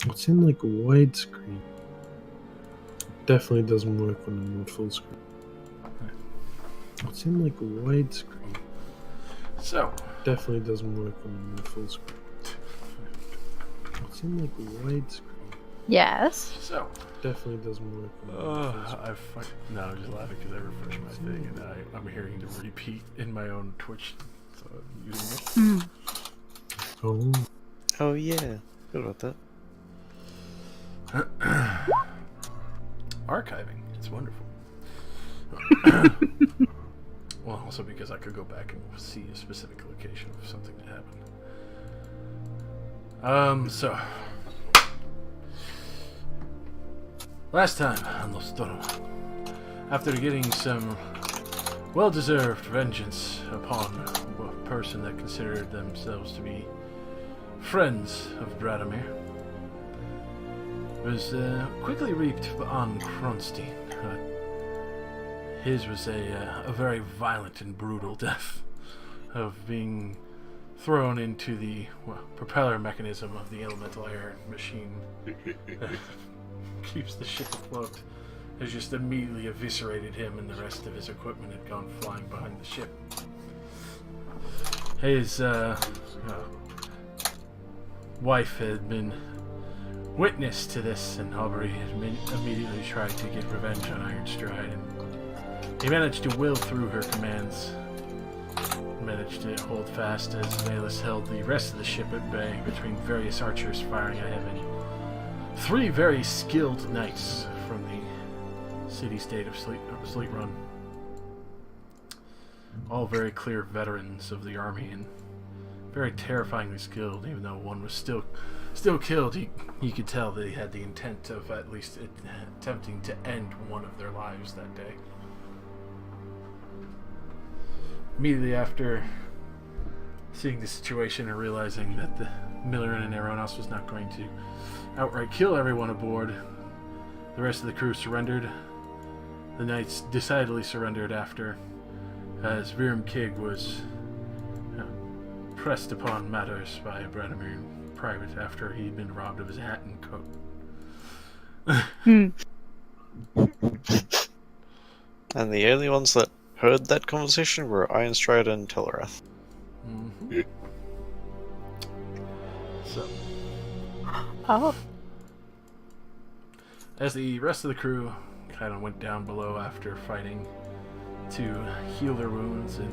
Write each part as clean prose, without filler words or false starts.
It's in like widescreen. Definitely doesn't work when I'm on full screen. It's in like widescreen. So. Definitely doesn't work when I'm on full screen. It's in like widescreen. Yes. So. Definitely doesn't work when I'm on full screen. No, I'm just laughing because I refreshed my thing and I'm hearing the repeat in my own Twitch. So I'm using it. Oh. Oh yeah. Good about that. Archiving. It's wonderful. Well, also because I could go back and see a specific location of something that happened. So. Last time on Lostrana, after getting some well-deserved vengeance upon a person that considered themselves to be friends of Bradomir, was quickly reaped on Kronstein. His was a very violent and brutal death of being thrown into the propeller mechanism of the elemental air machine that keeps the ship afloat. Has just immediately eviscerated him, and the rest of his equipment had gone flying behind the ship. His wife had been witness to this, and Aubrey had immediately tried to get revenge on Ironstride, and he managed to will through her commands, managed to hold fast as Valus held the rest of the ship at bay between various archers firing at him, and 3 very skilled knights from the city-state of Sleet Run. All very clear veterans of the army and very terrifyingly skilled. Even though one was still killed, he could tell that he had the intent of at least attempting to end one of their lives that day. Immediately after seeing the situation and realizing that the Miller and everyone else was not going to outright kill everyone aboard, the rest of the crew surrendered. The knights decidedly surrendered after, as Virum Kig was pressed upon matters by Bradomir in private after he'd been robbed of his hat and coat. And the only ones that heard that conversation were Ironstride and Telrath. Mm-hmm. So. Oh. As the rest of the crew kind of went down below after fighting to heal their wounds and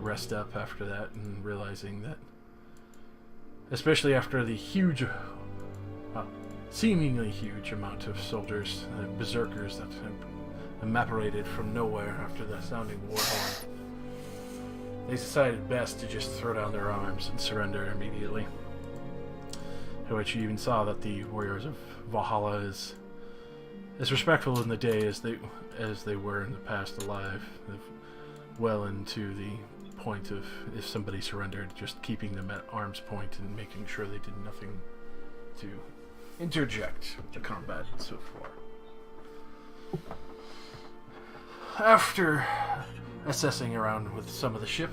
rest up after that, and realizing that, especially after the huge, seemingly huge amount of soldiers, berserkers that evaporated from nowhere after the sounding war horn, they decided best to just throw down their arms and surrender immediately. In which you even saw that the warriors of Valhalla is as respectful in the day as they were in the past alive, well into the point of, if somebody surrendered, just keeping them at arm's point and making sure they did nothing to interject with the combat so far. After assessing around with some of the ship,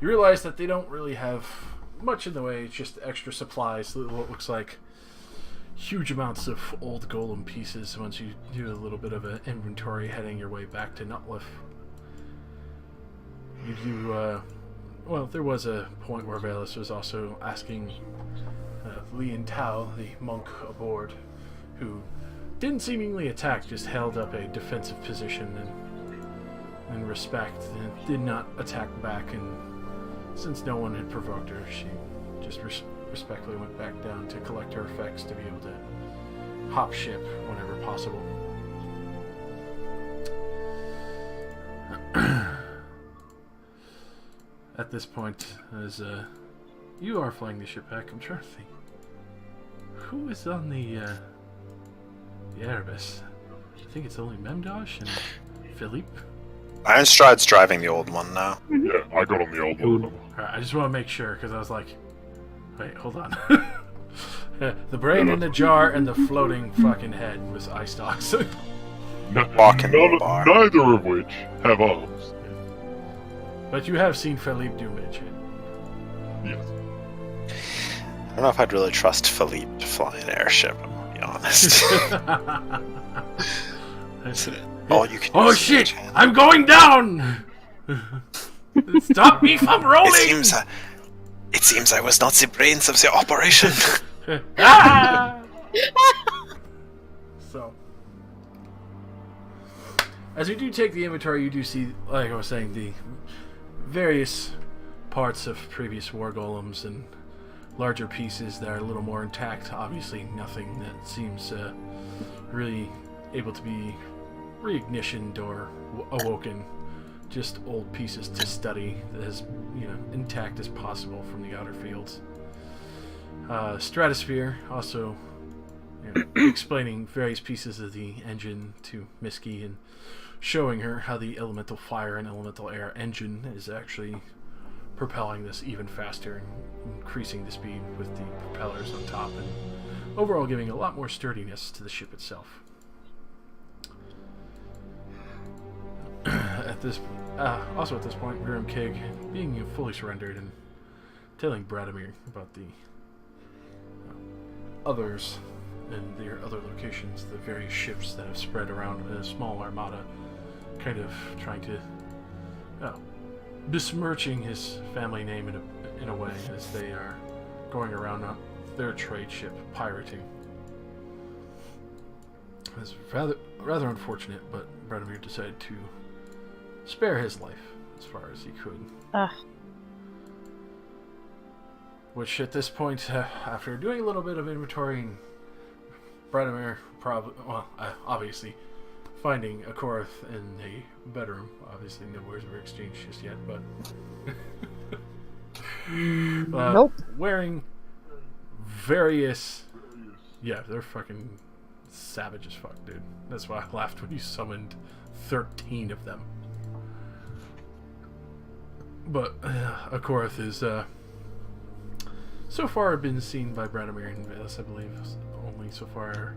you realize that they don't really have much in the way, it's just extra supplies, what looks like huge amounts of old golem pieces once you do a little bit of an inventory heading your way back to Nutliff. Well, there was a point where Valus was also asking Lian Tao, the monk aboard, who didn't seemingly attack, just held up a defensive position in respect, and did not attack back, and since no one had provoked her, she just respectfully went back down to collect her effects to be able to hop ship whenever possible. At this point, as you are flying the ship back, I'm trying to think, who is on the Erebus? I think it's only Memdosh and Philippe. Ironstride's driving the old one now. Yeah, I got on the old one. Alright, I just want to make sure, because I was like, wait, hold on. The brain in the jar and the floating fucking head was eye stalks. Walking the bar. Neither of which have arms. But you have seen Philippe do midget. Yes. don't know if I'd really trust Philippe to fly an airship, I'm gonna be honest. All you can do Oh is shit! chance. I'm going down! Stop me from rolling! It seems I was not the brains of the operation. Ah! So, as you do take the inventory, you do see, like I was saying, the various parts of previous war golems and larger pieces that are a little more intact. Obviously, nothing that seems really able to be reignitioned or awoken. Just old pieces to study, as intact as possible from the outer fields. Stratosphere also explaining various pieces of the engine to Miski and showing her how the elemental fire and elemental air engine is actually propelling this even faster and increasing the speed with the propellers on top, and overall giving a lot more sturdiness to the ship itself. Also at this point, Grim Kig being fully surrendered and telling Bradimir about the others and their other locations, the various ships that have spread around in a small armada, kind of trying to besmirching his family name in a way as they are going around on their trade ship pirating. It's rather unfortunate, but Bradimir decided to spare his life as far as he could. Which at this point, after doing a little bit of inventorying, Bradimir obviously finding a Korath in a bedroom. Obviously, no words were exchanged just yet, but Nope. wearing various. Yeah, they're fucking savage as fuck, dude. That's why I laughed when you summoned 13 of them. But Akorath is so far been seen by Bradimir and Velis, I believe, only so far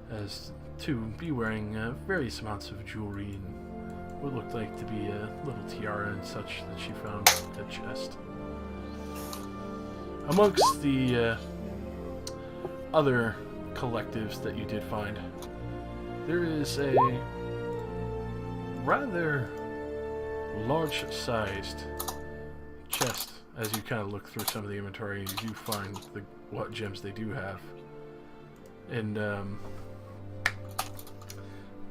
as to be wearing various amounts of jewelry and what looked like to be a little tiara and such that she found at the chest. Amongst the other collectives that you did find, there is a rather large-sized chest. As you kind of look through some of the inventory, you do find what gems they do have. And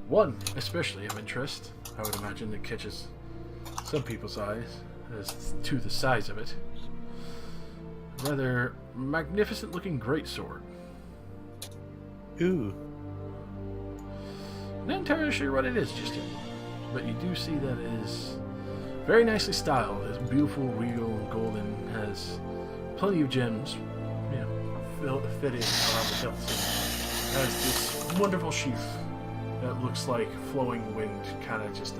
one especially of interest, I would imagine, that catches some people's eyes as to the size of it. A rather magnificent-looking greatsword. Ooh. Not entirely sure what it is just yet, but you do see that it is very nicely styled. It's beautiful, regal, and golden. Has plenty of gems, fitted around the hilt. Has this wonderful sheath that looks like flowing wind, kind of just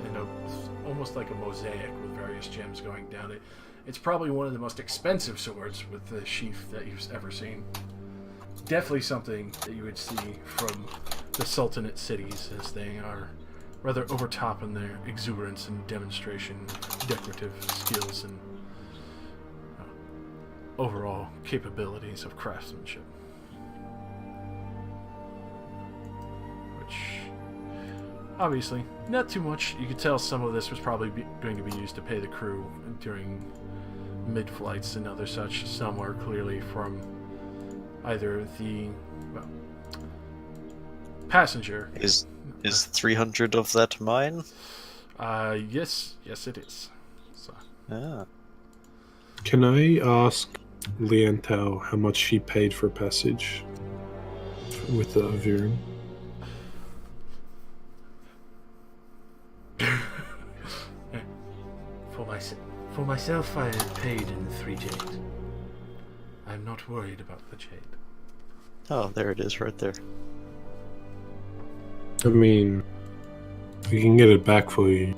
almost like a mosaic with various gems going down it. It's probably one of the most expensive swords with the sheath that you've ever seen. Definitely something that you would see from the Sultanate cities, as they are rather overtop in their exuberance and demonstration, decorative skills, and overall capabilities of craftsmanship. Which, obviously, not too much. You could tell some of this was probably going to be used to pay the crew during mid-flights and other such. Some were clearly from either the passenger. Is 300 of that mine? Yes it is. So. Ah. Can I ask Liantel how much she paid for passage with the Aviran? For myself, I paid in 3 jade. I'm not worried about the jade. Oh, there it is, right there. I mean, we can get it back for you.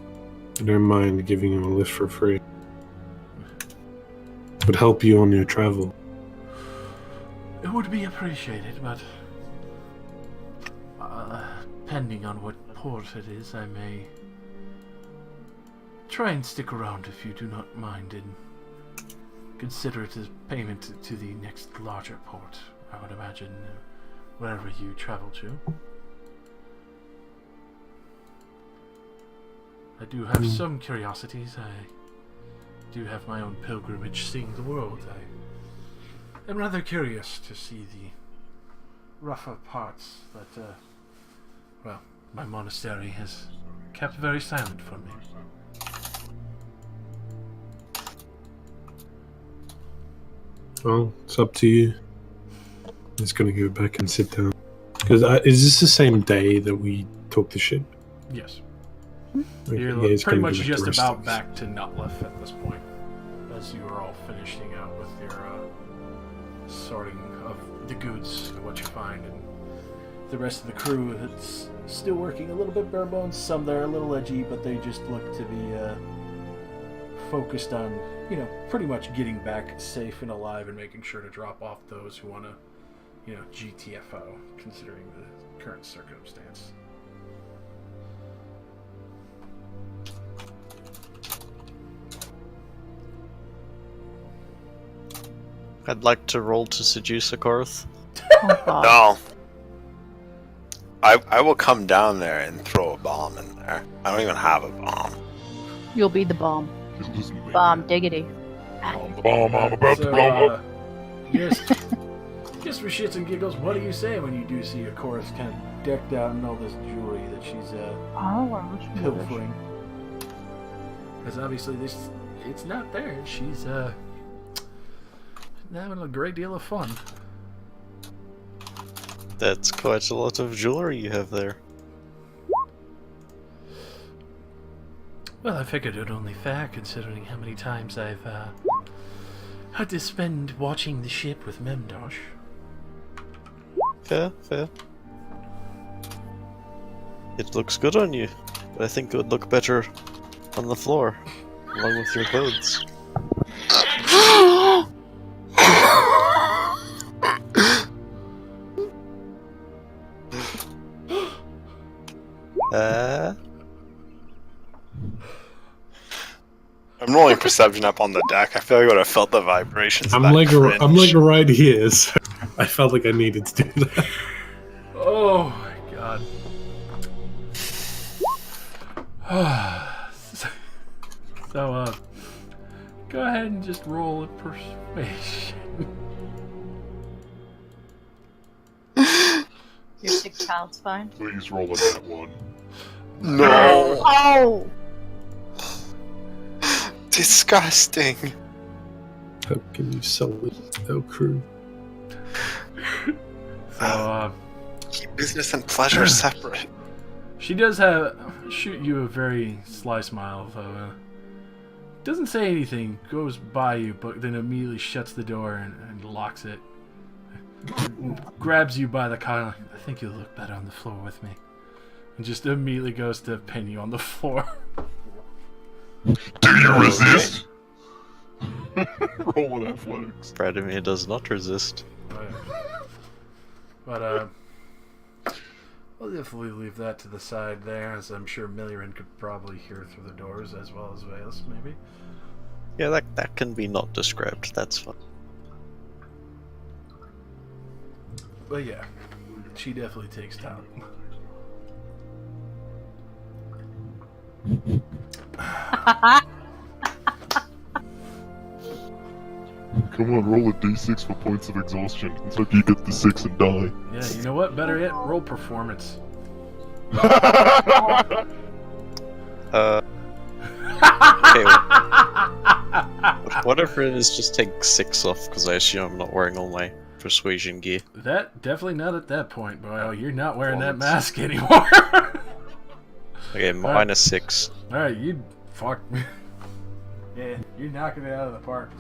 I don't mind giving you a lift for free. Would help you on your travel. It would be appreciated, but depending on what port it is, I may try and stick around if you do not mind in consider it as payment to the next larger port, I would imagine, wherever you travel to. I do have some curiosities. I do have my own pilgrimage seeing the world. I am rather curious to see the rougher parts that, well, my monastery has kept very silent from me. Well, it's up to you. I'm just gonna go back and sit down. Because is this the same day that we took the ship? Yes. Okay, You're yeah, it's pretty gonna much be just the rest about of us. back to Nutleth at this point, as you are all finishing out with your sorting of the goods and what you find, and the rest of the crew that's still working a little bit bare bones. Some that are a little edgy, but they just look to be focused on, you know, pretty much getting back safe and alive and making sure to drop off those who want to, you know, GTFO, considering the current circumstance. I'd like to roll to seduce a Karth. Oh, God. No. I will come down there and throw a bomb in there. I don't even have a bomb. You'll be the bomb. Just listen to me. Bomb diggity. I'm the bomb. I'm about to So, blow up. just for shits and giggles, what do you say when you do see a chorus kind of decked out in all this jewelry that she's Oh, pilfering? Because obviously it's not there. She's having a great deal of fun. That's quite a lot of jewelry you have there. Well, I figured it only fair, considering how many times I've had to spend watching the ship with Memdosh. Fair, fair. It looks good on you, but I think it would look better on the floor, along with your clothes. I'm rolling perception up on the deck. I feel like I would have felt the vibrations. I'm of that like cringe. right here, so I felt like I needed to do that. Oh my god. So, go ahead and just roll a persuasion. Your 6 pounds fine. Please roll a that one. No. Oh! Disgusting. How can you sell it? Oh, crew. So, Keep business and pleasure separate. she does shoot you a very sly smile, though. Doesn't say anything, goes by you, but then immediately shuts the door and locks it. Grabs you by the collar. I think you'll look better on the floor with me. And just immediately goes to pin you on the floor. Do you resist? Roll an athletics. Vladimir does not resist. But, we'll definitely leave that to the side there, as I'm sure Millirin could probably hear through the doors, as well as Valus, maybe. Yeah, that can be not described, that's fine. But yeah, she definitely takes time. Come on, roll a d6 for points of exhaustion until you get the 6 and die. Yeah, you know what? Better yet, roll performance. Okay, whatever it is, just take 6 off, because I assume I'm not wearing all my persuasion gear. That definitely not at that point, Boyle. You're not wearing that Performance. mask anymore. Okay, minus 6. Alright, you fuck. Yeah, you're knocking it out of the park.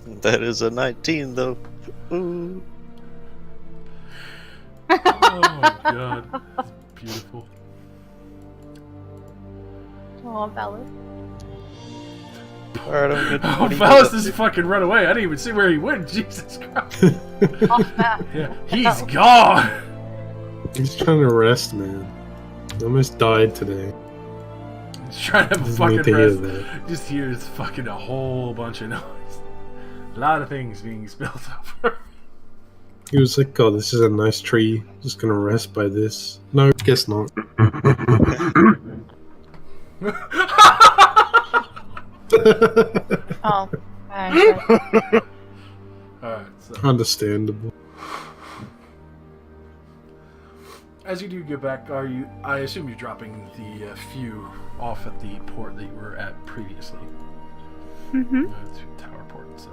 That is a 19, though. Ooh. Oh my god. That's beautiful. Oh, Valor. Alright, I'm good. Oh, What do you Valus do? just fucking run away. I didn't even see where he went. Jesus Christ. Off map. Yeah, he's gone. He's trying to rest, man. He almost died today. Just trying to have a Doesn't fucking need to hear rest. that. Just hears fucking a whole bunch of noise. A lot of things being spilled over. He was like, "Oh, this is a nice tree. Just gonna rest by this." No, guess not. Oh, okay. Alright, so Understandable. as you do get back, I assume you're dropping the few off at the port that you were at previously. Mm-hmm. To Tower Port, so.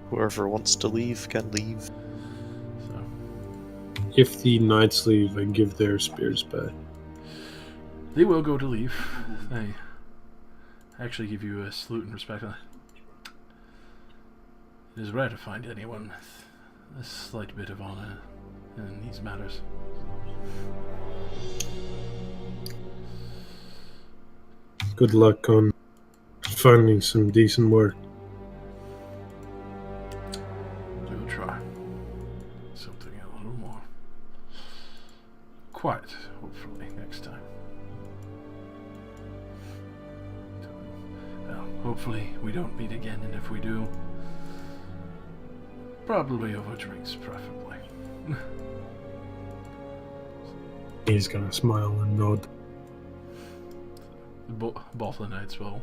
Whoever wants to leave can leave. So If the knights leave, I give their spears back. they will go to leave. They actually give you a salute and respect. It is rare to find anyone with a slight bit of honor in these matters. Good luck on finding some decent work. We'll try something a little more quiet, hopefully, next time. Well, hopefully we don't meet again, and if we do, probably over drinks, preferably. He's gonna smile and nod. Both the knights will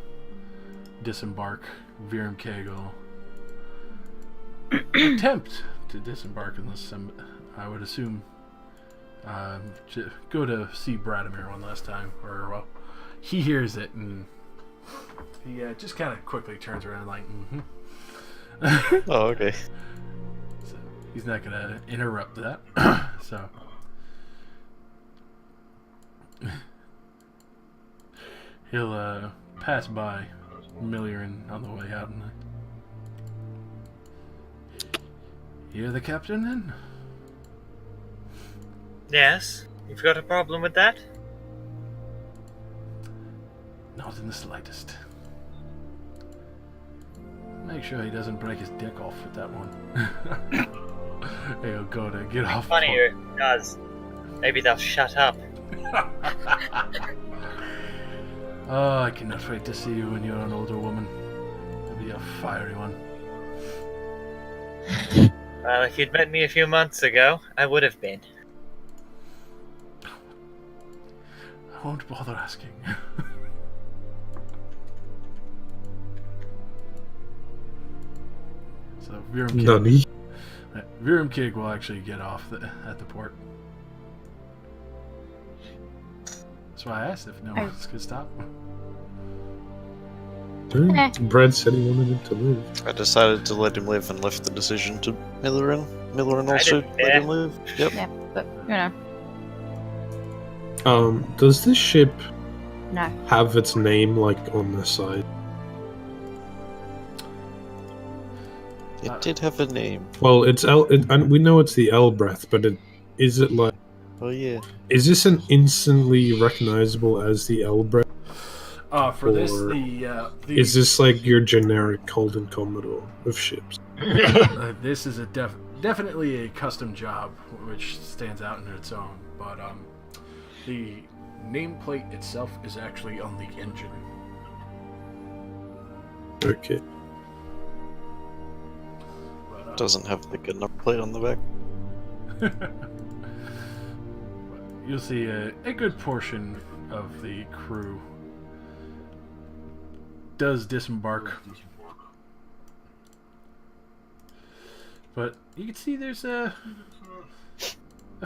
disembark. Virum Kegel attempt to disembark unless I would assume go to see Bradimir one last time, or well, he hears it and he just kind of quickly turns around like, Oh, okay. So he's not gonna interrupt that. So he'll pass by Millirin on the way out and you're the captain then? Yes? You've got a problem with that? Not in the slightest. Make sure he doesn't break his dick off with that one. He'll go to get off. Funnier if he does. Maybe they'll shut up. Oh, I cannot wait to see you when you're an older woman. You'll be a fiery one. Well, if you'd met me a few months ago, I would have been. I won't bother asking. So Nani? Virum Kig will actually get off at the port. That's why I asked if no one else could stop. Brad said he wanted him to live. I decided to let him live and left the decision to Millirin. Millirin also didn't let care. him live. Yep. Yeah, but you know, Does this ship no. have its name like on the side? It did have a name. Well, it's and we know it's the Elbreth, but is it like? Oh yeah. Is this an instantly recognizable as the Elbreth? For this, Or the Is this like your generic Holden Commodore of ships? this is a definitely a custom job, which stands out in its own. But the nameplate itself is actually on the engine. Okay. But, Doesn't have the good number plate on the back. you'll see a good portion of the crew does disembark. But you can see there's a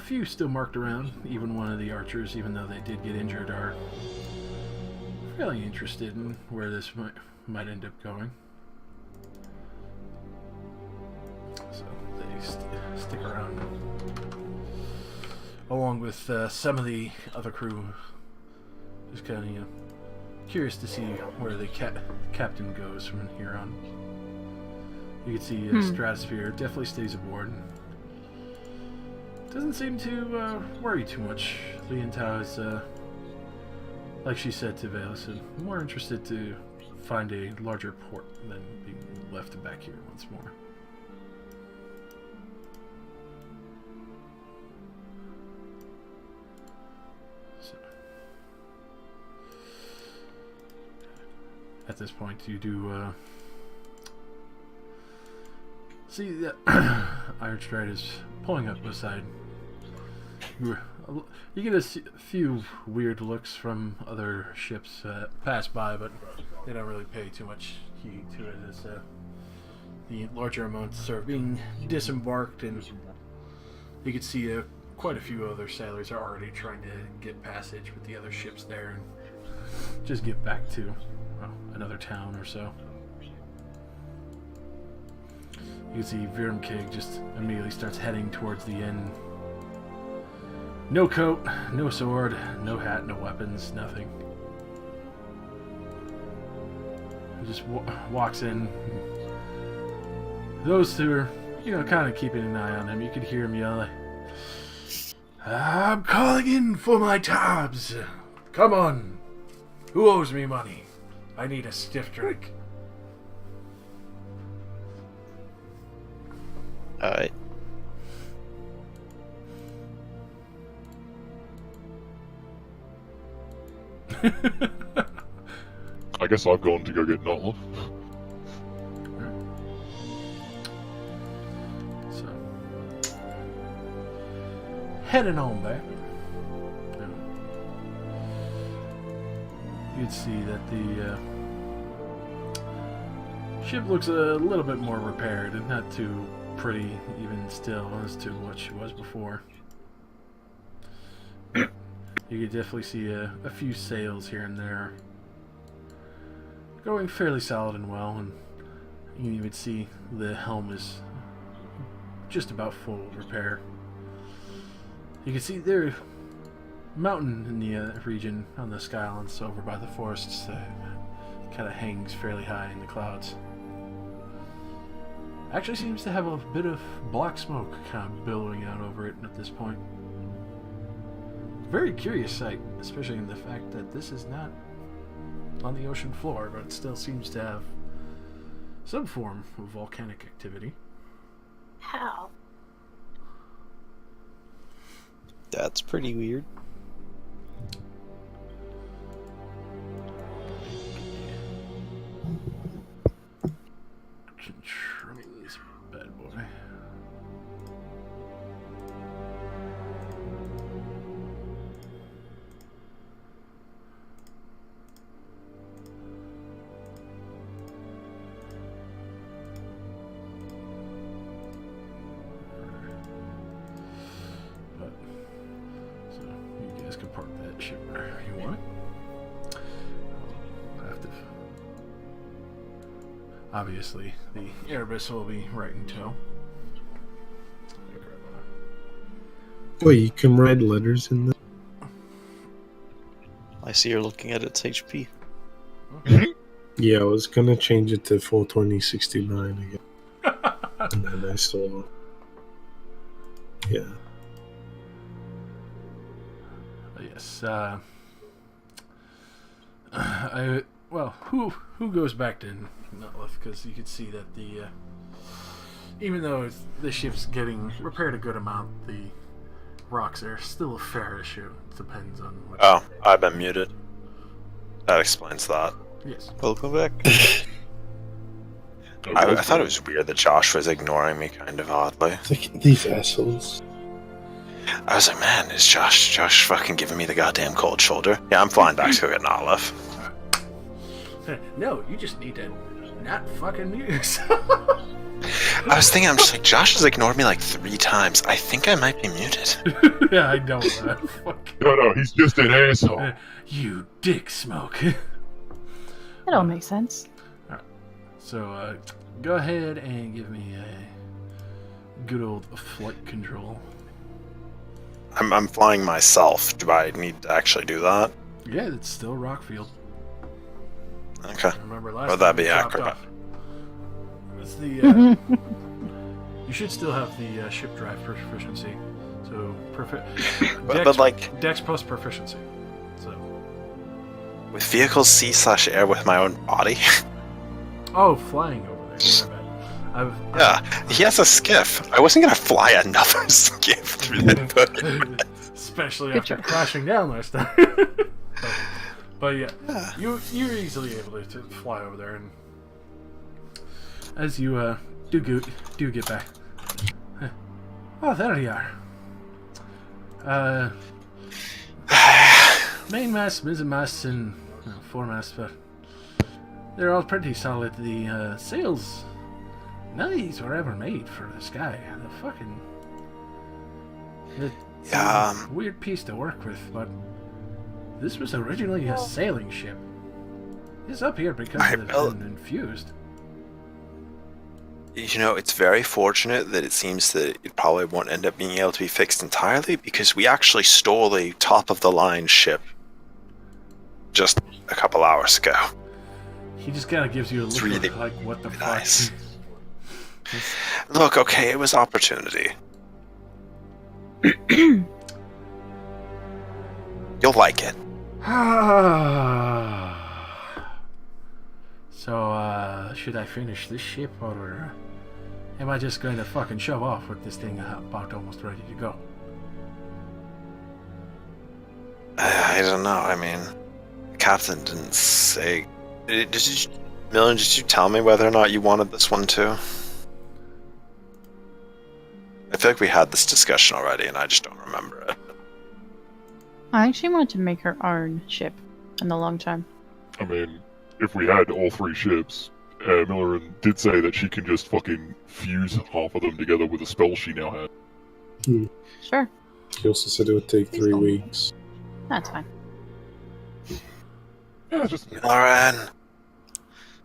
few still marked around. Even one of the archers, even though they did get injured, are fairly interested in where this might end up going. So they stick around, along with some of the other crew. Just kind of curious to see where the captain goes from here on. You can see Stratosphere definitely stays aboard. Doesn't seem to worry too much. Leontau is, like she said to Valus, more interested to find a larger port than being left back here once more. So. at this point, you do see that Iron Stride is pulling up beside. You get a few weird looks from other ships pass by, but they don't really pay too much heed to it as the larger amounts are being disembarked, and you can see quite a few other sailors are already trying to get passage with the other ships there and just get back to another town or so. You can see Virmkig just immediately starts heading towards the inn. No coat, no sword, no hat, no weapons, nothing. He just walks in. Those two are, kind of keeping an eye on him. You could hear him yelling, "I'm calling in for my tabs. Come on. Who owes me money? I need a stiff drink." Alright. I guess I've gone to go get Notloff. So, heading on back. You'd see that the ship looks a little bit more repaired and not too pretty even still as to what she was before. You could definitely see a few sails here and there going fairly solid and well, and you can even see the helm is just about full repair. You can see there mountain in the region on the Skylands over by the forests kind of hangs fairly high in the clouds. Actually seems to have a bit of black smoke kind of billowing out over it at this point. Very curious sight, especially in the fact that this is not on the ocean floor, but it still seems to have some form of volcanic activity. How? That's pretty weird. Control this bad boy. So you guys can park that ship wherever you want. I'll have to. Obviously, the Erebus will be right in tow. Wait, you can write letters in there? I see you're looking at its HP. Yeah, I was gonna change it to 42069 again. And then I saw. Yeah. Yes. Who goes back to Notloff? Because you can see that the even though the ship's getting repaired a good amount, the rocks are still a fair issue. It depends on what. Oh, I've been muted. That explains that. Yes. Welcome back. I thought it was weird that Josh was ignoring me kind of oddly. It's like, these assholes. I was like, man, is Josh fucking giving me the goddamn cold shoulder? Yeah, I'm flying back to go get Notloff. No, you just need to not fucking mute yourself. I was thinking, I'm just like, Josh has ignored me like 3 times. I think I might be muted. Yeah, I know that. Fuck. No, he's just an asshole. You dick smoke. That all makes sense. So, go ahead and give me a good old flight control. I'm flying myself. Do I need to actually do that? Yeah, it's still Rockfield. Okay. Remember last Would that time be we chopped accurate? off. It's the you should still have the ship drive proficiency. So But like Dex plus proficiency. So with vehicles C/air with my own body. oh, flying over there. My bad. Yeah, he has a skiff. I wasn't gonna fly another skiff through that boat. Especially Good after job. crashing down last time. But yeah, you're easily able to fly over there, and as you do get back. Oh, there you are. Mainmast, mizzenmast, and foremast, but they're all pretty solid. The sails, none of these were ever made for the sky. It's a weird piece to work with, but this was originally a sailing ship. It's up here because it's been infused. You know, it's very fortunate that it seems that it probably won't end up being able to be fixed entirely, because we actually stole a top-of-the-line ship just a couple hours ago. He just kind of gives you a look really like, what the nice. fuck? Look, okay, it was opportunity. You'll like it. So, should I finish this ship, or am I just going to fucking shove off with this thing about almost ready to go? I don't know. I mean, the captain didn't say. Million, did you tell me whether or not you wanted this one too? I feel like we had this discussion already, and I just don't remember it. I actually want to make her own ship in the long term. I mean, if we had all 3 ships, Millerin did say that she can just fucking fuse half of them together with a spell she now had. Sure. He also said it would take 3 weeks. That's fine. Yeah, just Lauren.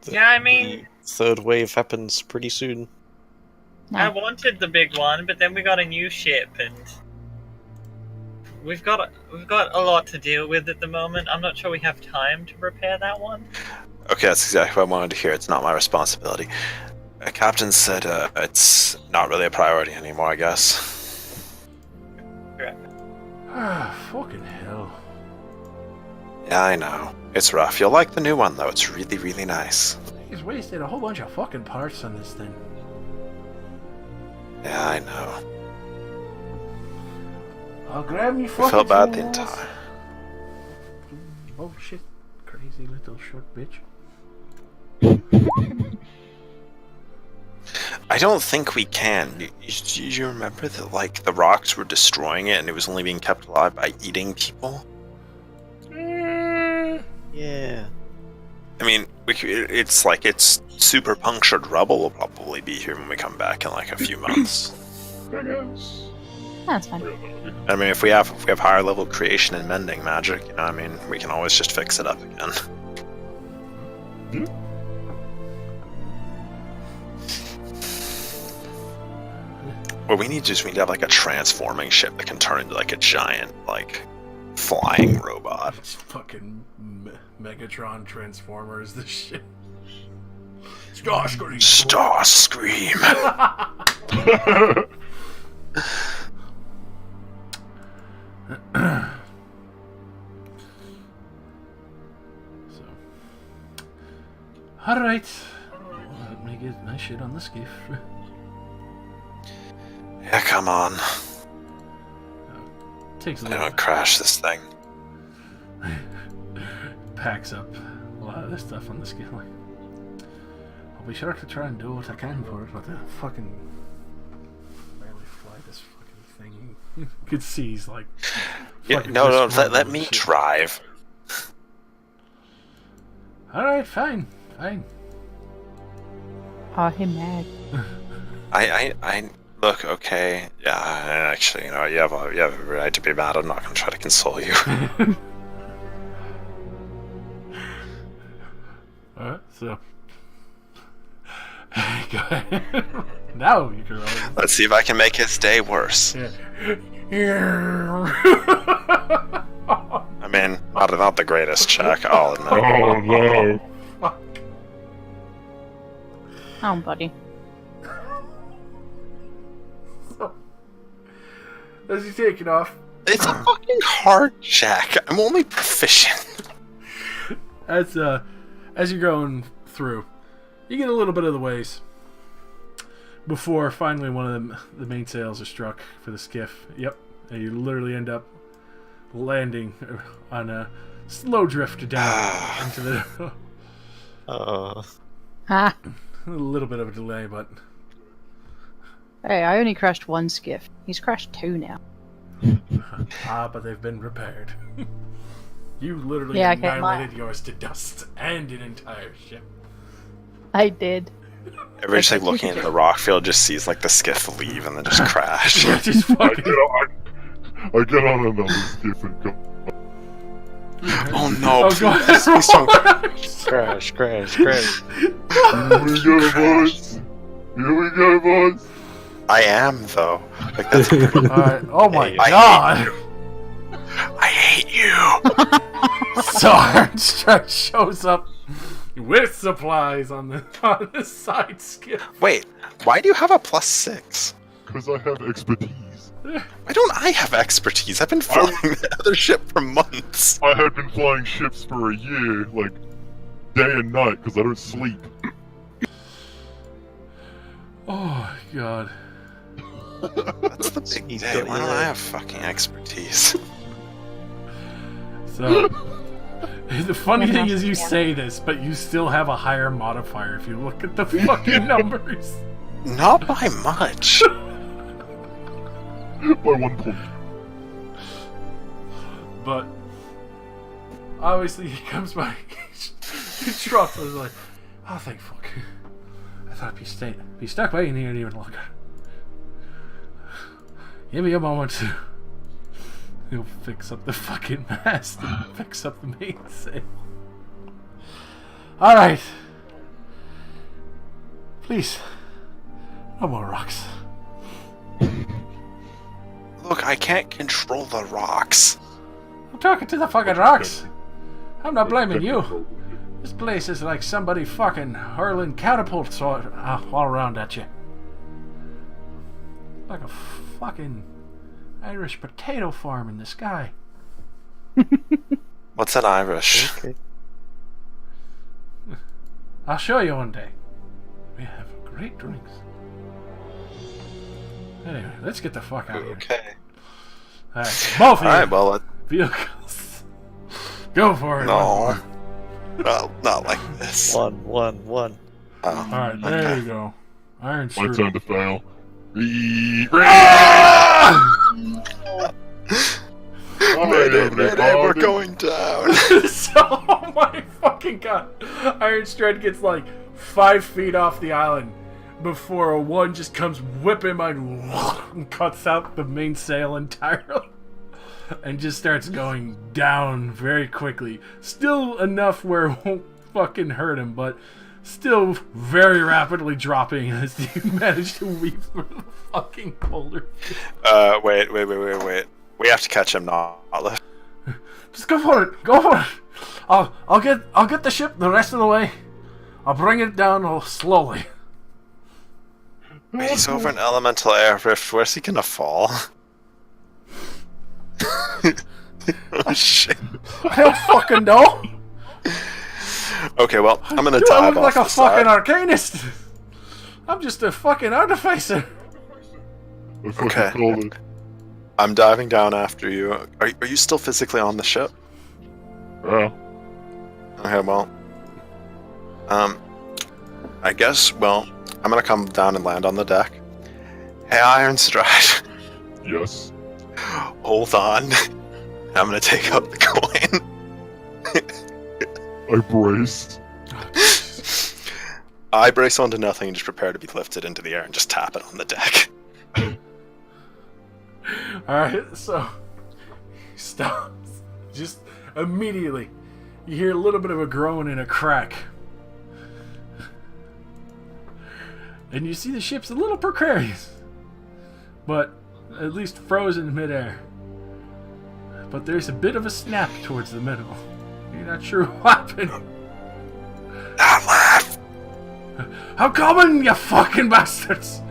Yeah, I mean, Third wave happens pretty soon. No. I wanted the big one, but then we got a new ship, and we've got a lot to deal with at the moment. I'm not sure we have time to repair that one. Okay, that's exactly what I wanted to hear. It's not my responsibility. Captain said it's not really a priority anymore, I guess. Fucking hell. Yeah, I know. It's rough. You'll like the new one, though. It's really, really nice. He's wasted a whole bunch of fucking parts on this thing. Yeah, I know. I'll grab me I fucking felt bad the tools. entire. Oh shit. Crazy little short bitch. I don't think we can. Do you remember that, like, the rocks were destroying it and it was only being kept alive by eating people? Yeah. I mean, it's like it's super punctured rubble will probably be here when we come back in like a few months. That's fine. I mean, if we have higher level creation and mending magic, you know, I mean, we can always just fix it up again. What we need to have like a transforming ship that can turn into like a giant, like, flying robot. It's fucking Megatron Transformers, this shit. Starscream! Starscream! So. Alright. Let me get my shit on the skiff. Yeah, come on. Takes a I little don't crash this thing. packs up a lot of this stuff on the skiff. I'll be sure to try and do what I can for it, but fucking barely fly this fucking thing. You could see he's like, Yeah, fucking no, destroying let the me ship. drive. Alright, fine. Oh, hey, Mag. I look, okay. Yeah, actually, you know, you have a right to be mad. I'm not gonna try to console you. Alright, so. Go ahead. Now you can roll. Let's see if I can make his day worse. Yeah. I mean, not the greatest check, I'll admit. Oh no! Oh, buddy. As he's taking off, It's a fucking hard check. I'm only proficient. as you're going through, you get a little bit of the ways before finally one of the mainsails are struck for the skiff. Yep, and you literally end up landing on slow drift down into the. Ah. A little bit of a delay, but Hey, I only crashed one skiff. He's crashed 2 now. but they've been repaired. You literally Yeah, okay, annihilated yours to dust and an entire ship. I did. Everybody's just like looking at the rock field, just sees like the skiff leave and then just crash. Just I fucking. get on another skiff and go. Oh no! Oh, go ahead. please don't. Crash. Here we go, boys. Here we go, boys. I am though. Like that's. Alright. Oh my Hey, god! I hate you. So Armstrong shows up with supplies on the side skip. Wait, why do you have a +6? Because I have expertise. Why don't I have expertise? I've been flying the other ship for months. I have been flying ships for a year, like day and night, because I don't sleep. Oh god. That's the big He's day. got Why you don't I there. have fucking expertise? So the funny thing is you say this, but you still have a higher modifier if you look at the fucking numbers. Not by much. By 1 point. But obviously he comes by, he drops and is like, oh thank fuck. I thought I'd be stuck waiting here even longer. Give me a moment to. He'll fix up the fucking mast and fix up the mainsail. Alright. Please. No more rocks. Look, I can't control the rocks. I'm talking to the fucking rocks. I'm not blaming you. This place is like somebody fucking hurling catapults all around at you. Like a fucking Irish potato farm in the sky. What's an Irish? Okay. I'll show you one day. We have great drinks. Anyway, let's get the fuck out of here. Okay. Alright, both of you. Alright, well, Vehicles. Go for it. no. Well, not like this. One. Oh, Alright, there okay. you go. Iron My Shrew. turn to fail. Mayday, we're going down. So, oh my fucking god. Iron Strand gets like 5 feet off the island before a one just comes whipping by and cuts out the mainsail entirely and just starts going down very quickly. Still enough where it won't fucking hurt him, but still very rapidly dropping as you manage to weave through the fucking boulder. Wait. We have to catch him, not lift. Just go for it. Go for it. I'll get the ship the rest of the way. I'll bring it down slowly. Wait, he's over an elemental air rift. Where's he gonna fall? Oh shit. I don't fucking know. Okay, well, I'm gonna Do I dive look like off a the fucking side. arcanist? I'm just a fucking artificer. I fucking Okay. called it. I'm diving down after you. Are you still physically on the ship? Yeah. Okay, well, I guess, well, I'm gonna come down and land on the deck. Hey, Iron Stride, Yes. hold on. I'm gonna take out the coin. I braced. I brace onto nothing and just prepare to be lifted into the air and just tap it on the deck. Alright, so he stops. Just immediately. You hear a little bit of a groan and a crack. And you see the ship's a little precarious. But at least frozen midair. But there's a bit of a snap towards the middle. You're not sure what happened. Not laugh. I'm coming, you fucking bastards!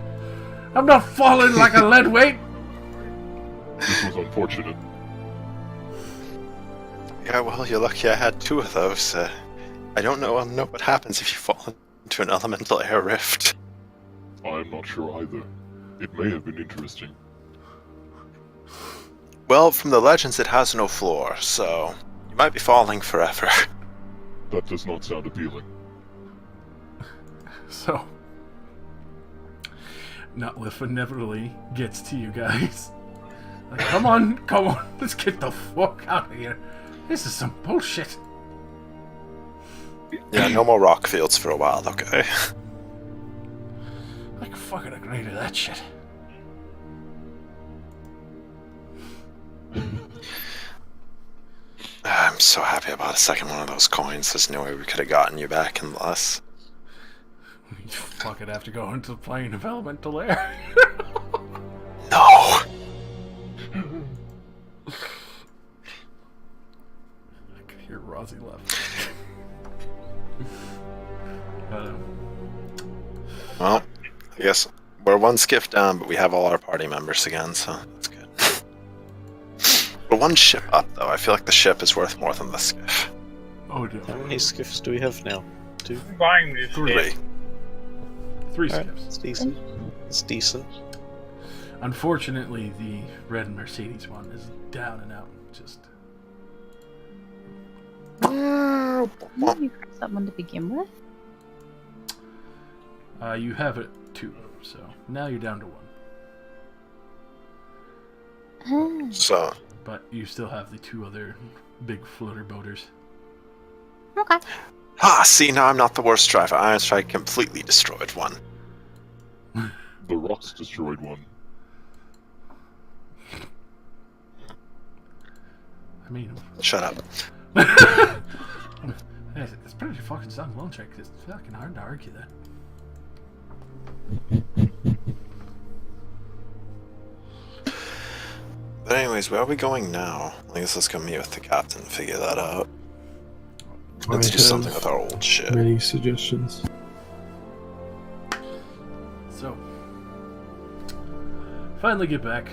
I'm not falling like a lead weight! This was unfortunate. Yeah, well, you're lucky I had 2 of those. I don't know what happens if you fall into an elemental air rift. I'm not sure either. It may have been interesting. Well, from the legends, it has no floor, so you might be falling forever. That does not sound appealing. So, Nutliff inevitably gets to you guys. Like, come on, let's get the fuck out of here. This is some bullshit. Yeah, no more rock fields for a while, okay? I can fucking agree to that shit. I'm so happy about a second one of those coins. There's no way we could have gotten you back in less. You fucking have to go into the plane of elemental air. No! I could hear Rozzy laugh. Well, I guess we're one skiff down, but we have all our party members again, so that's good. We're one ship up, though. I feel like the ship is worth more than the skiff. Oh, no. How many skiffs do we have now? 2? Buying this Three. shit. Three Alright, skips. it's decent. It's decent. Unfortunately, the red Mercedes one is down and out. Just Didn't you grab someone to begin with? you have it 2, so now you're down to 1. Ah, So, But you still have the 2 other big floater boaters. okay. see, now I'm not the worst driver. Iron Strike completely destroyed one. The rocks destroyed one. I mean, Shut up. it's pretty fucking sound lone check. It's fucking hard to argue that. But anyways, where are we going now? I guess let's go meet with the captain and figure that out. Let's I do something have with our old ship. Many suggestions. So, finally get back.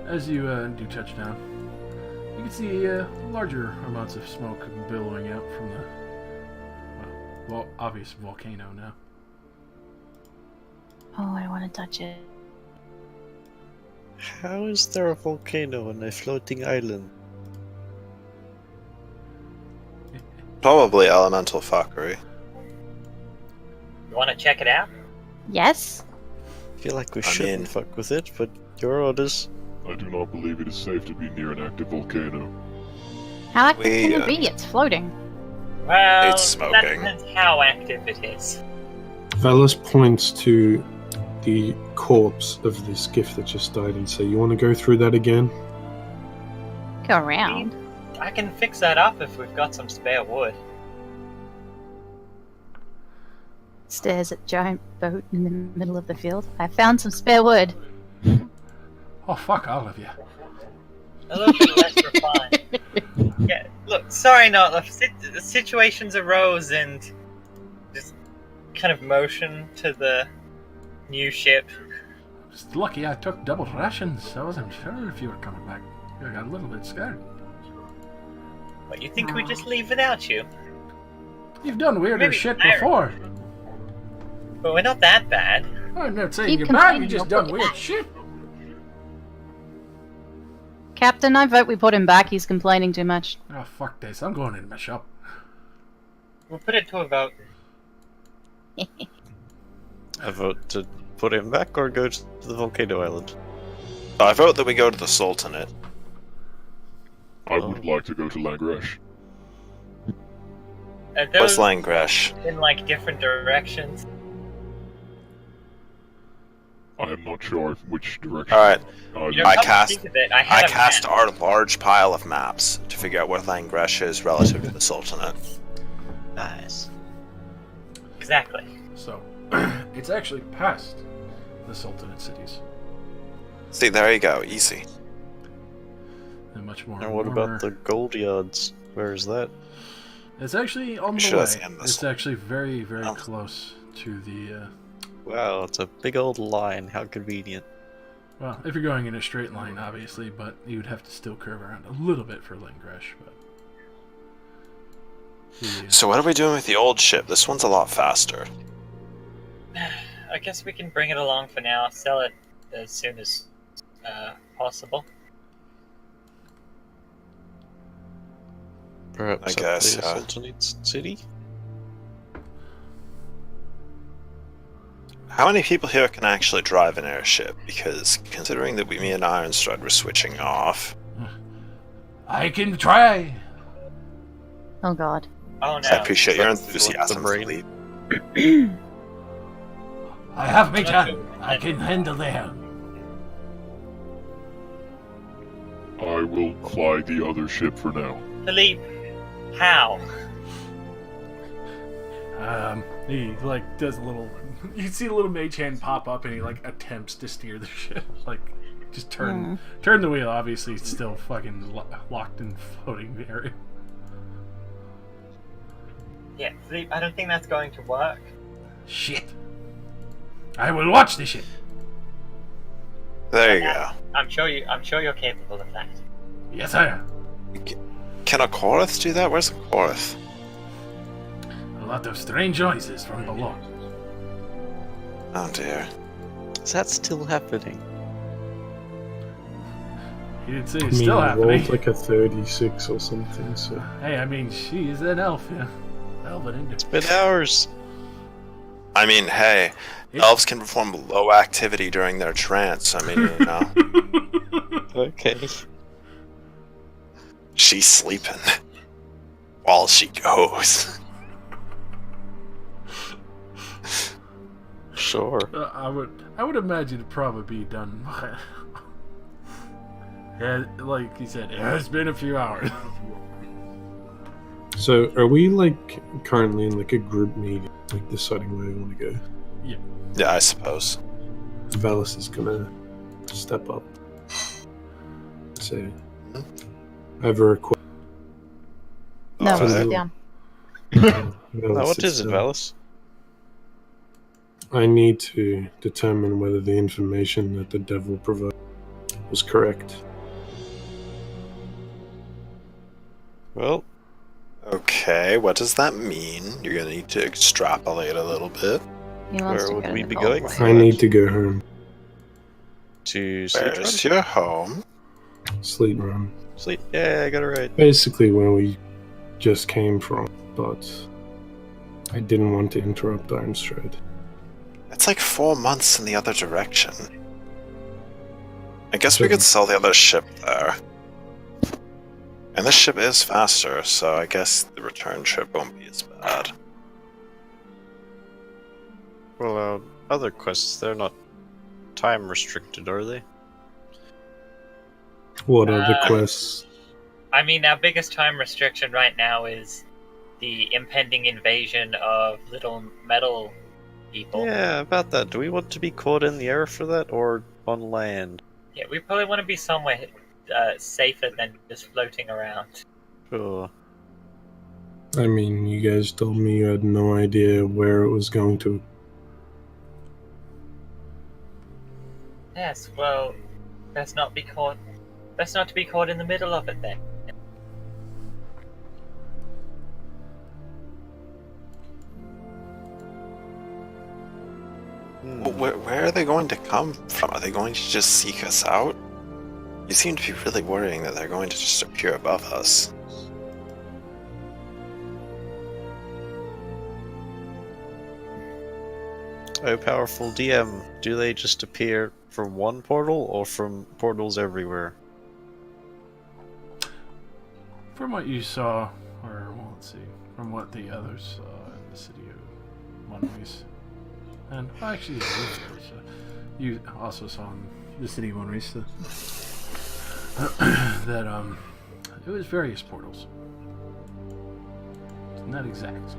As you do touch down, you can see larger amounts of smoke billowing out from the obvious volcano now. Oh, I want to touch it. How is there a volcano on a floating island? Probably elemental fuckery. You want to check it out? Yes? I feel like we I shouldn't mean- fuck with it, but your orders. I do not believe it is safe to be near an active volcano. How active We, can it be? It's floating. Well, It's that smoking. depends how active it is. Velas points to the corpse of the skiff that just died and say, "You want to go through that again?" Go around. I can fix that up if we've got some spare wood. Stares at giant boat in the middle of the field. I found some spare wood. Oh, fuck all of you. A little bit less refined. Yeah, look, sorry, Notliff. Situations arose and just kind of motion to the new ship. Just lucky I took double rations. I wasn't sure if you were coming back. I got a little bit scared. What, you think we just leave without you? You've done weirder Maybe shit iron. before. But we're not that bad. I'm not saying Keep you're bad, you complaining, just you'll done put weird it shit. Captain, I vote we put him back. He's complaining too much. Oh, fuck this. I'm going in my shop. We'll put it to a vote. I vote to put him back or go to the volcano island. I vote that we go to the Sultanate. I would like to go to Langresh. Are What's those Langresh? in like different directions? I am not sure which direction. Alright, You know, I come to cast- think of it, I I had a cast map. our large pile of maps to figure out where Langresh is relative to the Sultanate. Nice. Exactly. So, it's actually past the Sultanate cities. See, there you go, easy. And much more. And what warmer. about the gold yards? Where is that? It's actually on the Sure, way. that's the end of this It's actually very, very Oh. close to the. Wow, it's a big old line. How convenient. Well, if you're going in a straight line, obviously, but you'd have to still curve around a little bit for Langresh. But So what are we doing with the old ship? This one's a lot faster. I guess we can bring it along for now. Sell it as soon as possible. Perhaps I at guess, the yeah. Sultanate City? How many people here can actually drive an airship? Because considering that me and Ironstride were switching off, I can try. Oh god. Oh I no. appreciate your That's the enthusiasm, brain. Philippe. I have me I'm not gun. sure. I can handle the helm. I will fly the other ship for now. Philippe, how? He like does a little. You see a little mage hand pop up, and he like attempts to steer the ship. Like, just turn the wheel. Obviously, it's still fucking locked in floating area. Yeah, Philippe, I don't think that's going to work. Shit. I will watch the ship. There you go. I'm sure you're capable of that. Yes, sir. Can a Korath do that? Where's a Korath? A lot of strange noises from below. Oh dear. Is that still happening? He didn't say I it's mean, still I happening. rolled like a 36 or something, so... Hey, I mean, she's an elf, yeah. Elven into. It's been hours. I mean, hey, elves can perform low activity during their trance. I mean, you know, Okay. she's sleeping while she goes. Sure. I would imagine it'd probably be done. Yeah, like he said, it has been a few hours. So, are we, like, currently in, like, a group meeting, like, deciding where we want to go? Yeah, I suppose. Valis is gonna step up. Say, I have a request. No, Alright. sit down. Now, what is it, Valis? I need to determine whether the information that the devil provided was correct. Well, Okay, what does that mean? You're gonna need to extrapolate a little bit. He wants Where to would go to we the be gold going? place. I need to go home. to Where's sleep. your home? Sleep room. Sleep. Yeah, I got it right. Basically where we just came from, but I didn't want to interrupt Ironstride. It's like 4 months in the other direction. I guess we Sure. could sell the other ship there. And this ship is faster, so I guess the return trip won't be as bad. Well, other quests, they're not time restricted, are they? What are the quests? I mean, our biggest time restriction right now is the impending invasion of little metal people. Yeah, about that. Do we want to be caught in the air for that, or on land? Yeah, we probably want to be somewhere safer than just floating around. Sure. I mean, you guys told me you had no idea where it was going to. Yes, well, let's not be caught. Let's not be caught in the middle of it then. Well, where are they going to come from? Are they going to just seek us out? You seem to be really worrying that they're going to just appear above us. Oh, powerful DM. Do they just appear from one portal, or from portals everywhere? From what you saw, or well, let's see, from what the others saw in the city of Monreis, and well, actually, you also saw in the city of Monreis that it was various portals. Not exact.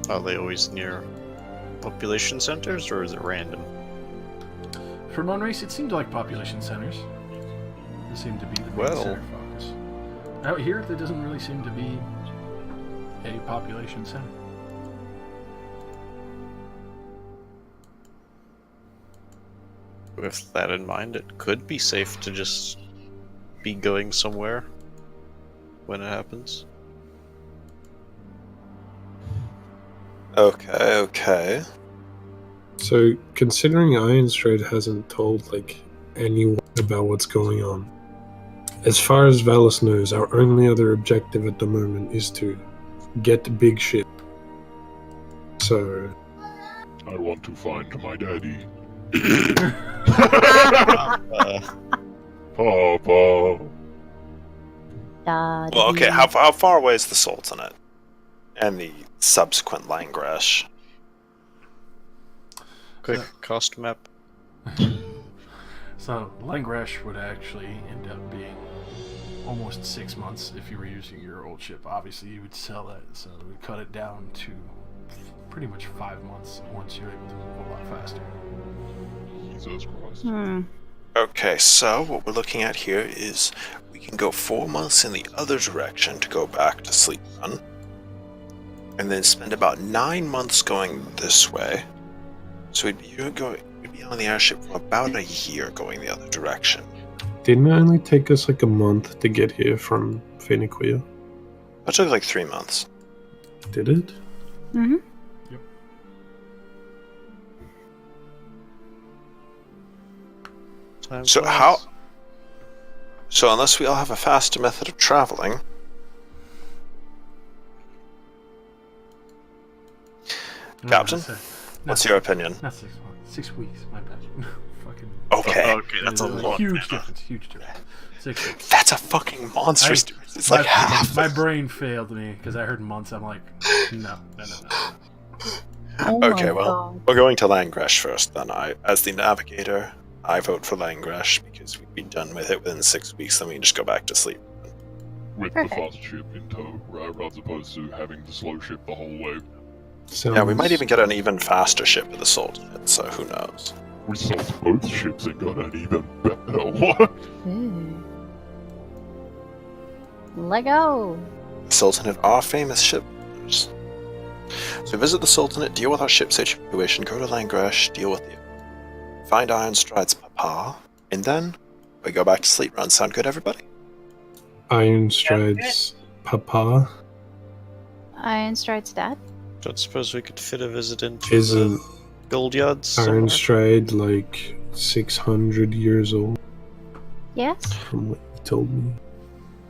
Are they always near population centers, or is it random? For Monreis, it seemed like population centers. They seem to be the main Well. center focus. Out here, there doesn't really seem to be a population center. With that in mind, it could be safe to just be going somewhere when it happens. Okay. So, considering Ironstride hasn't told, like, anyone about what's going on, As far as Valis knows, our only other objective at the moment is to get the big ship. So, I want to find my daddy. Papa. Well, okay, how far away is the Sultanate? And the subsequent Langrash? Quick cost map. So, Langrash would actually end up being almost 6 months if you were using your old ship. Obviously, you would sell that, so it would cut it down to pretty much 5 months once you're able to move a lot faster. Jesus Christ. Okay, so what we're looking at here is we can go 4 months in the other direction to go back to Sleep Run, and then spend about 9 months going this way. So we'd be on the airship for about a year going the other direction. didn't it only take us like a month to get here from Phoenicia? That took like 3 months. Did it? Mm-hmm. Time So flies. So unless we all have a faster method of traveling, Captain? what's your opinion? Not 6 months. 6 weeks. My bad. Fucking. Okay, Okay, that's a There's lot. Huge difference. Huge difference. 6 weeks. that's a fucking monstrous difference. It's like half. My brain failed me because I heard months. I'm like, no. Oh Okay, my well, God. we're going to Langrash first. Then as the navigator, I vote for Langrash because we'd be done with it within 6 weeks. Then we can just go back to sleep. With Perfect. the fast ship in tow, rather as opposed to having the slow ship the whole way. Yeah, we might even get an even faster ship with the Sultanate. So who knows? We sold both ships and got an even better one. Ooh. Lego. The Sultanate are famous shipbuilders. So visit the Sultanate, deal with our ship situation, go to Langrash, deal with the find Ironstride's papa, and then we go back to Sleep Run. Sound good, everybody? Ironstride's papa Ironstride's dad. Don't suppose we could fit a visit into isn't the gold yards somewhere? Ironstride like 600 years old, Yes. from what you told me.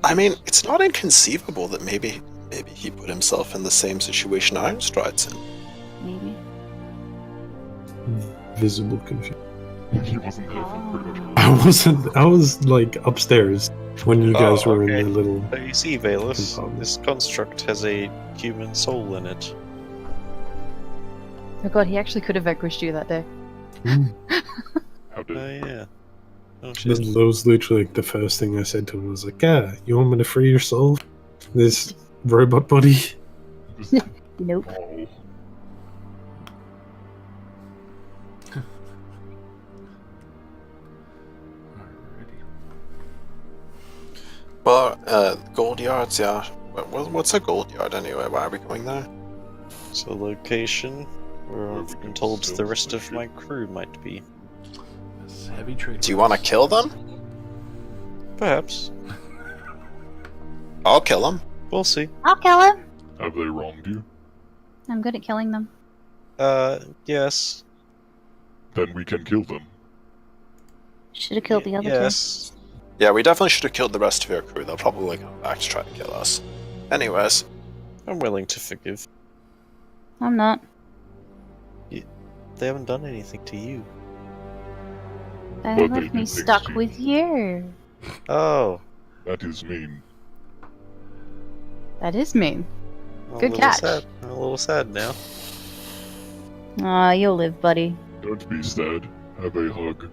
I mean, it's not inconceivable that maybe he put himself in the same situation Ironstride's in. Maybe. Visible confusion. He wasn't there for pretty much I wasn't. I was like upstairs when you guys Oh, were okay. in the little. So you see, Valus, Compartment. this construct has a human soul in it. Oh God, he actually could have vanquished you that day. How did Yeah. Oh That shit. was literally like the first thing I said to him. Was like, "Yeah, you want me to free your soul? This robot body." this Nope. oh, Alrighty. Well, gold yards, yeah. What's a gold yard anyway? Why are we going there? It's a location where Where I've we been can told steal the rest the of ship. my crew might be. This heavy trade. Do you want to kill them? Perhaps. I'll kill them. We'll see. I'll kill him. have they wronged you? I'm good at killing them. Yes. Then we can kill them. Should have killed the other Yes. Yeah, we definitely should have killed the rest of your crew. They'll probably come back to try to kill us. Anyways, I'm willing to forgive. two. I'm not. They haven't done anything to you. They But they left did me things stuck to you. with you. Oh. That is mean. That is mean. I'm Good a little catch. Sad. I'm a little sad now. Aw, you'll live, buddy. Don't be sad. Have a hug.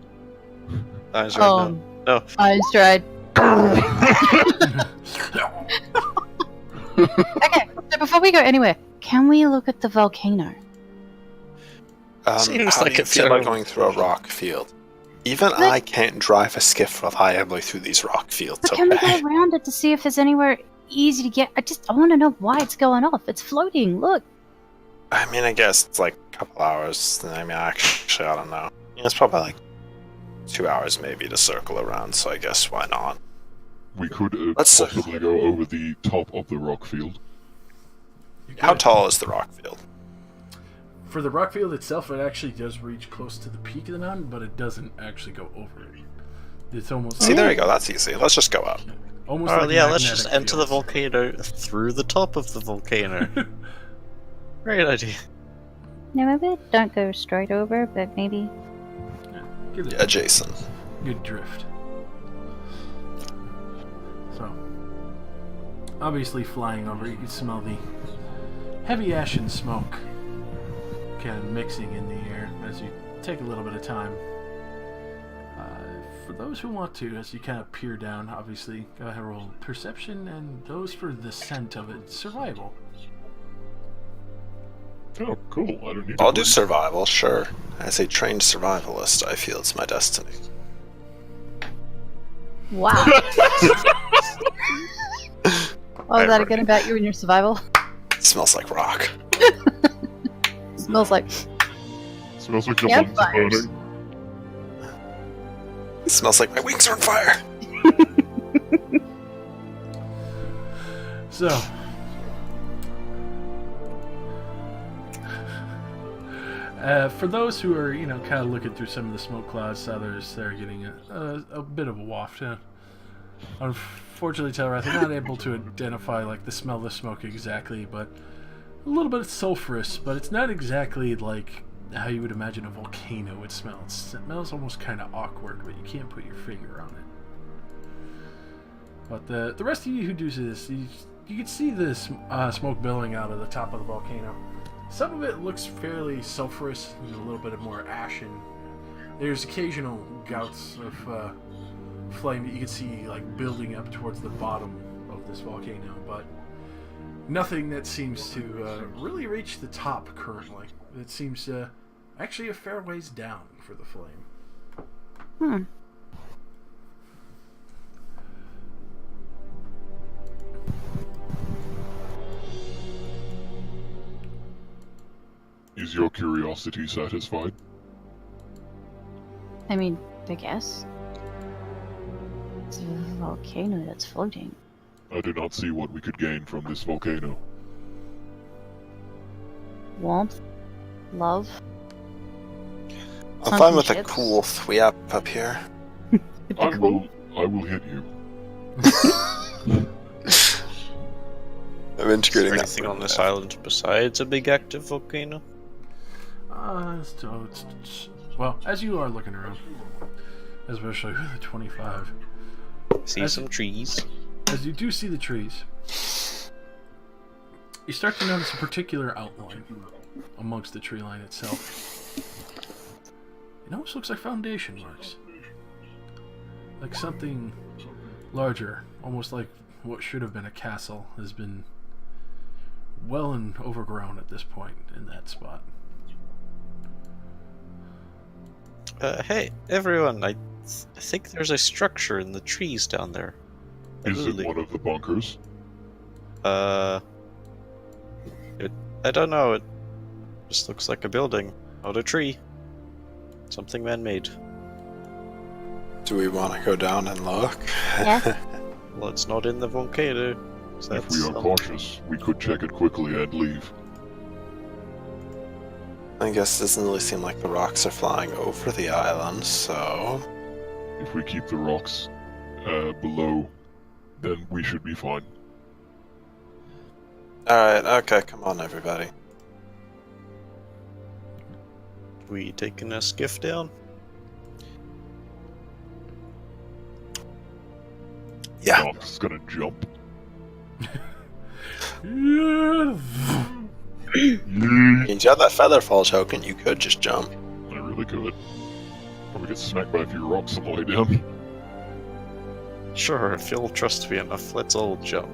Eyes right now. No. Ironstride. Okay, so before we go anywhere, can we look at the volcano? Seems how like do you a feel about terrible going through a idea. rock field? Even But- I can't drive a skiff reliably through these rock fields. But can we Okay. go around it to see if there's anywhere easy to get? I want to know why it's going off. It's floating. Look. I mean, I guess it's like a couple hours. I mean, actually, I don't know. It's probably like 2 hours maybe to circle around. So I guess why not? We could Let's- possibly go over the top of the rock field. You How could. tall is the rock field? For the rock field itself, it actually does reach close to the peak of the mountain, but it doesn't actually go over it. It's almost See, there you go. That's easy. Let's just go up. almost Oh like yeah, let's magnetic just enter the fields. volcano through the top of the volcano. Great idea. No, maybe don't go straight over, but maybe. Get it. Adjacent. Good drift. So, obviously flying over, you can smell the heavy ash and smoke kind of mixing in the air as you take a little bit of time. For those who want to, as you kind of peer down, obviously, go ahead and roll perception, and those for the scent of it, survival. Oh, cool. I don't need I'll to do survival, sure. As a trained survivalist, I feel it's my destiny. Wow. Oh, is that again about you and your survival? It smells like rock. Smells like. Smells like the lungs are Campfires. burning. It smells like my wings are on fire. So, for those who are, kind of looking through some of the smoke clouds, others they're getting a bit of a waft. Unfortunately, Telrath, they're not able to identify like the smell of the smoke exactly, but a little bit sulfurous. But it's not exactly like how you would imagine a volcano would smell. It smells almost kind of awkward, but you can't put your finger on it. But the rest of you who do this, you can see this smoke billowing out of the top of the volcano. Some of it looks fairly sulfurous and a little bit more ashen. There's occasional gouts of flame that you can see like building up towards the bottom of this volcano, but nothing that seems to really reach the top currently. It seems actually a fair ways down for the flame. Is your curiosity satisfied? I mean, I guess. It's a volcano that's floating. I do not see what we could gain from this volcano. Warmth. Love. I'm Sunken fine with a ships. cool thweep up here. I will hit you. I'm Is integrating there that. anything on this island besides a big active volcano? Well, as you are looking around, especially with the 25, See some trees. as you do see the trees, you start to notice a particular outline amongst the tree line itself. It almost looks like foundation marks. Like something larger, almost like what should have been a castle, has been well and overgrown at this point in that spot. Hey, everyone, I think there's a structure in the trees down there. Is it Absolutely. one of the bunkers? I don't know, it just looks like a building, not a tree. Something man-made. Do we want to go down and look? Yes. Well, it's not in the volcano. So If we that's, are cautious, we could check it quickly and leave. I guess it doesn't really seem like the rocks are flying over the island, so... If we keep the rocks below, then we should be fine. Alright, okay, come on everybody. we taking a skiff down? Yeah. Doc's gonna jump. Yeah. Yeet. If you had that feather fall token, you could just jump. I really could. Probably get smacked by a few rocks on the way down. Sure, if you'll trust me enough, let's all jump.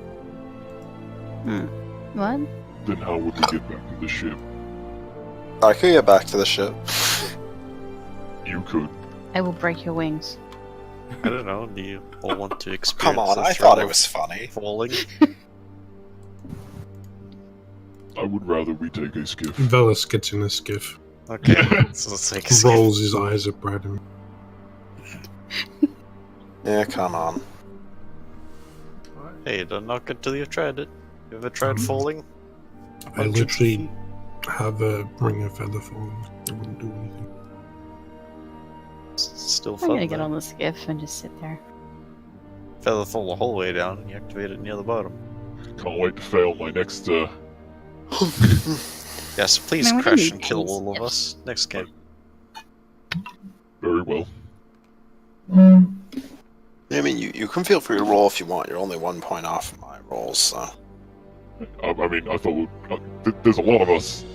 What? Then how would we get back to the ship? I could get back to the ship. You could. I will break your wings. I don't know, do you all want to experience Come on, the I thrill thought it of was funny. falling? I would rather we take a skiff. Velas gets in a skiff, Okay, so let's take a skiff. rolls his eyes at Braden. Yeah, come on. Hey, don't knock it till you've tried it. You ever tried falling? I literally have a ring of feather falling. It wouldn't do anything. still I'm fun. gonna get though. on the skiff and just sit there. Feather fall the whole way down and you activate it near the bottom. Can't wait to fail my next. Yes, please Man, we don't crash need and kill any all of skiffs. us next game. Very well. I mean, you can feel free to roll if you want. You're only 1 point off of my rolls, so. I mean, I thought there's a lot of us.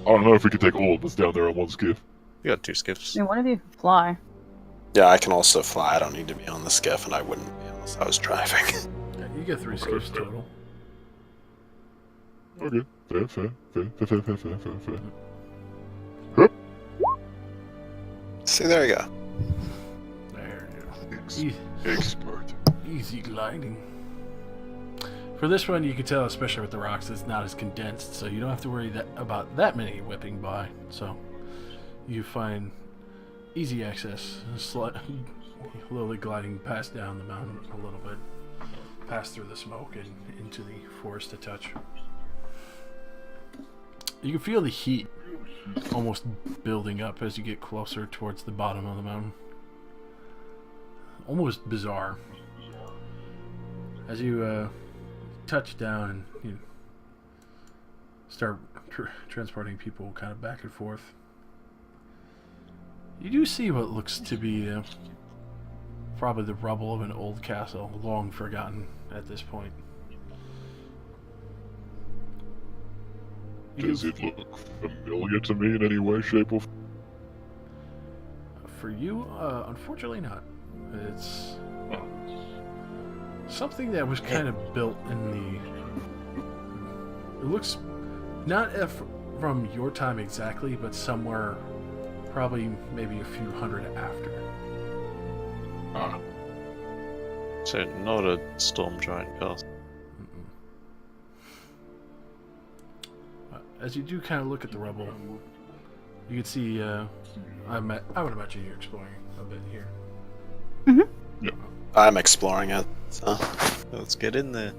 I don't know if we could take all of us down there on one skiff. We got 2 skiffs. I mean, one of you can fly. Yeah, I can also fly. I don't need to be on the skiff, and I wouldn't be unless I was driving. Yeah, you get 3 skiffs total. Okay, fair. See, there you go. There you go. Expert. Easy gliding. For this one, you can tell, especially with the rocks, it's not as condensed, so you don't have to worry about that many whipping by. So you find easy access, slowly gliding past down the mountain a little bit, past through the smoke and into the forest a touch. You can feel the heat almost building up as you get closer towards the bottom of the mountain. Almost bizarre. As you touch down and you start transporting people kind of back and forth, you do see what looks to be probably the rubble of an old castle, long forgotten at this point. Does it look familiar to me in any way, shape, or form? For you, unfortunately not. It's something that was kind of built in the... It looks not from your time exactly, but somewhere probably maybe a few hundred after. So not a storm giant castle. As you do kind of look at the rubble, you can see, I would imagine you're exploring a bit here. I'm exploring it, so. Let's get in there.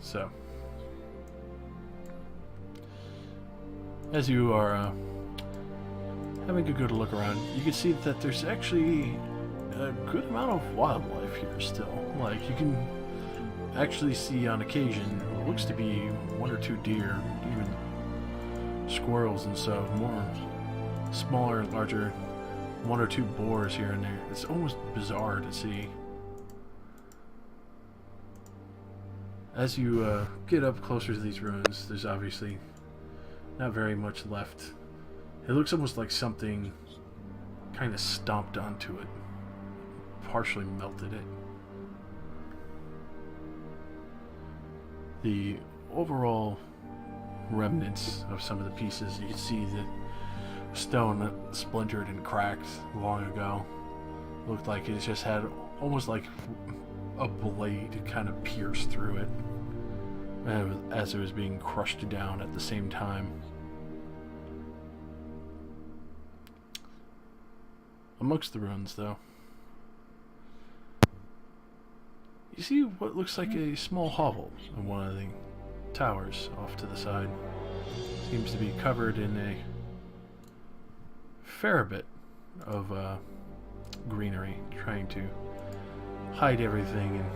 So, as you are having a good look around, you can see that there's actually a good amount of wildlife here still. Like, you can actually see on occasion what looks to be 1 or 2 deer, even squirrels, and so more smaller, larger, 1 or 2 boars here and there. It's almost bizarre to see. As you get up closer to these ruins, there's obviously not very much left. It looks almost like something kind of stomped onto it, partially melted it. The overall remnants of some of the pieces, you can see the stone that splintered and cracked long ago. Looked like it just had almost like a blade kind of pierced through it as it was being crushed down at the same time. Amongst the ruins, though, you see what looks like a small hovel in one of the towers off to the side. Seems to be covered in a fair bit of greenery, trying to hide everything and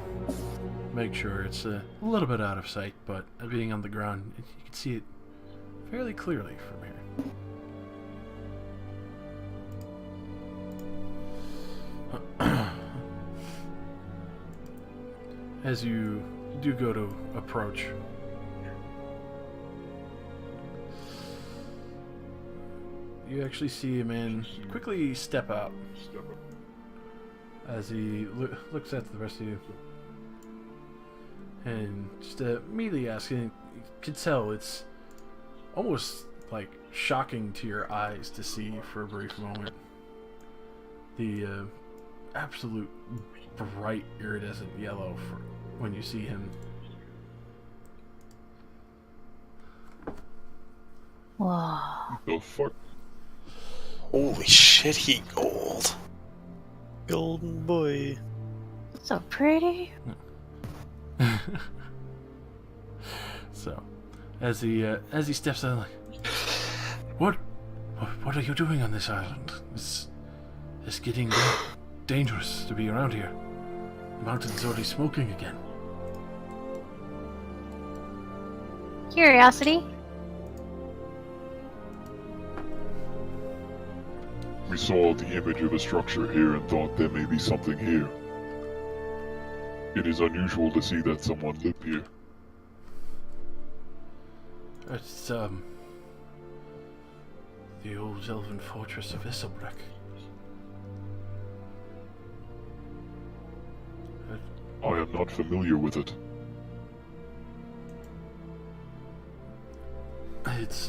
make sure it's a little bit out of sight, but being on the ground, you can see it fairly clearly from here. As you do go to approach, you actually see a man quickly step out as he looks at the rest of you and just immediately asking, you can tell it's almost like shocking to your eyes to see for a brief moment the absolute bright iridescent yellow for when you see him. Whoa. The fuck? Holy shit, he gold. Golden boy. So pretty. So, as he steps out, like, what What are you doing on this island? It's getting dangerous to be around here. The mountain's already smoking again. Curiosity. We saw the image of a structure here and thought there may be something here. It is unusual to see that someone lived here. It's, the old elven fortress of Isselbreck. I am not familiar with it. It's,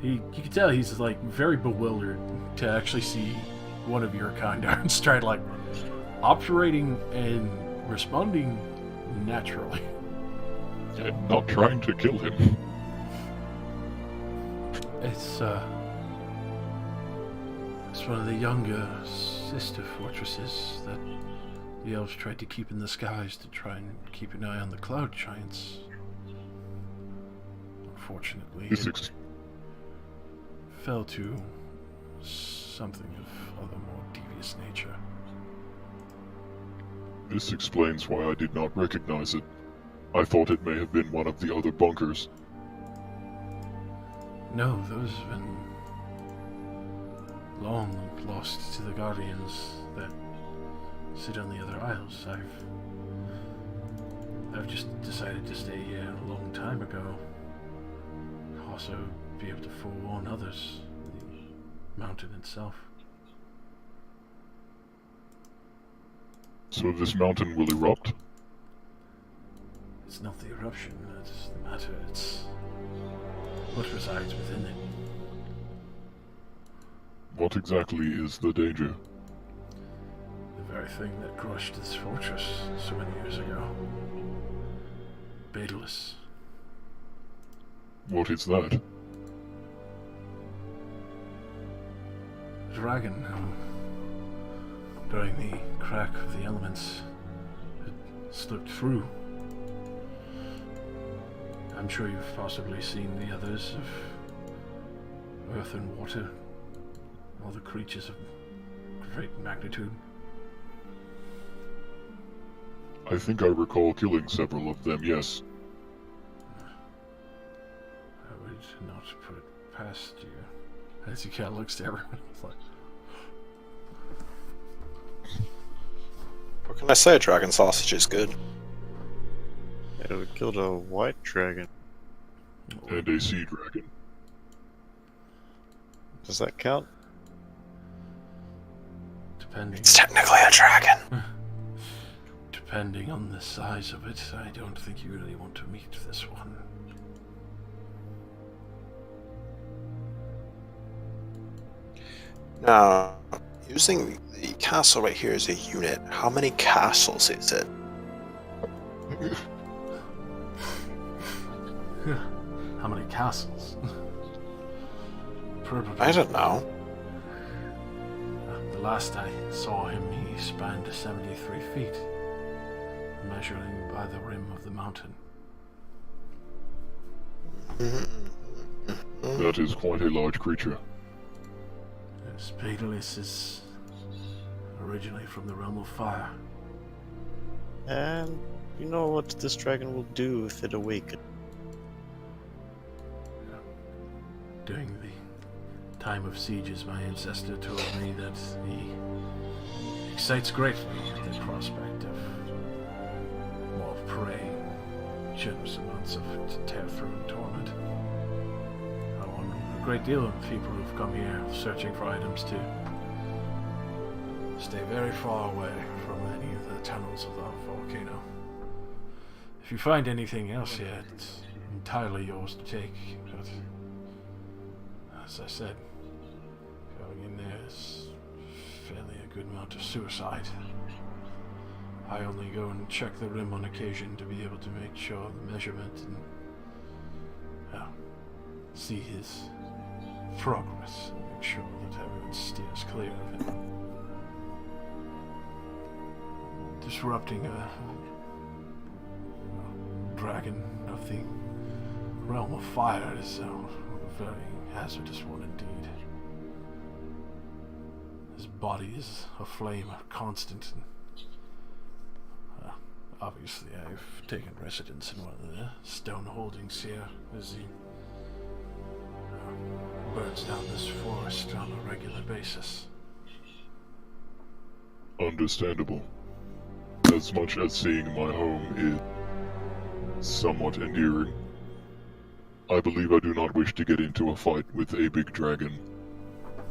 you can tell he's, like, very bewildered to actually see one of your kind start, like, operating and responding naturally. And not trying to kill him. It's one of the younger sister fortresses that the elves tried to keep in the skies to try and keep an eye on the cloud giants. Unfortunately, it fell to something of a more devious nature. This explains why I did not recognize it. I thought it may have been one of the other bunkers. No, those have been long lost to the guardians that sit on the other isles. I've just decided to stay here a long time ago. Also be able to forewarn others, the mountain itself. So this mountain will erupt? It's not the eruption that's the matter, it's what resides within it. What exactly is the danger? The very thing that crushed this fortress so many years ago. Baedelus. What is that? A dragon who, during the crack of the elements, had slipped through. I'm sure you've possibly seen the others of earth and water, all the creatures of great magnitude. I think I recall killing several of them, yes. I would not put it past you. As he kind of looks to everyone. It's like, What can I say? Dragon sausage is good. Yeah, we killed a white dragon. And a sea dragon. Does that count? depending. It's technically a dragon. Depending on the size of it, I don't think you really want to meet this one. Now, using the castle right here as a unit, how many castles is it? How many castles? Probably. I don't know. The last I saw him, he spanned 73 feet, measuring by the rim of the mountain. That is quite a large creature. Baedelus is originally from the realm of fire. And you know what this dragon will do if it awakens? During the time of sieges, my ancestor told me that he excites greatly the prospect of more prey, generous amounts of it to tear through and torment. A great deal of people who've come here searching for items to stay very far away from any of the tunnels of the volcano. If you find anything else here, it's entirely yours to take, but as I said, going in there is fairly a good amount of suicide. I only go and check the rim on occasion to be able to make sure of the measurement and see his progress, make sure that everyone steers clear of it. Disrupting a dragon of the realm of fire is A very hazardous one indeed. His body is aflame, constant. Obviously, I've taken residence in one of the stone holdings here as he burns down this forest on a regular basis. Understandable. As much as seeing my home is somewhat endearing, I believe I do not wish to get into a fight with a big dragon,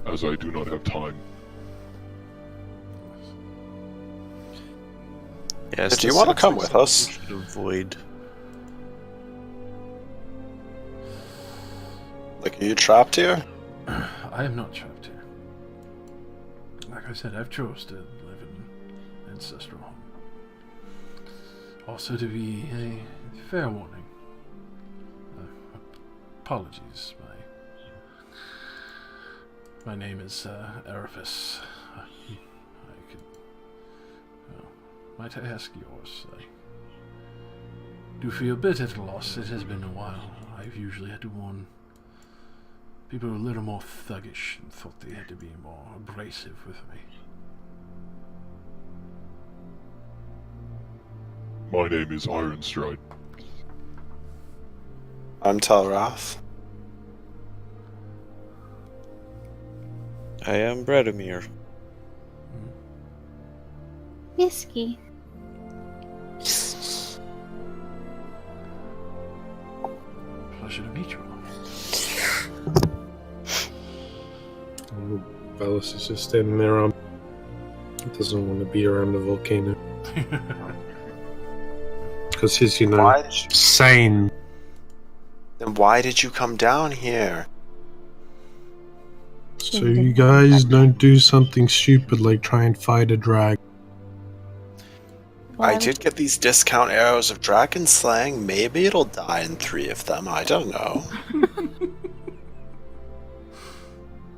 as I do not have time. Yes, Do you want to come with us? We should avoid. Like, are you trapped here? I am not trapped here. Like I said, I've chose to live in an ancestral home. Also, to be a fair warning. Apologies, my name is Erebus. Might I ask yours? I do feel a bit at a loss. It has been a while. I've usually had to warn people who are a little more thuggish and thought they had to be more abrasive with me. My name is Ironstride. I'm Telrath. I am Bradimir. Whiskey. Pleasure to meet you all. Valis is just standing there. Doesn't want to be around the volcano because he's, Why did you, sane. then why did you come down here? So you guys don't do something stupid like try and fight a dragon. I did get these discount arrows of dragon slaying. Maybe it'll die in 3 of them. I don't know.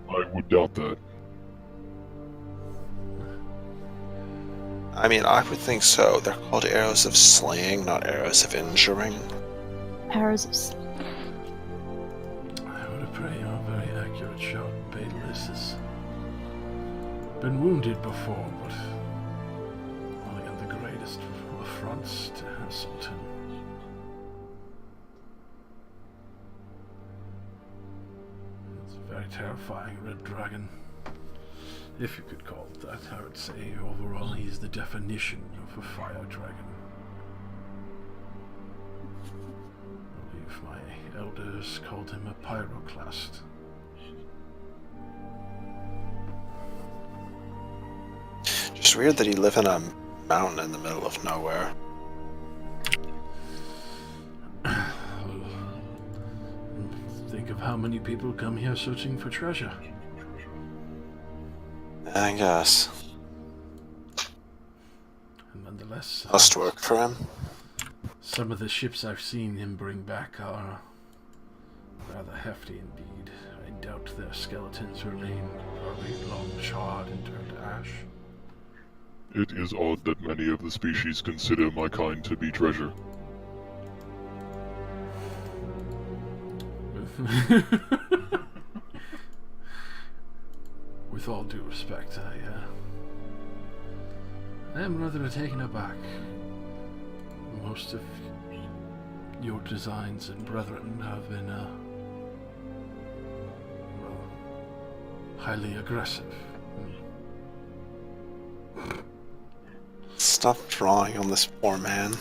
I would doubt that. I mean, I would think so. They're called arrows of slaying, not arrows of injuring. Arrows of I would pray you're a very accurate shot. Bayless has been wounded before, but only in the greatest of affronts to Sultan. It's a very terrifying red dragon. If you could call it that, I would say overall he's the definition of a fire dragon. I believe my elders called him a pyroclast. Just weird that he live in a mountain in the middle of nowhere. Think of how many people come here searching for treasure. I guess. And nonetheless, Must work for him. some of the ships I've seen him bring back are rather hefty indeed. I doubt their skeletons remain probably long charred and turned to ash. It is odd that many of the species consider my kind to be treasure. With all due respect, I am rather taken aback. Most of your designs and brethren have been, well, highly aggressive. Stop drawing on this poor man.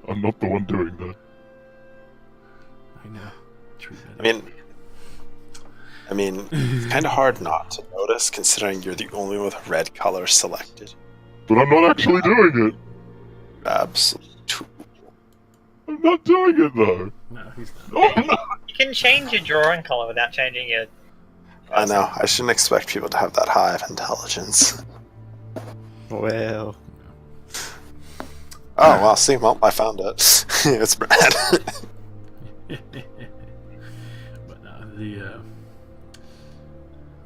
I'm not the one doing that. I know. True. I mean, it's kind of hard not to notice, considering you're the only one with red color selected. But I'm not actually doing it! Absolutely. I'm not doing it though! No, he's not. Oh, no. You can change your drawing color without changing your. I know, I shouldn't expect people to have that high of intelligence. Well, Oh, well, see, well, I found it. It's Brad. But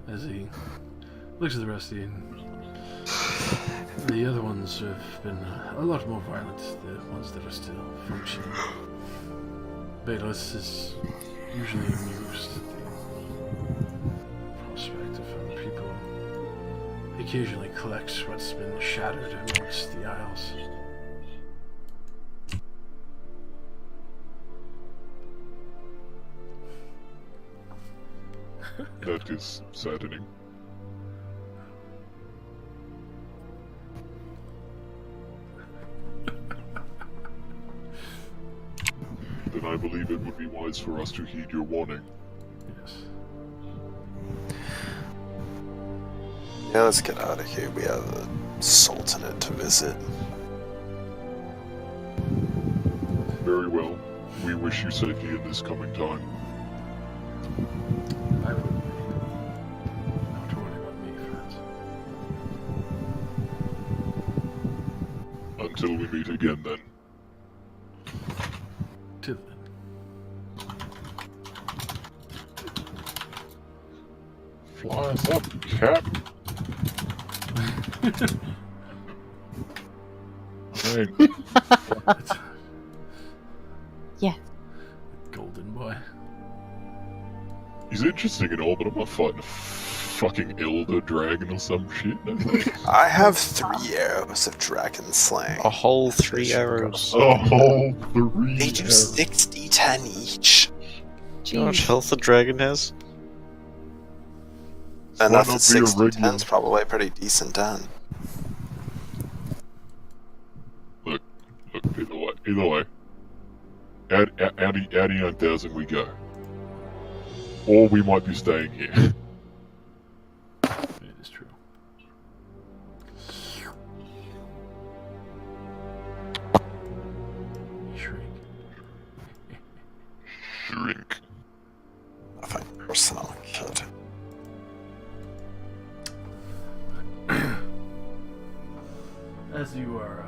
as he looks at the rest of you, and The other ones have been a lot more violent, the ones that are still functioning. Bayless is usually amused at the prospect of other people. He occasionally collects what's been shattered amongst the Isles. That is saddening. Then I believe it would be wise for us to heed your warning. Yes. Yeah, let's get out of here. We have a sultanate to visit. Very well. We wish you safety in this coming time. I would be. Not to worry about me, friends. Until we meet again, then. Till then. Fly us up, Cap. Alright. Yeah. Golden boy. He's interesting and all, but I'm not fighting a fucking elder dragon or some shit. No thanks. I have 3 arrows of dragon slaying. A whole 3 arrows. A whole 3 They do arrows. 6d10 each. Do you know how much Jeez. health the dragon has? Enough Why that not be a 6d10 is probably pretty decent done. Look, either way. Out 89,000 we go. Or we might be staying here. It is true. Shrink. Shrink. If I personally could. As you are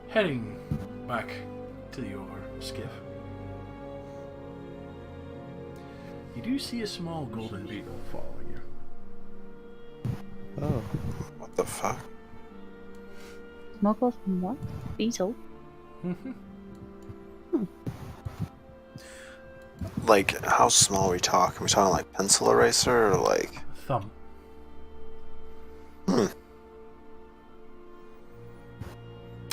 heading back to your skiff, you do see a small golden beetle following you. Oh. What the fuck? Smuggled from what? Beetle? Like, how small are we talking? Are we talking like pencil eraser or like... Thumb.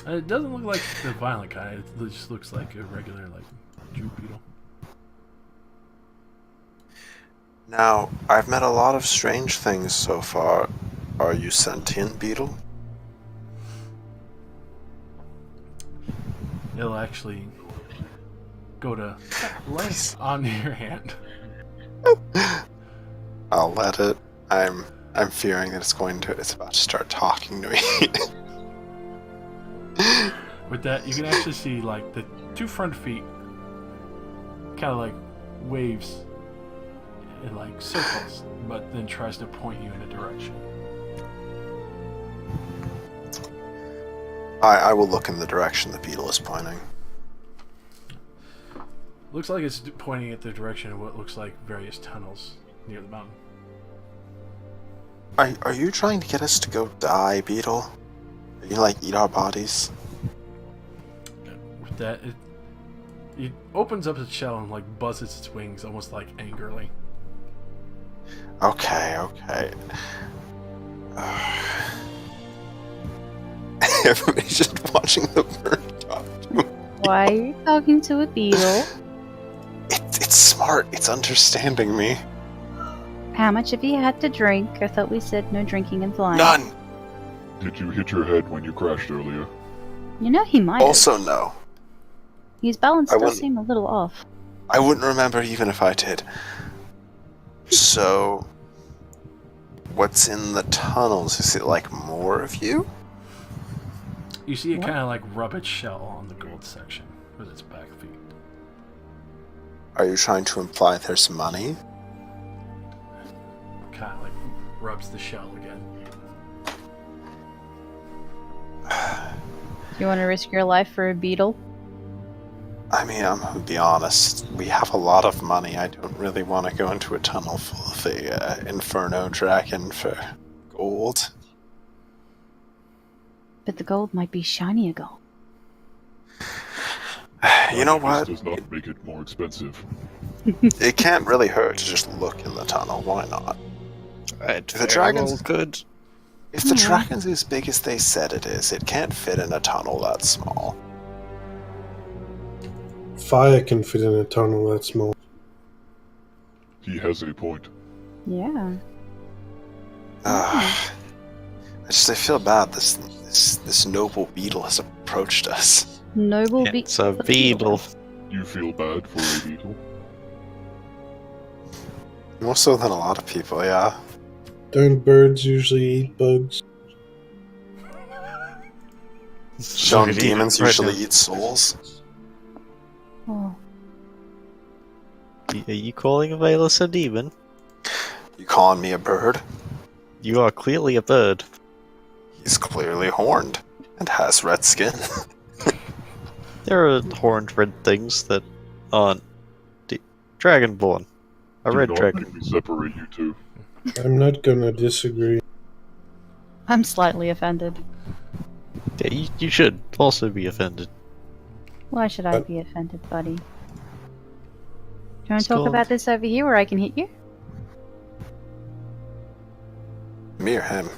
It doesn't look like the violent kind. It just looks like a regular, like, Jew beetle. Now, I've met a lot of strange things so far. Are you sentient, beetle? It'll actually go to length on your hand. I'll let it. I'm fearing that it's about to start talking to me. With that, you can actually see, like, the 2 front feet kind of, like, waves in, like, circles, but then tries to point you in a direction. I will look in the direction the beetle is pointing. Looks like it's pointing at the direction of what looks like various tunnels near the mountain. Are you trying to get us to go die, beetle? Are you like eat our bodies? With that, it opens up its shell and, like, buzzes its wings almost, like, angrily. Okay. Everybody's just watching the bird talk to him. Why are you talking to a beetle? It's smart. It's understanding me. How much have you had to drink? I thought we said no drinking and flying. None. Did you hit your head when you crashed earlier? You know he might have. Also, no. His balance I does wouldn't- seem a little off. I wouldn't remember even if I did. So, what's in the tunnels? Is it like more of you? You see it What? kind of, like, rub its shell on the gold section with its back feet. Are you trying to imply there's money? Kind of, like, rubs the shell again. Do you want to risk your life for a beetle? I mean, I'm gonna be honest. We have a lot of money. I don't really want to go into a tunnel full of a inferno dragon for gold. But the gold might be shinier gold. You know what? This does not make it more expensive. It can't really hurt to just look in the tunnel. Why not? Right, The dragons- good. If the Yeah. dragon's as big as they said it is, it can't fit in a tunnel that small. Fire can fit in a tunnel that small. He has a point. Yeah. I feel bad. This noble beetle has approached us. Noble It's a beetle. You feel bad for a beetle? More so than a lot of people, yeah. Don't birds usually eat bugs? Don't Should eat demons it right usually now. eat souls? Oh. Are you calling Valus a demon? You calling me a bird? You are clearly a bird. He's clearly horned and has red skin. There are horned red things that aren't dragonborn. A Do red not dragon. make me separate you two. I'm not gonna disagree. I'm slightly offended. Yeah, you should also be offended. Why should I be offended, buddy? Do you want It's to talk called- about this over here where I can hit you? Me or him?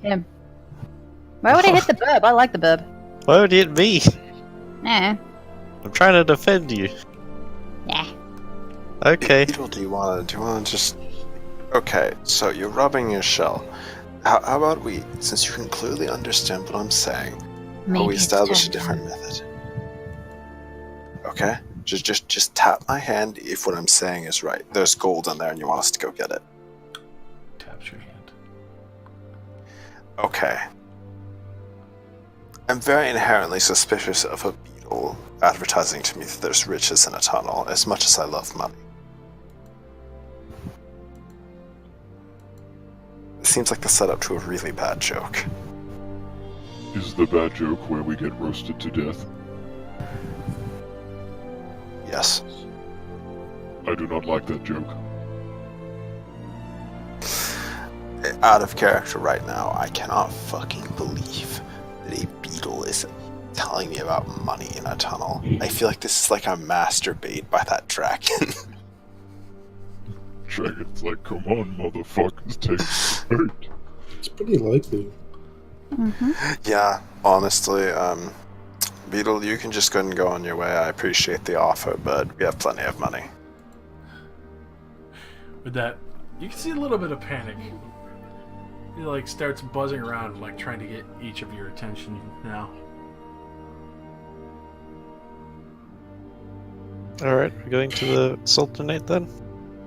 Him. Why would I hit the burb? I like the burb. Why would it be? Nah. I'm trying to defend you. Nah. Okay. Beetle, do you wanna just... Okay, so you're rubbing your shell. How about we, since you can clearly understand what I'm saying, Maybe we it's establish a time. different method? Okay? Just tap my hand if what I'm saying is right. There's gold in there and you want us to go get it. Taps your hand. Okay. I'm very inherently suspicious of a beetle advertising to me that there's riches in a tunnel, as much as I love money. It seems like the setup to a really bad joke. Is the bad joke where we get roasted to death? Yes. I do not like that joke. Out of character right now, I cannot fucking believe that a beetle is telling me about money in a tunnel. I feel like this is like a masturbate by that dragon. Dragon's like, come on, motherfuckers, take the bait. It's pretty likely. Mm-hmm. Yeah, honestly, Beetle, you can just go and go on your way. I appreciate the offer, but we have plenty of money. With that, you can see a little bit of panic. He like starts buzzing around, like trying to get each of your attention now. Alright, we're going to the Sultanate then?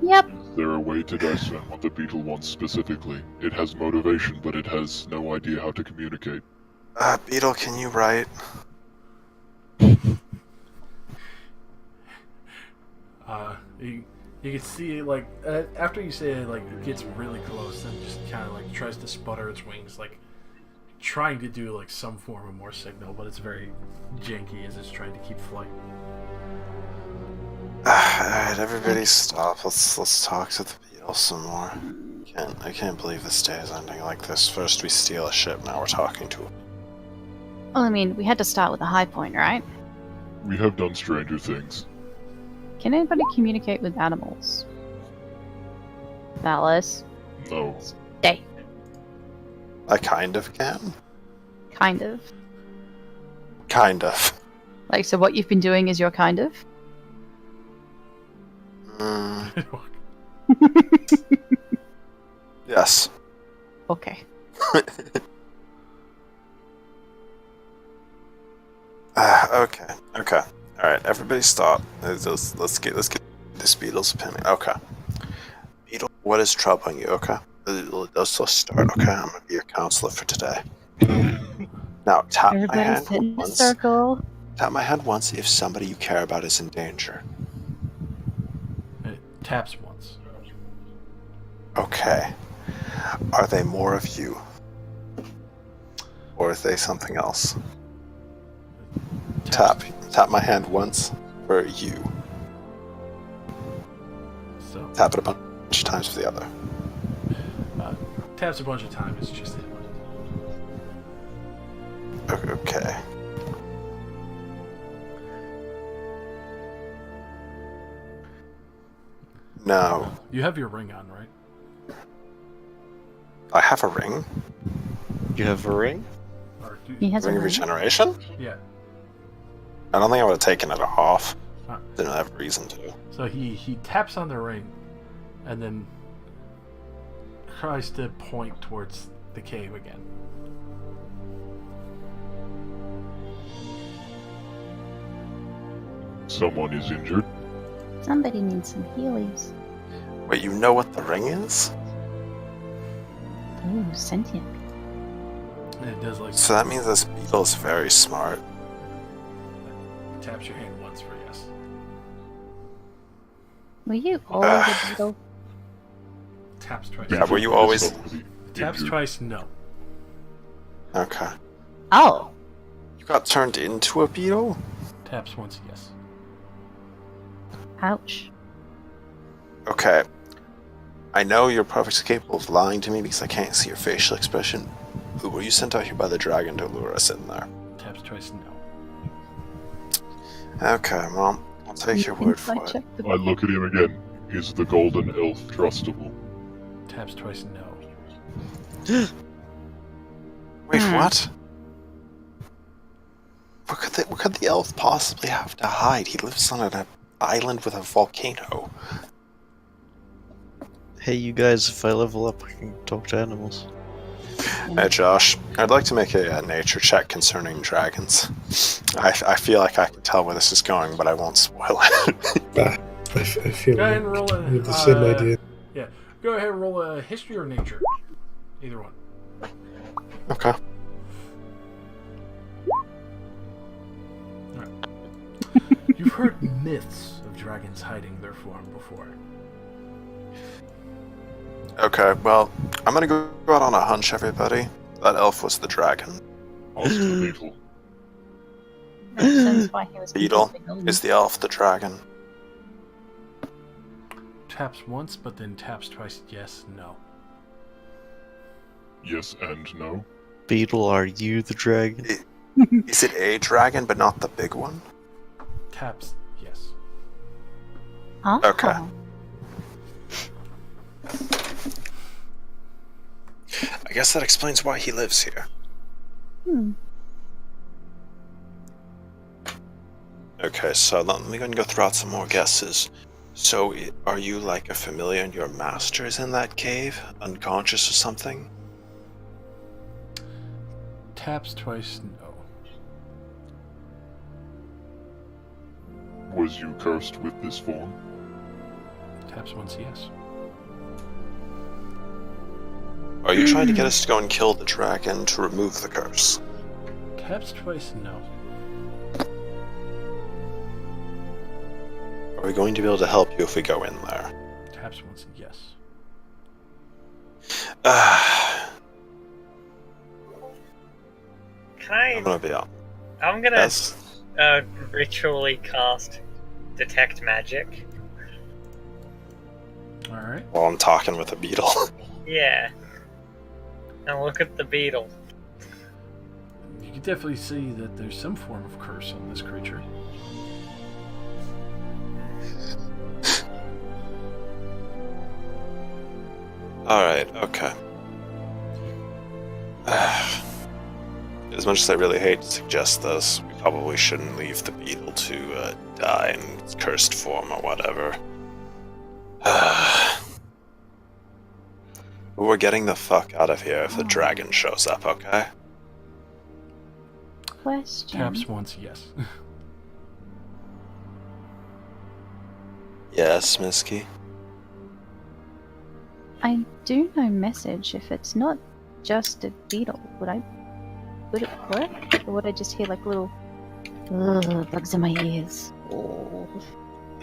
Yep. Is there a way to discern what the beetle wants specifically? It has motivation, but it has no idea how to communicate. Beetle, can you write? You can see like after you say it, like it gets really close and just kind of like tries to sputter its wings, like trying to do like some form of more signal, but it's very janky as it's trying to keep flight. Alright, everybody stop. Let's talk to the beetle some more. I can't believe this day is ending like this. First we steal a ship, now we're talking to him. Well, I mean, we had to start with a high point, right? We have done stranger things. Can anybody communicate with animals? Valis? No. Stay. I kind of can. Kind of. Kind of. Like, so what you've been doing is your kind of? Yes. Okay. Okay. Alright, everybody stop. Let's get this Beetle's opinion. Okay. Beetle, what is troubling you, okay? Let's start, okay? I'm gonna be your counselor for today. Now, tap my Everybody hand sit in a once. circle. Tap my hand once if somebody you care about is in danger. It taps once. Okay. Are they more of you? Or are they something else? Tap my hand once for you. So Tap it a bunch of times for the other. taps a bunch of times. It's just Okay. No. You have your ring on, right? I have a ring? You have a ring? Or do He has a Ring of ring. regeneration? Yeah. I don't think I would have taken it off. Huh. Didn't have a reason to. So he taps on the ring, and then tries to point towards the cave again. Someone is injured. Somebody needs some healies. Wait, you know what the ring is? Ooh, sentient. And it does like So that means this beetle is very smart. taps your hand once for yes. Were you always a beetle? Taps twice. Yeah, were you always- Taps Injured. twice, no. Okay. Oh, You got turned into a beetle? Taps once, yes. ouch. Okay. I know you're perfectly capable of lying to me because I can't see your facial expression. Who were you sent out here by the dragon to lure us in there? Taps twice, no. Okay, well, I'll take your word for Inside it. check the- I look at him again. Is the golden elf trustable? Taps twice, no. Wait, Hmm. what? What could the elf possibly have to hide? He lives on an island with a volcano. Hey, you guys, if I level up, I can talk to animals. Hey Josh, I'd like to make a nature check concerning dragons. I feel like I can tell where this is going, but I won't spoil it. I feel Go ahead and like roll we have the same a. idea. Yeah. Go ahead and roll a history or nature. Either one. Okay. You've heard myths of dragons hiding their form before. Okay, well, I'm gonna go out on a hunch, everybody. That elf was the dragon. Also beetle. Makes sense why he was Beetle completely golden. is the elf the dragon. Taps once, but then taps twice, yes, no. Yes and no. Beetle, are you the dragon? Is it a dragon, but not the big one? Taps, yes. Ah. Okay. I guess that explains why he lives here. Hmm. Okay, so let me go and go throw out some more guesses. So, are you like a familiar and your master is in that cave? Unconscious or something? Taps twice, no. Was you cursed with this form? Taps once, yes. Are you trying to get us to go and kill the dragon to remove the curse? Taps twice, no. Are we going to be able to help you if we go in there? Taps once, yes. Can I? I'm gonna be out. I'm gonna Yes. ritually cast detect magic. Alright. While I'm talking with a beetle. Yeah. And look at the beetle. You can definitely see that there's some form of curse on this creature. Alright, okay. As much as I really hate to suggest this, we probably shouldn't leave the beetle to die in its cursed form or whatever. We're getting the fuck out of here if the dragon shows up, okay? Question. Taps once, yes. Yes, Misky? I do know message. If it's not just a beetle, would it work? Or would I just hear like little bugs in my ears? Oh.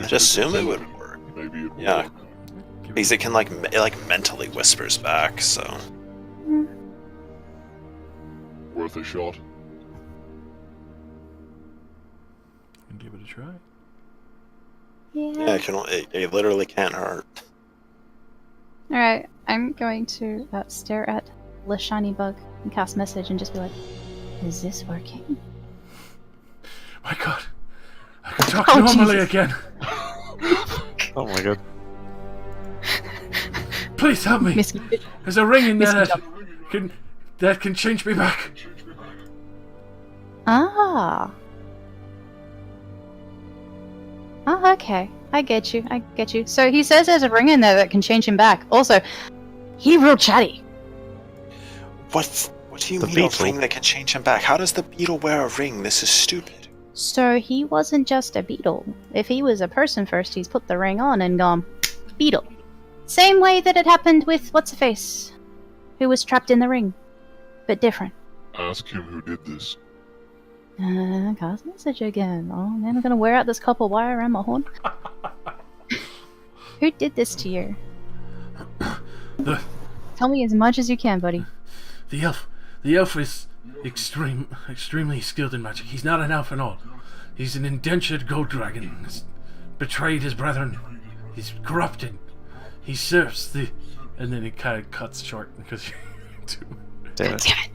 I'd assume it would work. Maybe it will Yeah. work. Because it can it mentally whispers back, so... Hmm. Worth a shot. Give it a try. Yeah, it literally can't hurt. Alright, I'm going to stare at the shiny bug and cast message and just be like, Is this working? My God, I can talk Oh, normally Jesus. again. Oh my god. Please help me. Miss- There's a ring in there Miss- that can change me back. Ah, okay. I get you. So he says there's a ring in there that can change him back. Also, he real chatty. What do you The mean beetle. a ring that can change him back? How does the beetle wear a ring? This is stupid. So he wasn't just a beetle. If he was a person first, he's put the ring on and gone, beetle. Same way that it happened with What's-a-Face, who was trapped in the ring. But different. Ask him who did this. Cast message again. Oh man, I'm gonna wear out this copper wire around my horn. Who did this to you? The Tell me as much as you can, buddy. the elf is extremely skilled in magic. He's not an elf at all. He's an indentured gold dragon. He's betrayed his brethren. He's corrupted. He serves the, and then it kind of cuts short because. Damn it.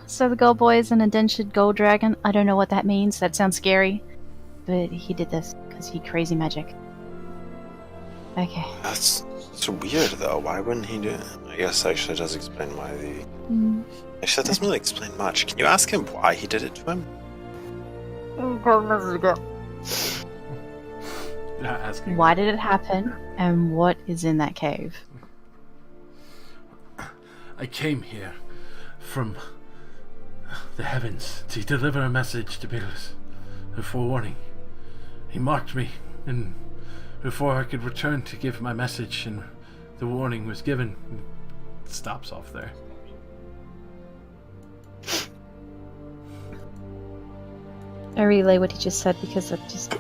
So the gold boy is an indentured gold dragon. I don't know what that means. That sounds scary. But he did this because he crazy magic. Okay. That's weird though. Why wouldn't he do it? I guess actually it does explain why the. Actually, that doesn't really explain much. Can you ask him why he did it to him? Asking. Why did it happen? And what is in that cave? I came here from the heavens to deliver a message to Beerus, a forewarning. He marked me, and before I could return to give my message, and the warning was given. It stops off there. I relay what he just said because it just.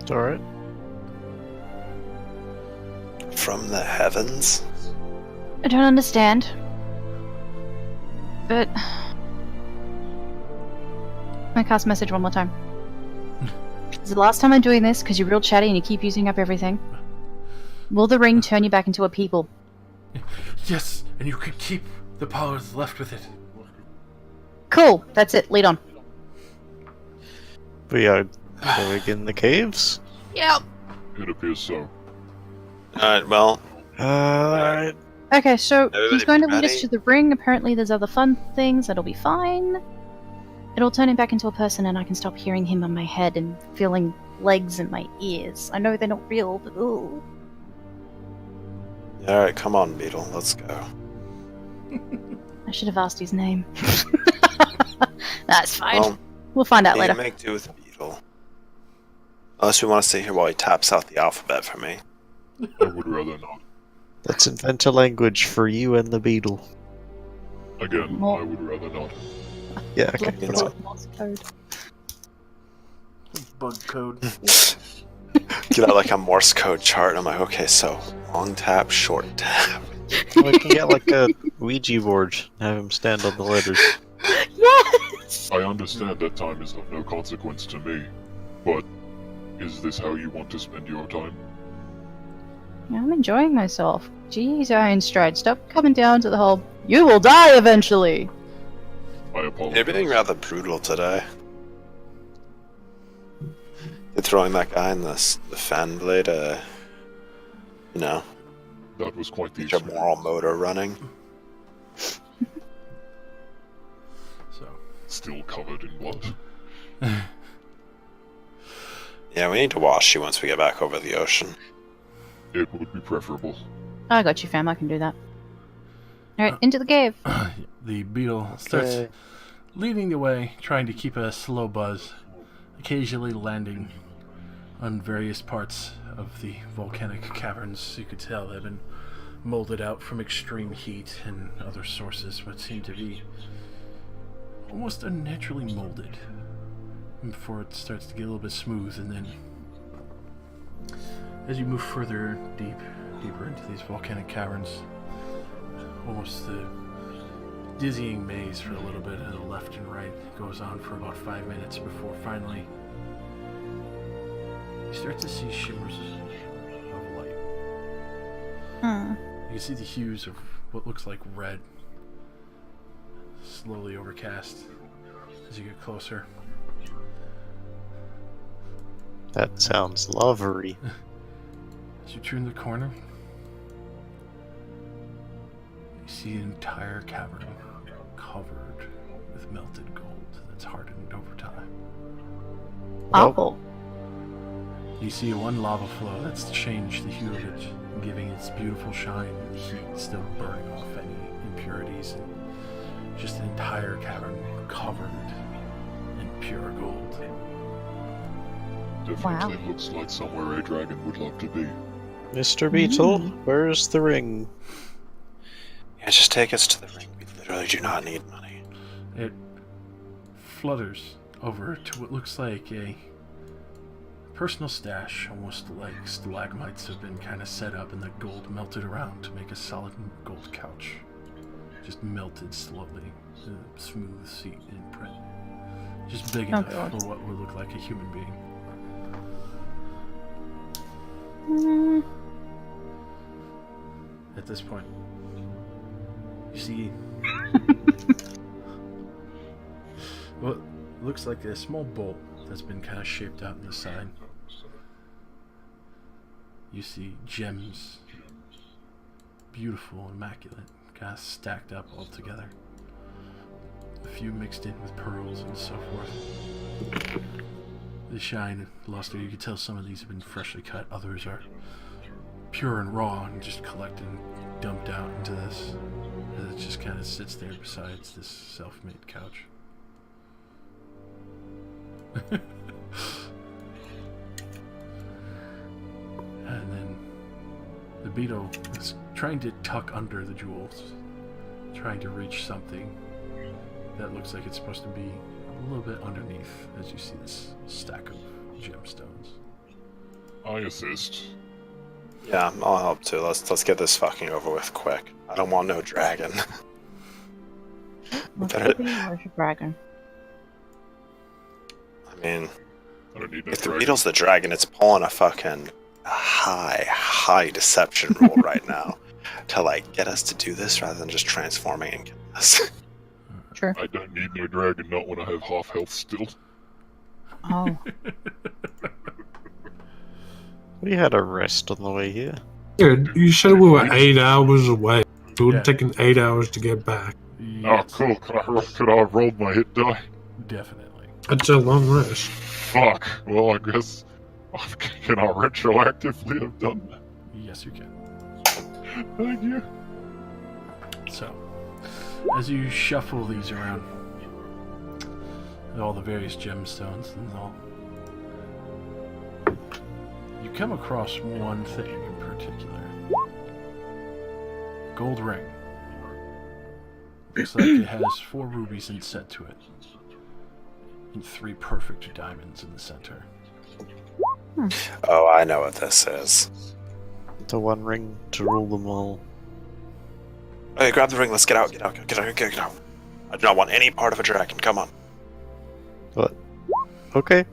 It's alright. From the heavens? I don't understand. But. I cast message one more time. It's the last time I'm doing this because you're real chatty and you keep using up everything. Will the ring turn you back into a people? Yes, and you can keep the powers left with it. Cool, that's it, lead on. We are going in the caves? Yep. It appears so. Well, Alright. Okay, so Everybody he's going to be lead us ready? to the ring. Apparently there's other fun things that'll be fine. It'll turn him back into a person and I can stop hearing him on my head and feeling legs in my ears. I know they're not real, but ooh. alright, come on, Beetle, let's go. I should have asked his name. That's fine. Well, We'll find out you later. can make do with the Beetle. Unless we want to stay here while he taps out the alphabet for me. I would rather not. Let's invent a language for you and the beetle. Again, More- I would rather not. Yeah, okay. Blood That's code, fine. Morse code. Bug code. Get out like a Morse code chart. I'm like, okay, so long tap, short tap. We can get like a Ouija board and have him stand on the letters. Yes! I understand that time is of no consequence to me, but is this how you want to spend your time? I'm enjoying myself. Jeez, Iron Stride, stop coming down to the whole, you will die eventually! I apologize. You're being rather brutal today. You're throwing that guy in the fan blade, you know, That was quite the get your experience. moral motor running. So, Still covered in blood. Yeah, we need to wash you once we get back over the ocean. It would be preferable. I got you, fam, I can do that. Alright, into the cave. the beetle starts Okay. leading the way, trying to keep a slow buzz, occasionally landing on various parts of the volcanic caverns. You could tell they've been molded out from extreme heat and other sources, but seem to be almost unnaturally molded before it starts to get a little bit smooth. And then as you move further deeper into these volcanic caverns, almost the dizzying maze for a little bit to the left and right goes on for about 5 minutes before finally you start to see shimmers of light. Hmm. You can see the hues of what looks like red slowly overcast as you get closer. That sounds lovely. As you turn the corner, you see an entire cavern covered with melted gold that's hardened over time. Oh. You see one lava flow that's changed the hue of it, giving its beautiful shine, and the heat still burning off any impurities, and just an entire cavern covered in pure gold. Definitely looks like somewhere a dragon would love to be. Mr. Beetle, where's the ring? Yeah, just take us to the ring. We literally do not need money. It flutters over to what looks like a personal stash, almost like stalagmites have been kind of set up and the gold melted around to make a solid gold couch. Just melted slowly, a smooth seat imprint. Just big enough for what would look like a human being. At this point, you see what looks like a small bolt that's been kind of shaped out in the side. You see gems, beautiful, immaculate, kind of stacked up all together. A few mixed in with pearls and so forth. The shine, luster, you can tell some of these have been freshly cut, others are pure and raw and just collected and dumped out into this. And it just kind of sits there besides this self-made couch. And then the beetle is trying to tuck under the jewels, trying to reach something that looks like it's supposed to be a little bit underneath as you see this stack of gemstones. I assist. Yeah, I'll help too. Let's get this fucking over with quick. I don't want no dragon. Where's your dragon? I mean, I don't need no if the dragon. beetle's the dragon, it's pulling a fucking high deception roll right now to like get us to do this rather than just transforming and killing us. Sure. I don't need no dragon, not when I have half health still. Oh. We had a rest on the way here. Yeah, you said we were 8 hours away. It would have taken 8 hours to get back. Yes, Oh, cool. Could I have rolled my hit die? definitely. That's a long rest. Fuck. Well, I guess. Can I retroactively have done that? Yes, you can. Thank you. So, as you shuffle these around, all the various gemstones and all, you come across one thing in particular. Gold ring. Looks like it has 4 rubies inset to it, and 3 perfect diamonds in the center. Oh, I know what this is. The one ring to rule them all. Okay, grab the ring. Let's get out. Get out. I do not want any part of a dragon. Come on. What? Okay.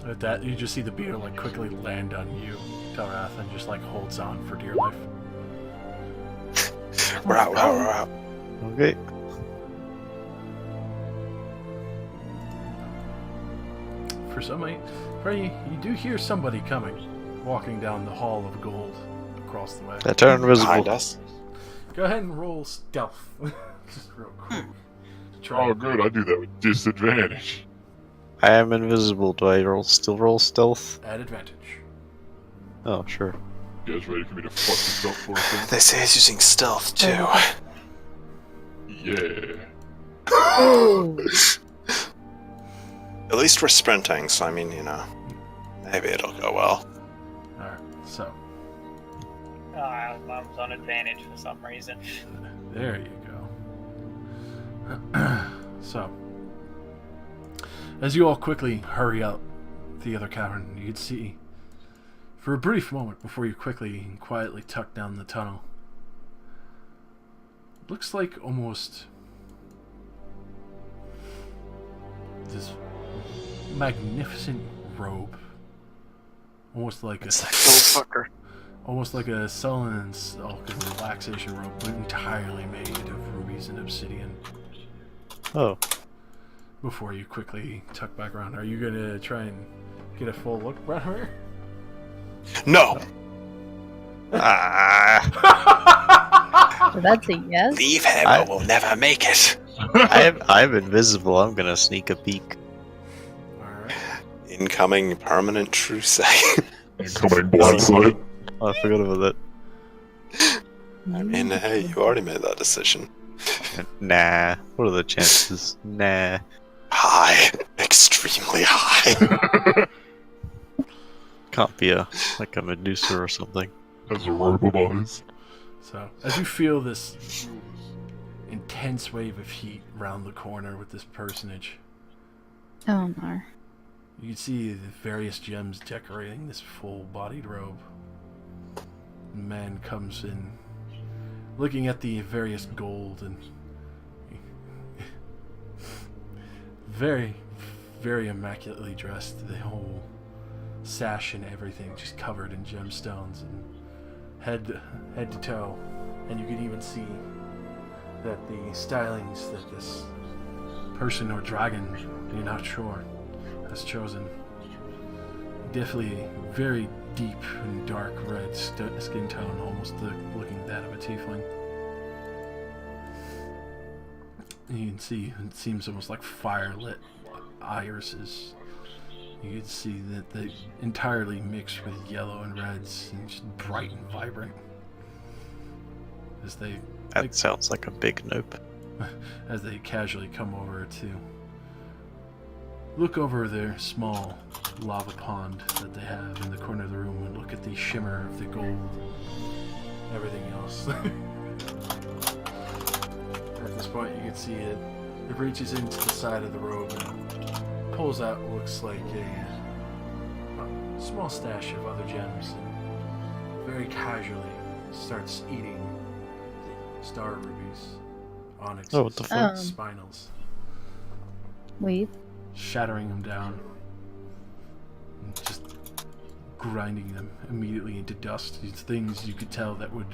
At that, you just see the beetle like quickly land on you, Telrath, and just like holds on for dear life. We're out. Okay. For some reason, you do hear somebody coming, walking down the hall of gold across the way. I turn Behind invisible. us. Go ahead and roll stealth, just real quick. Try. Oh, good. I do that with disadvantage. I am invisible. Do I still roll stealth? At advantage. Oh, sure. You guys ready for me to fuck this up for a second? They say it's using stealth too. Yeah. At least we're sprinting, so I mean, maybe it'll go well. Alright, so, I was on advantage for some reason. there you go. So, as you all quickly hurry out the other cavern, you can see, for a brief moment before you quickly and quietly tuck down the tunnel, looks like almost this magnificent robe, almost like It's that little fucker. almost like a sullen and relaxation robe, but entirely made of ruby rubies and obsidian. Oh, Before you quickly tuck back around, are you gonna try and get a full look, Brahmer? No! So that's a yes. Leave him or we'll never make it. I'm invisible. I'm gonna sneak a peek. Alright. Incoming permanent truce. Incoming blindside. Oh, I forgot about that. I mean, hey, you already made that decision. Nah. What are the chances? Nah. High. Extremely high. Can't be like a Medusa or something. As a robe of eyes. So, as you feel this intense wave of heat round the corner with this personage, Oh no. you can see the various gems decorating this full-bodied robe. The man comes in, looking at the various gold and very, very immaculately dressed. The whole sash and everything just covered in gemstones and head to toe, and you can even see that the stylings that this person or dragon, you're not sure, has chosen. Definitely very deep and dark red skin tone, almost looking that of a tiefling. You can see it seems almost like fire-lit irises. You can see that they entirely mixed with yellow and reds and just bright and vibrant. As That sounds like a big nope. as they casually come over to look over their small lava pond that they have in the corner of the room and look at the shimmer of the gold, everything else. At this point you can see it reaches into the side of the robe and pulls out what looks like a small stash of other gems and very casually starts eating star rubies, onyxes, Oh, what the fuck? spinels, Wait. shattering them down and just grinding them immediately into dust. These things you could tell that would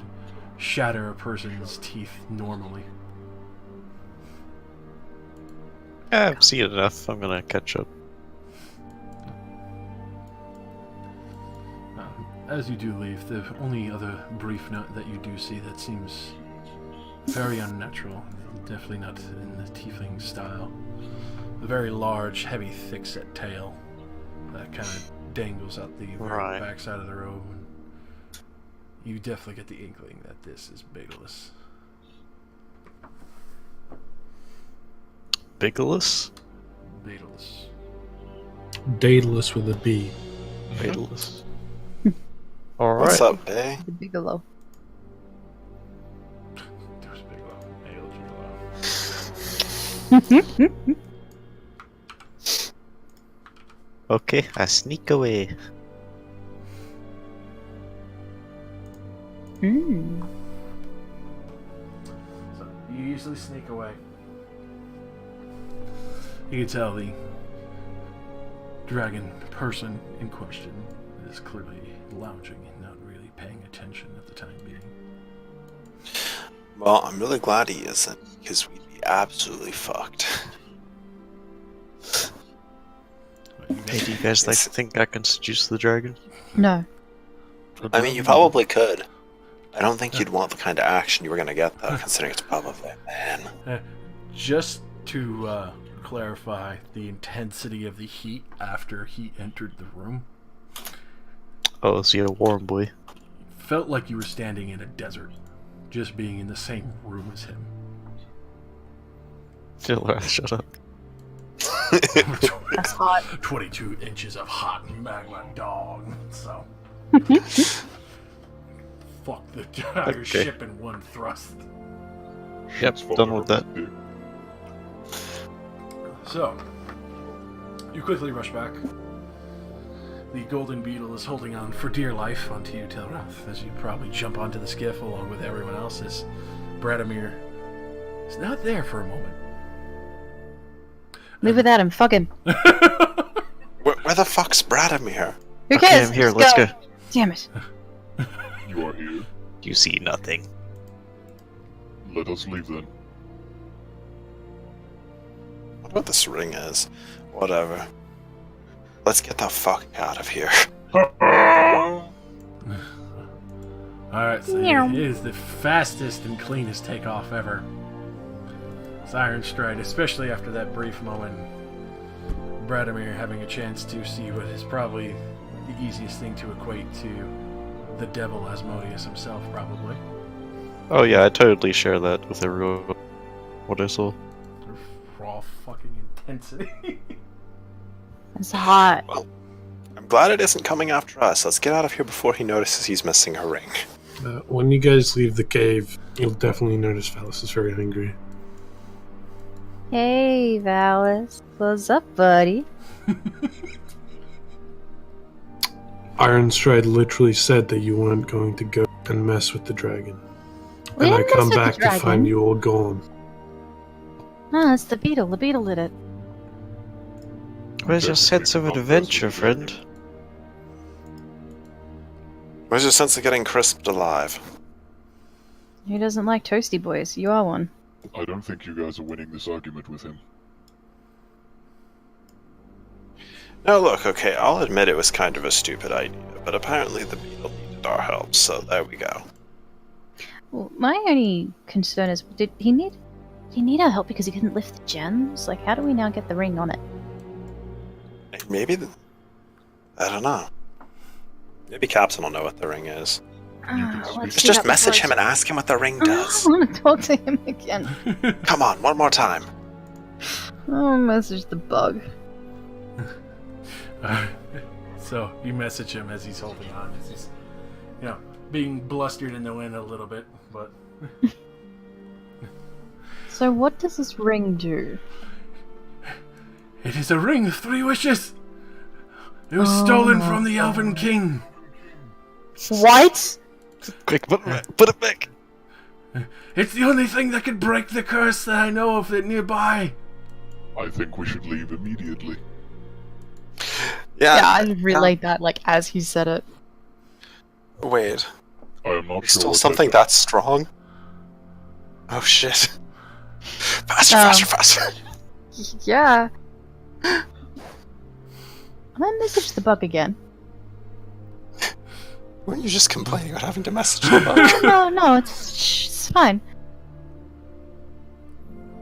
shatter a person's teeth normally. I've seen enough. I'm gonna catch up. As you do leave, the only other brief note that you do see that seems very unnatural, definitely not in the tiefling style, a very large, heavy, thick-set tail that kind of dangles out the Right. back side of the robe. You definitely get the inkling that this is Bigilus. Bigilus? Bigilus. Daedalus with a B. Bigilus. What's Alright. up, Bay? The Bigelow. There's Bigelow. Okay, I sneak away. Hmm. So you usually sneak away. You can tell the dragon person in question is clearly lounging and not really paying attention at the time being. Well, I'm really glad he isn't, because we'd be absolutely fucked. Hey, do you guys think I can seduce the dragon? No. I mean, you probably could. I don't think you'd want the kind of action you were gonna get, though, considering it's probably a man. Just to clarify the intensity of the heat after he entered the room, Oh, is he a warm boy? felt like you were standing in a desert, just being in the same room as him. Shut up. That's hot. 22 inches of hot magma, dog. So, fuck the entire Okay. ship in one thrust. Yep, It's done with that. dick. So, you quickly rush back. The golden beetle is holding on for dear life onto you, Tilrath, as you probably jump onto the skiff along with everyone else, as Bradimir is not there for a moment. Leave without him. Fuck him. Where the fuck's Bradimir? Who Okay, cares? I'm here. Let's go. Damn it. You are here. You see nothing. Let us leave then. what this ring is. Whatever. Let's get the fuck out of here. Alright, so Meow. it is the fastest and cleanest takeoff ever. It's Iron Stride, especially after that brief moment. Bradimir having a chance to see what is probably the easiest thing to equate to the devil Asmodeus himself, probably. Oh yeah, I totally share that with everyone. What I saw. Raw fucking intensity. It's hot. Well, I'm glad it isn't coming after us. Let's get out of here before he notices he's missing a ring. When you guys leave the cave, you'll definitely notice Valis is very angry. Hey, Valis. What's up, buddy? Ironstride literally said that you weren't going to go and mess with the dragon. We And I didn't come mess with back the to dragon. find you all gone. Ah, it's the beetle. The beetle did it. Where's your sense of adventure, friend? Where's your sense of getting crisped alive? Who doesn't like toasty boys? You are one. I don't think you guys are winning this argument with him. No, look, okay, I'll admit it was kind of a stupid idea, but apparently the beetle needed our help, so there we go. Well, my only concern is, did he need our help because he couldn't lift the gems? Like, how do we now get the ring on it? Maybe I don't know. Maybe Captain will know what the ring is. Let's Just message him and ask him what the ring I does. want to talk to him again. Come on, one more time. I'll message the bug. So you message him as he's holding on, as he's, being blustered in the wind a little bit, but. So what does this ring do? It is a ring of 3 wishes. It was stolen from the Elven King. What? Quick, put it back! It's the only thing that could break the curse that I know of nearby. I think we should leave immediately. Yeah, Yeah, I relayed that like as he said it. wait. I am not He sure. stole what something that strong? Oh shit. Faster, faster. Yeah. I'm gonna message the bug again. Weren't you just complaining about having to message the bug? No, it's fine.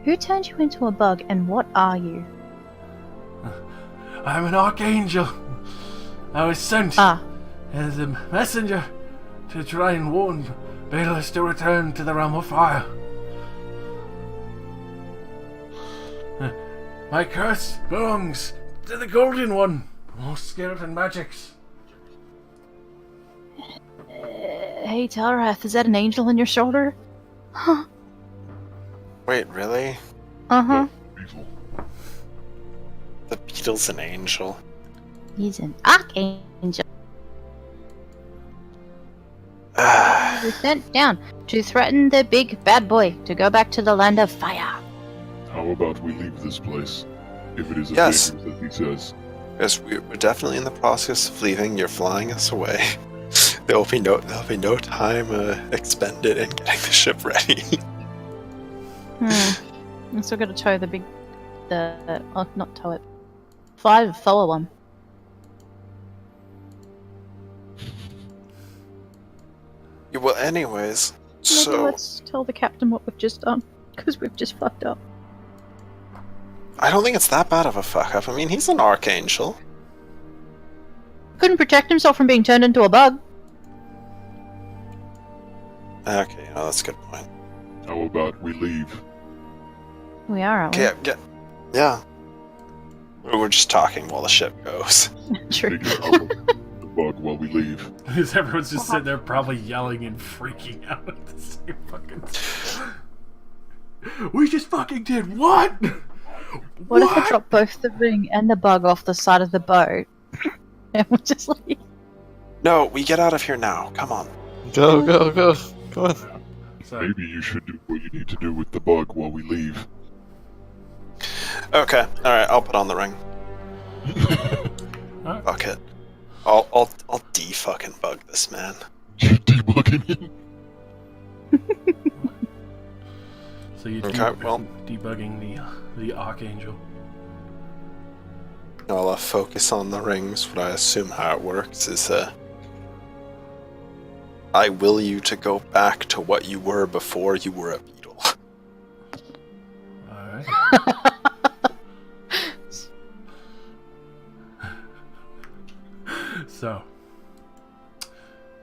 Who turned you into a bug, and what are you? I'm an archangel. I was sent as a messenger to try and warn Baelus to return to the realm of fire. My curse belongs to the Golden One, most skilled in magics. Hey, Talrath, is that an angel on your shoulder? Huh. Wait, really? Uh-huh. Evil. The beetle's an angel. He's an archangel. Ah, He was sent down to threaten the big bad boy to go back to the land of fire. How about we leave this place? If it is as Yes. dangerous as he says. yes, we're definitely in the process of leaving. You're flying us away. There'll be no time expended in getting the ship ready. I'm still gonna tow not tow it. Fly the forward one. Yeah, well, anyways, Maybe so let's tell the captain what we've just done, because we've just fucked up. I don't think it's that bad of a fuck up. I mean, he's an archangel. Couldn't protect himself from being turned into a bug. Okay, that's a good point. How about we leave? We are, aren't we? Okay, yeah. We're just talking while the ship goes. True. Figure out the bug while we leave. Because everyone's just sitting there probably yelling and freaking out at the same fucking time. We just fucking did what? What if I drop both the ring and the bug off the side of the boat? And we're just like... No, we get out of here now. Come on. Go, go, go. Come on. So, Maybe you should do what you need to do with the bug while we leave. Okay, alright, I'll put on the ring. Alright. Fuck it. I'll de-fucking bug this man. You're debugging him. so you're Okay, well. debugging the Archangel. I'll focus on the rings. What I assume how it works is I will you to go back to what you were before you were a beetle. Alright. So,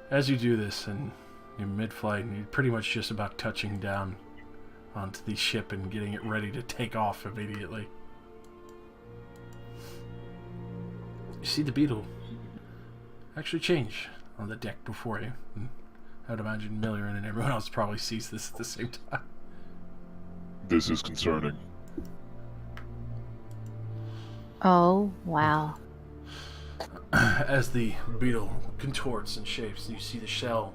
as you do this, and you're mid-flight, and you're pretty much just about touching down onto the ship and getting it ready to take off immediately, you see the beetle actually change on the deck before you. And I would imagine Milliran and everyone else probably sees this at the same time. This is concerning. Oh, wow. As the beetle contorts and shapes, you see the shell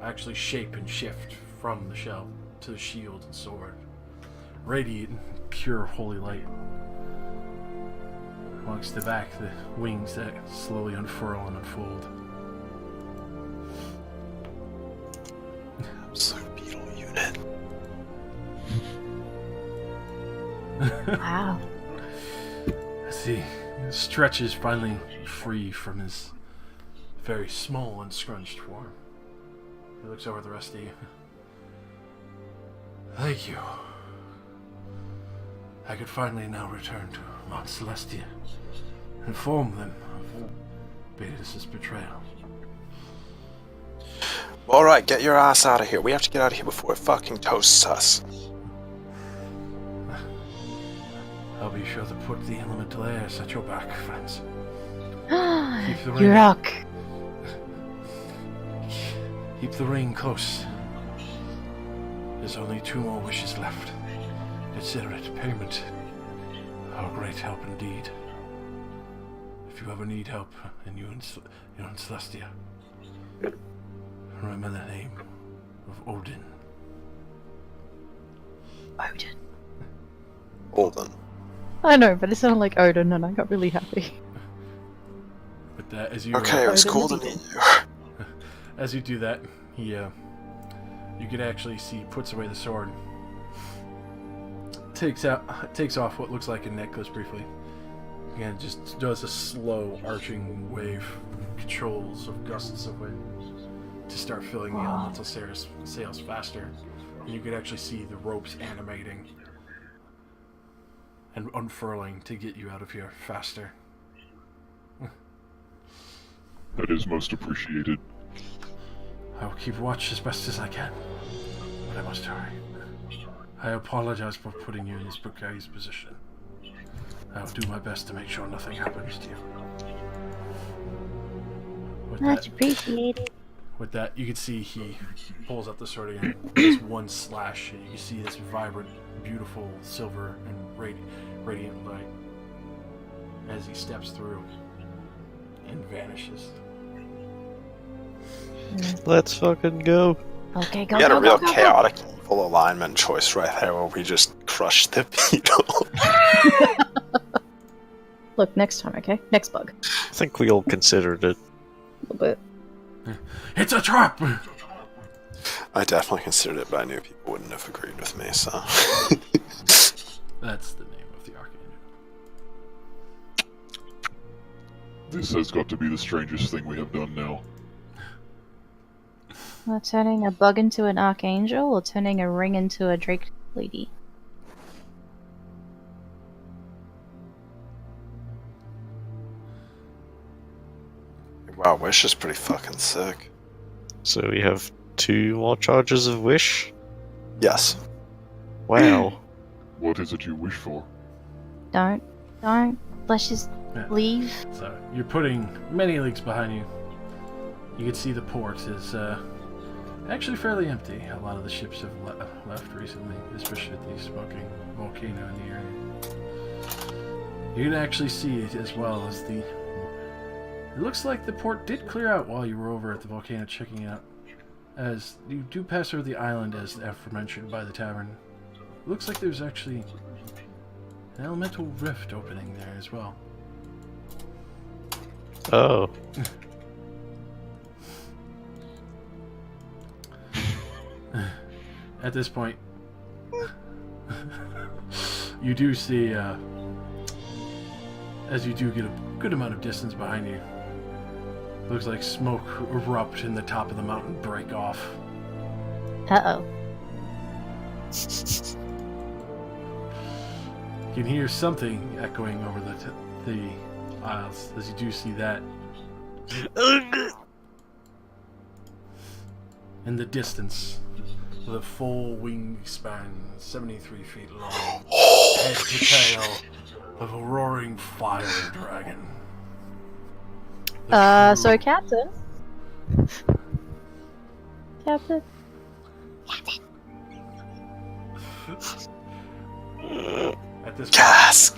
actually shape and shift from the shell to the shield and sword, radiate in pure holy light. Amongst the back, the wings that slowly unfurl and unfold. Absolute beetle unit. Wow. As he stretches finally free from his very small and scrunched form, he looks over at the rest of you. Thank you. I could finally now return to Mount Celestia, inform them of Beatus' betrayal. Alright, get your ass out of here. We have to get out of here before it fucking toasts us. I'll be sure to put the elemental airs at your back, friends. You rock. Keep the ring close. There's only 2 more wishes left. Consider it payment. Our great help indeed. If you ever need help and you're in Celestia, remember the name of Odin. Odin. Olden. I know, but it sounded like Odin, and I got really happy. With that, as you Okay, it was Odin cool the to meet you. as you do that, he you could actually see he puts away the sword, takes off what looks like a necklace briefly, and just does a slow arching wave, controls of gusts of wind to start filling the elemental sails faster. And you could actually see the ropes animating and unfurling to get you out of here faster. That is most appreciated. I will keep watch as best as I can, but I must hurry. I apologize for putting you in this precarious position. I will do my best to make sure nothing happens to you. Much appreciated. With that, you can see he pulls out the sword again. There's one slash, and you can see this vibrant, beautiful silver and radiant light as he steps through and vanishes. Let's fucking go. Okay, go, We had go, a real go, go, chaotic evil alignment choice right there where we just crushed the beetle. Look, next time, okay? Next bug. I think we all considered it. A little bit. It's a trap! I definitely considered it, but I knew people wouldn't have agreed with me, so. That's the name of the archangel. This has got to be the strangest thing we have done now. Well, turning a bug into an archangel, or turning a ring into a drake lady? Wow, Wish is pretty fucking sick. So we have 2 more charges of wish? Yes. Wow. What is it you wish for? Don't. Let's just leave. So, you're putting many leagues behind you. You can see the port is actually fairly empty. A lot of the ships have left recently, especially at the smoking volcano in the area. You can actually see it as well as the... It looks like the port did clear out while you were over at the volcano checking it out. As you do pass over the island as aforementioned by the tavern. It looks like there's actually an elemental rift opening there as well. Oh. At this point, you do see as you do get a good amount of distance behind you, looks like smoke erupt in the top of the mountain, break off. Uh-oh. You can hear something echoing over the aisles as you do see that. In the distance, with a full wingspan, 73 feet long, head to tail of a roaring fire dragon. Sorry, Captain? Captain? At this point, Gas!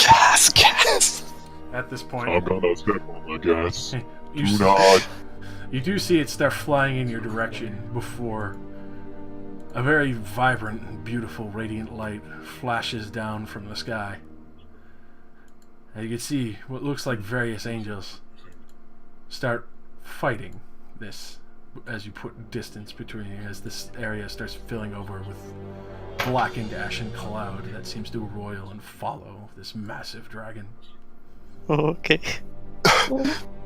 at this point, I'm gonna step on the gas. you, Do not. you do see it start flying in your direction before a very vibrant and beautiful radiant light flashes down from the sky. And you can see what looks like various angels start fighting this as you put distance between you, as this area starts filling over with blackened ashen cloud that seems to roil and follow this massive dragon. Okay.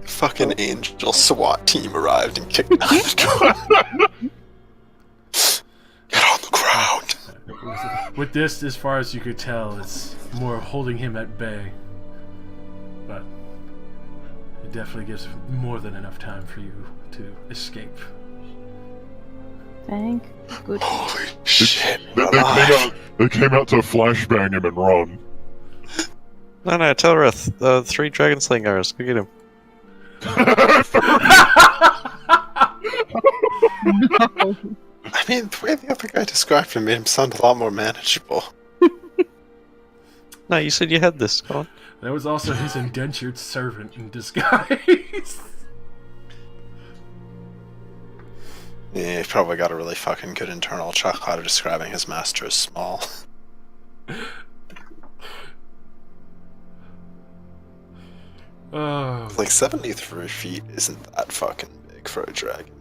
Fucking angel SWAT team arrived and kicked down the door. Get on the ground. With this, as far as you could tell, it's more holding him at bay. But it definitely gives more than enough time for you to escape. Thank good. Holy shit. They came out to flashbang him and run. No, Telrith, the 3 dragon slingers, go get him. No. I mean, the way the other guy described him made him sound a lot more manageable. No, you said you had this, go on. That was also his indentured servant in disguise. Yeah, he probably got a really fucking good internal chuckle out of describing his master as small. Oh, Like, 73 feet isn't that fucking big for a dragon.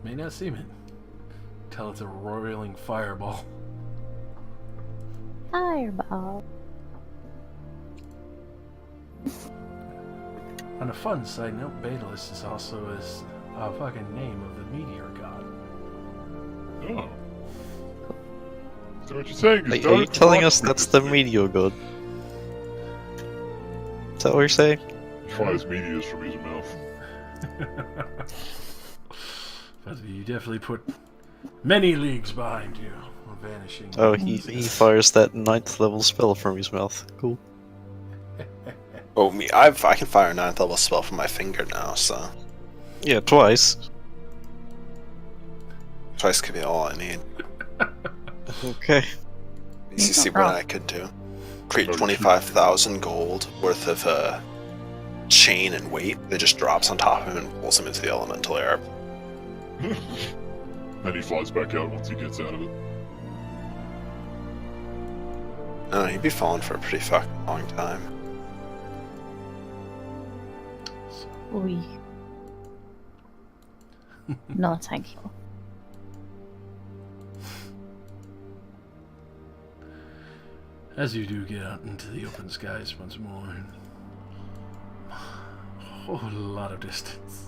may not seem it. Tell it's a roiling fireball. Fireball. On a fun side note, Baetalus is also a fucking name of the meteor god. Oh. So what you're saying is Are you don't telling watch us that's the this meteor god? Is that what you're saying? thing. Fires meteors from his mouth. But you definitely put many leagues behind you, vanishing. Oh, he fires that 9th level spell from his mouth. Cool. Oh, me, I can fire a 9th level spell from my finger now, so Yeah, twice. twice could be all I need. Okay. You see what I could do? Create 25,000 gold worth of chain and weight that just drops on top of him and pulls him into the elemental air. Then he flies back out once he gets out of it. No, he'd be falling for a pretty fucking long time. Oui. No, thank you. As you do get out into the open skies once more, and a whole lot of distance.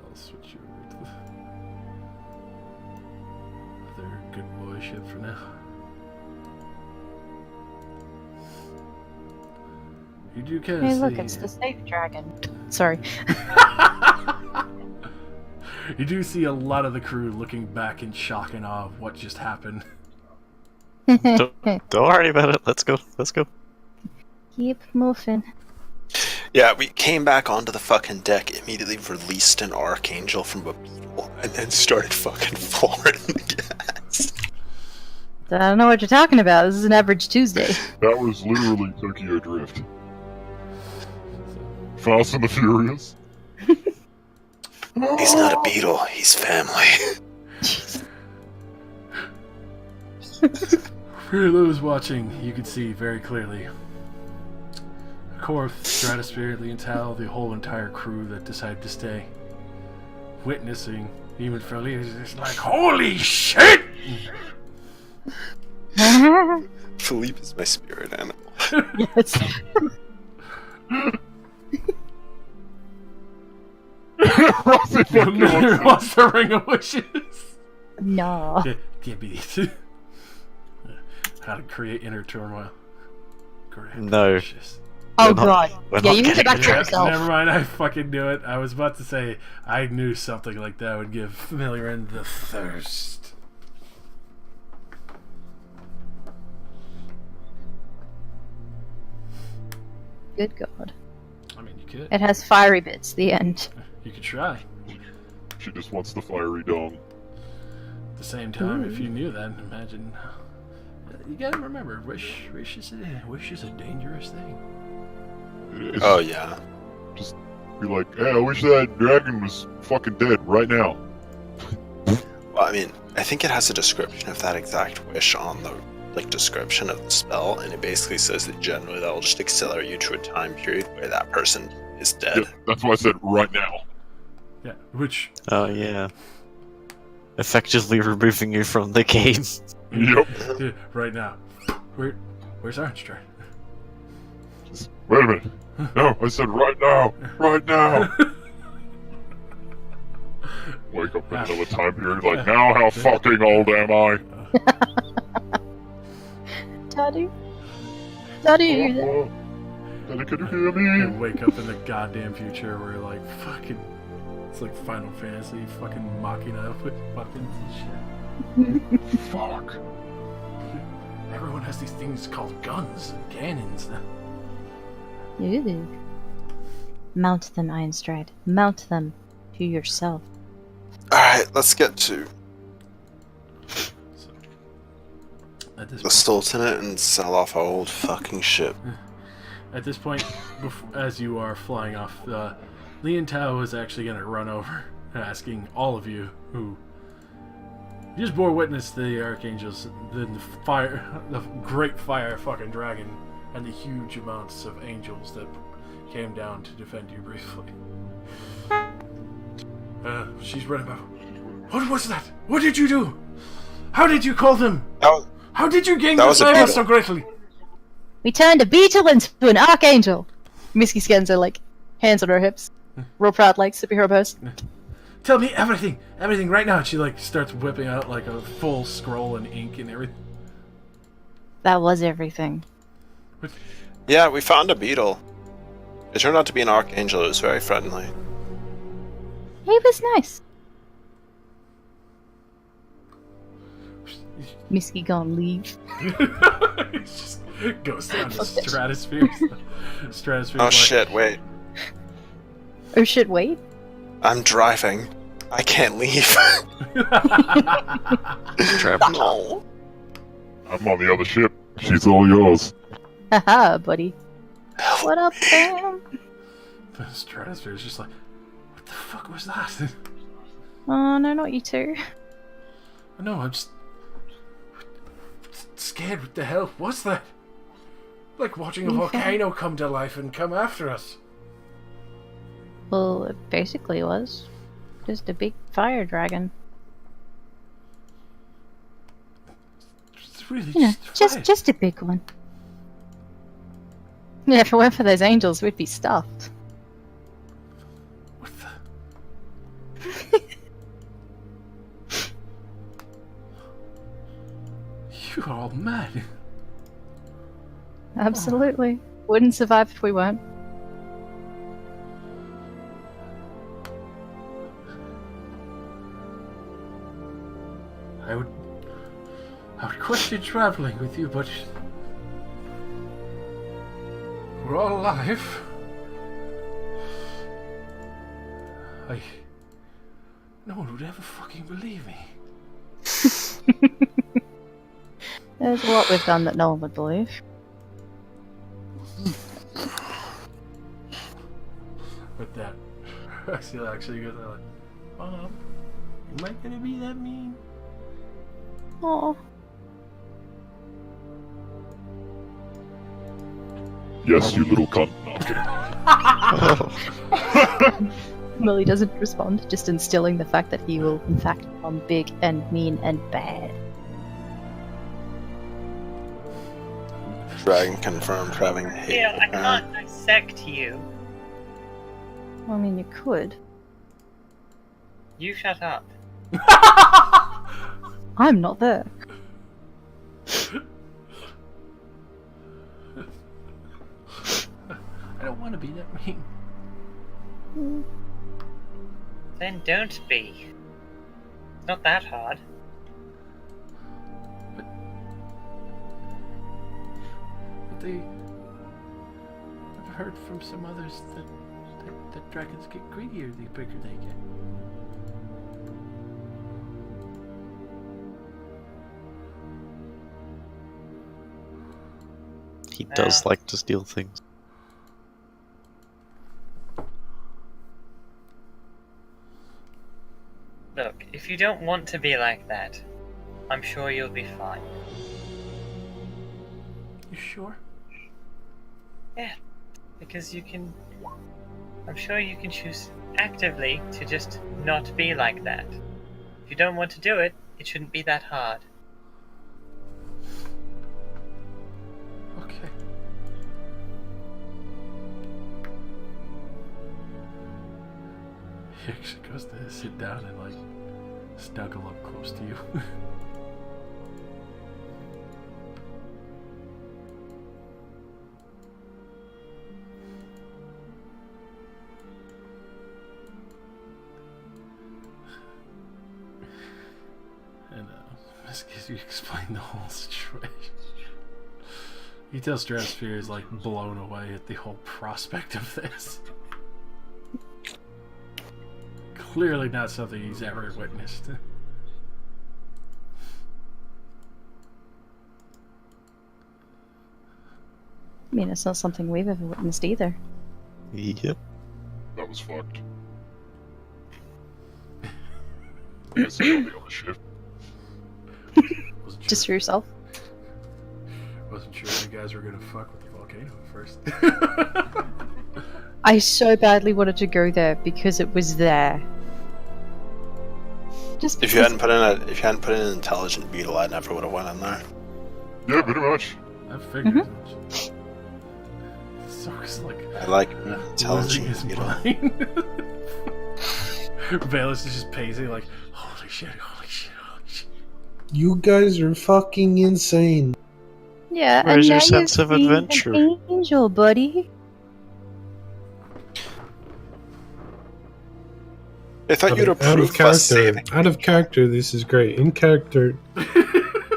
I'll switch you over to the other good boy ship for now. You do kind of Hey, see... look, it's the safe dragon. Sorry. You do see a lot of the crew looking back in shock and awe of what just happened. Don't worry about it. Let's go. Let's go. Keep moving. Yeah, we came back onto the fucking deck, immediately released an archangel from a beetle, and then started fucking flooring the gas. I don't know what you're talking about. This is an average Tuesday. That was literally Tokyo Drift. Fast and the Furious. He's not a beetle, he's family. For those watching, you can see very clearly Korth, Stratosphere, Leontal, the whole entire crew that decided to stay, witnessing even Ferlia is just like, holy shit! Philippe is my spirit animal. Yes. Rossi fucking wants Wants the ring of wishes. No. Can't be these. How to create inner turmoil. Correct. No. Wishes. Oh We're not- god. we're Yeah, not you can get getting back to Yeah, yourself. never mind, I fucking knew it. I was about to say, I knew something like that would give Familiarin the thirst. Good god. I mean, you could. It has fiery bits, the end. You could try. She just wants the fiery dong. At the same time, if you knew that, imagine. You gotta remember, wish is a dangerous thing. It is. Oh yeah. Be like, hey, I wish that dragon was fucking dead right now. Well, I mean, I think it has a description of that exact wish on the description of the spell, and it basically says that generally that will just accelerate you to a time period where that person is dead. Yeah, that's why I said right now. Yeah, which Oh yeah. Effectively removing you from the game. Yep. right now, where's Armstrong? Just, wait a minute. No, I said right now. Right now. Wake up in another time period like, now how fucking old am I? Daddy? Daddy, you there? Oh, Daddy, can you hear me? And wake up in the goddamn future where like fucking, it's like Final Fantasy, fucking mocking up with weapons and shit. Fuck. Everyone has these things called guns and cannons now. Ooh. Mount them, Ironstride. Mount them to yourself. Alright, let's get to So, at this the Sultanate and sell off our old fucking ship. At this point, as you are flying off, Lian Tao is actually going to run over, asking all of you who just bore witness to the archangels, the great fire fucking dragon, and the huge amounts of angels that came down to defend you briefly. She's running back. What was that? What did you do? How did you call them? How did you gain that the was a fire beetle. so greatly? We turned a beetle into an archangel. Misky scans her, like, hands on her hips. Real proud, like, superhero pose. Tell me everything right now. She like starts whipping out like a full scroll and ink and everything. That was everything. Yeah, we found a beetle. It turned out to be an archangel. It was very friendly. He was nice. Misky gonna leave. It just goes down to stratosphere. Stratosphere. Oh shit, wait. Oh shit, wait. I'm driving. I can't leave. Trapped. No. I'm on the other ship. She's all yours. Haha, buddy. What up, fam? The stratosphere is just like, what the fuck was that? Oh, no, not you two. No, I'm just scared. What the hell was that? Like watching a volcano come to life and come after us. Well, it basically was. Just a big fire dragon. It's really You know, fire. just a big one. Yeah, if it weren't for those angels, we'd be stuffed. What the? You're all mad. Absolutely. Wouldn't survive if we weren't. I would question traveling with you, but we're all alive. No one would ever fucking believe me. There's a lot we've done that no one would believe. With that, actually goes like, Mom, am I gonna be that mean? Oh, Yes, you little cunt. No, I'm kidding. Millie doesn't respond, just instilling the fact that he will, in fact, become big and mean and bad. Dragon confirmed for having hate. Yeah, I can't dissect you. Well, I mean, you could. You shut up. I'm not there. I don't want to be that mean. Then don't be. It's not that hard. But they... I've heard from some others that dragons get greedier the bigger they get. He does like to steal things. Look, if you don't want to be like that, I'm sure you'll be fine. You sure? Yeah, because you can... I'm sure you can choose actively to just not be like that. If you don't want to do it, it shouldn't be that hard. Okay. He actually goes to sit down and like snuggle up close to you. And as you explain the whole situation, you tell Stratosphere is like blown away at the whole prospect of this. Clearly not something he's ever witnessed. I mean, it's not something we've ever witnessed either. Yep. That was fucked. I guess I'll be on the ship. Wasn't Just for sure, yourself. wasn't sure if you guys were gonna fuck with the volcano at first. I so badly wanted to go there because it was there. Just If you hadn't put in an intelligent beetle, I never would have went in there. Yeah, pretty much. I figured as much. Sark's like I like losing intelligent his beetle. mind. Valus is just pacing like, holy shit, holy shit, holy shit. You guys are fucking insane. yeah. Where's and your now sense you've of seen adventure? An angel, buddy. I thought you'd Out approve of of us character. saving. Out of character, this is great. In character,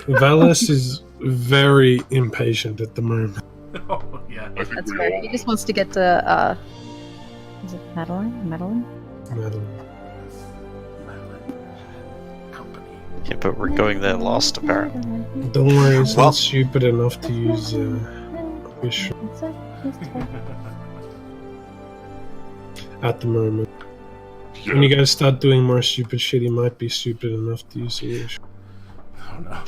Valis is very impatient at the moment. Oh, yeah. I think That's we fair. all He just wants to get to, is it Madeline? Madeline. Company. Yeah, but we're going there lost, apparently. Don't worry, it's Well- not stupid enough to use wish at the moment. Yeah. When you guys start doing more stupid shit, he might be stupid enough to use a wish. Oh no. I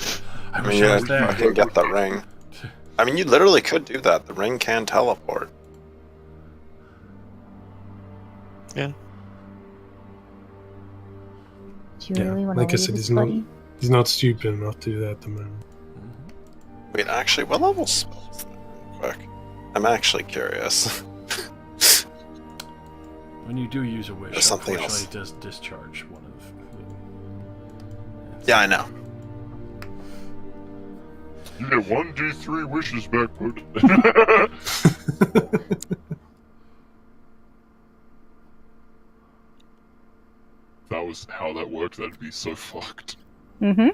I wish mean, I yeah, was there. I can get the ring. I mean, you literally could do that. The ring can teleport. Do you Yeah, really want to like I leave said, this, he's not- buddy? He's not stupid enough to do that at the moment. Wait, actually, what level spells is that real quick? I'm actually curious. When you do use a wish, There's something unfortunately, else. it does discharge one of the... Yeah, I know. You get 1d3 wishes back, bud. If that was how that worked, that'd be so fucked. Mm-hmm.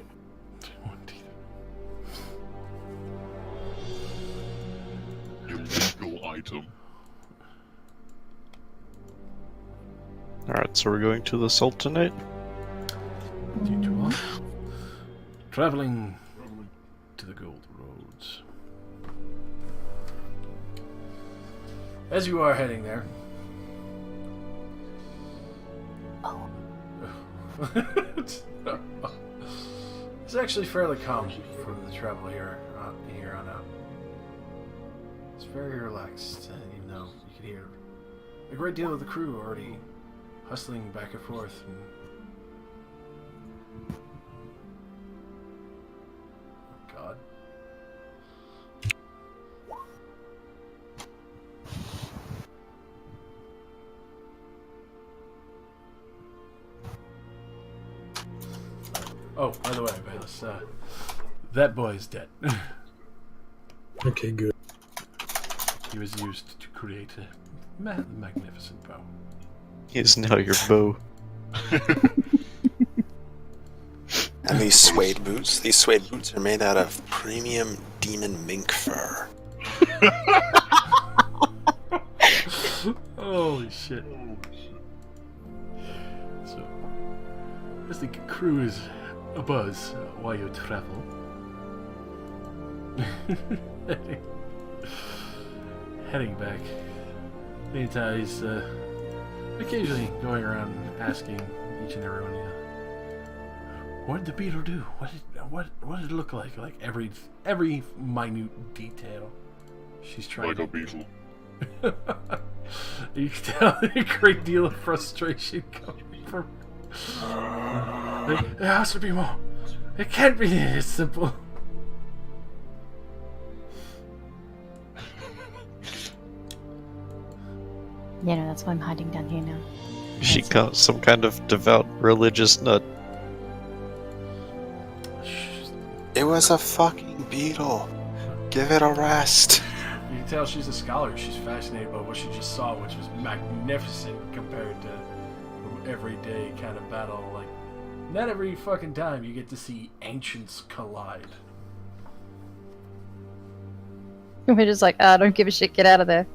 Illegal item. Alright, so we're going to the Sultanate? Traveling to the Gold Roads. As you are heading there. Oh. It's actually fairly calm for the travel here on out. It's very relaxed, even though you can hear a great deal of the crew already hustling back and forth. Oh, God. Oh, by the way, Bayless, that boy is dead. Okay, good. He was used to create a magnificent bow. He is now your bow. And these suede boots are made out of premium demon mink fur. Holy shit. So, as the crew is abuzz while you travel, heading back, meantime he's occasionally going around asking each and every one of you, what did the beetle do? What did it look like? Like every minute detail. She's trying Like a beetle. You can tell a great deal of frustration coming from. There has to be more. It can't be this simple. You know, that's why I'm hiding down here now. She got some kind of devout religious nut. It was a fucking beetle. Give it a rest. You can tell she's a scholar. She's fascinated by what she just saw, which was magnificent compared to everyday kind of battle. Like, not every fucking time you get to see ancients collide. We're just like, I don't give a shit, get out of there.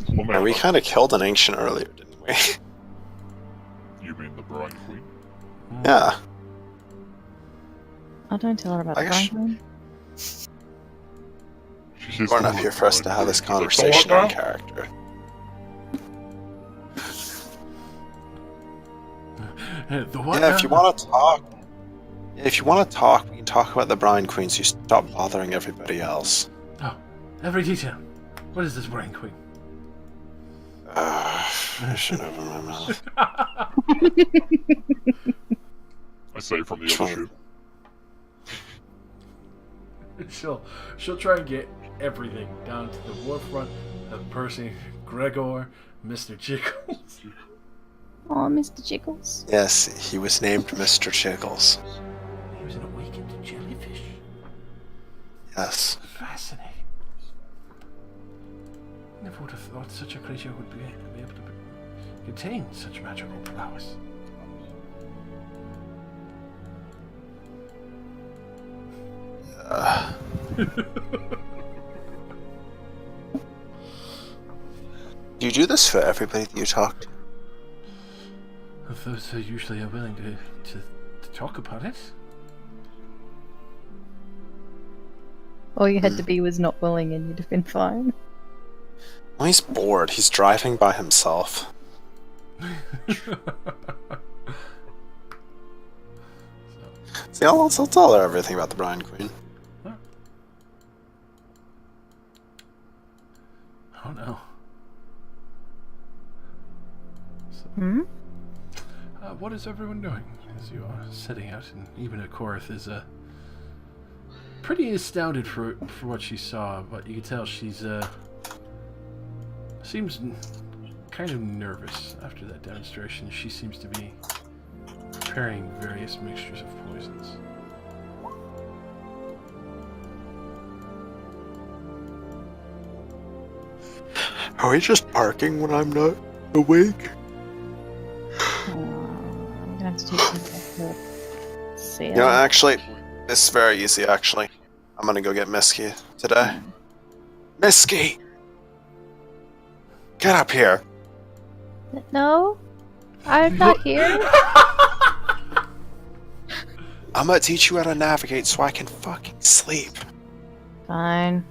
Well, man, And we kind of killed an ancient earlier, didn't we? You mean the Brine Queen? Yeah. I don't tell her about I the guess- Brine Queen. She's You weren't up here for us to have this conversation on character. The what? Yeah, if you want to talk, we can talk about the Brine Queen so you stop bothering everybody else. Oh, every detail. What is this brain queen? I shouldn't open my mouth. I say from the other ship. She'll try and get everything down to the warfront, the person, Gregor, Mr. Jiggles. Oh, Mr. Jiggles. Yes, he was named Mr. Jiggles. He was an awakened jellyfish. Yes. Fascinating. Never would have thought such a creature would be able to contain such magical prowess. Do you do this for everybody that you talk to? Those who usually are willing to talk about it. All you had to be was not willing and you'd have been fine. Well, he's bored. He's driving by himself. See, I'll tell her everything about the Brine Queen. Oh no. What is everyone doing as you are setting out? And even Akorath is pretty astounded for what she saw, but you can tell she's seems kind of nervous after that demonstration. She seems to be preparing various mixtures of poisons. Are we just barking when I'm not awake? I'm gonna have to take some to see You know, actually, this is very easy, actually. I'm gonna go get Misky today. Misky! Get up here! No, I'm not here. I'm gonna teach you how to navigate so I can fucking sleep. Fine.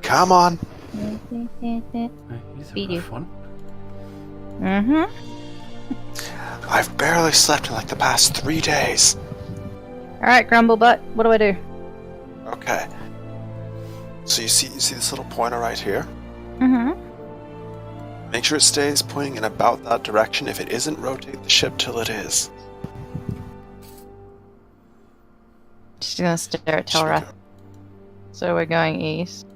Come on. He's Beat a you. rough one. Mm-hmm. I've barely slept in like the past 3 days. Alright, Grumblebutt, what do I do? Okay. So you see this little pointer right here? Mm-hmm. Make sure it stays pointing in about that direction. If it isn't, rotate the ship till it is. Just gonna stare at Telra. So we're going east.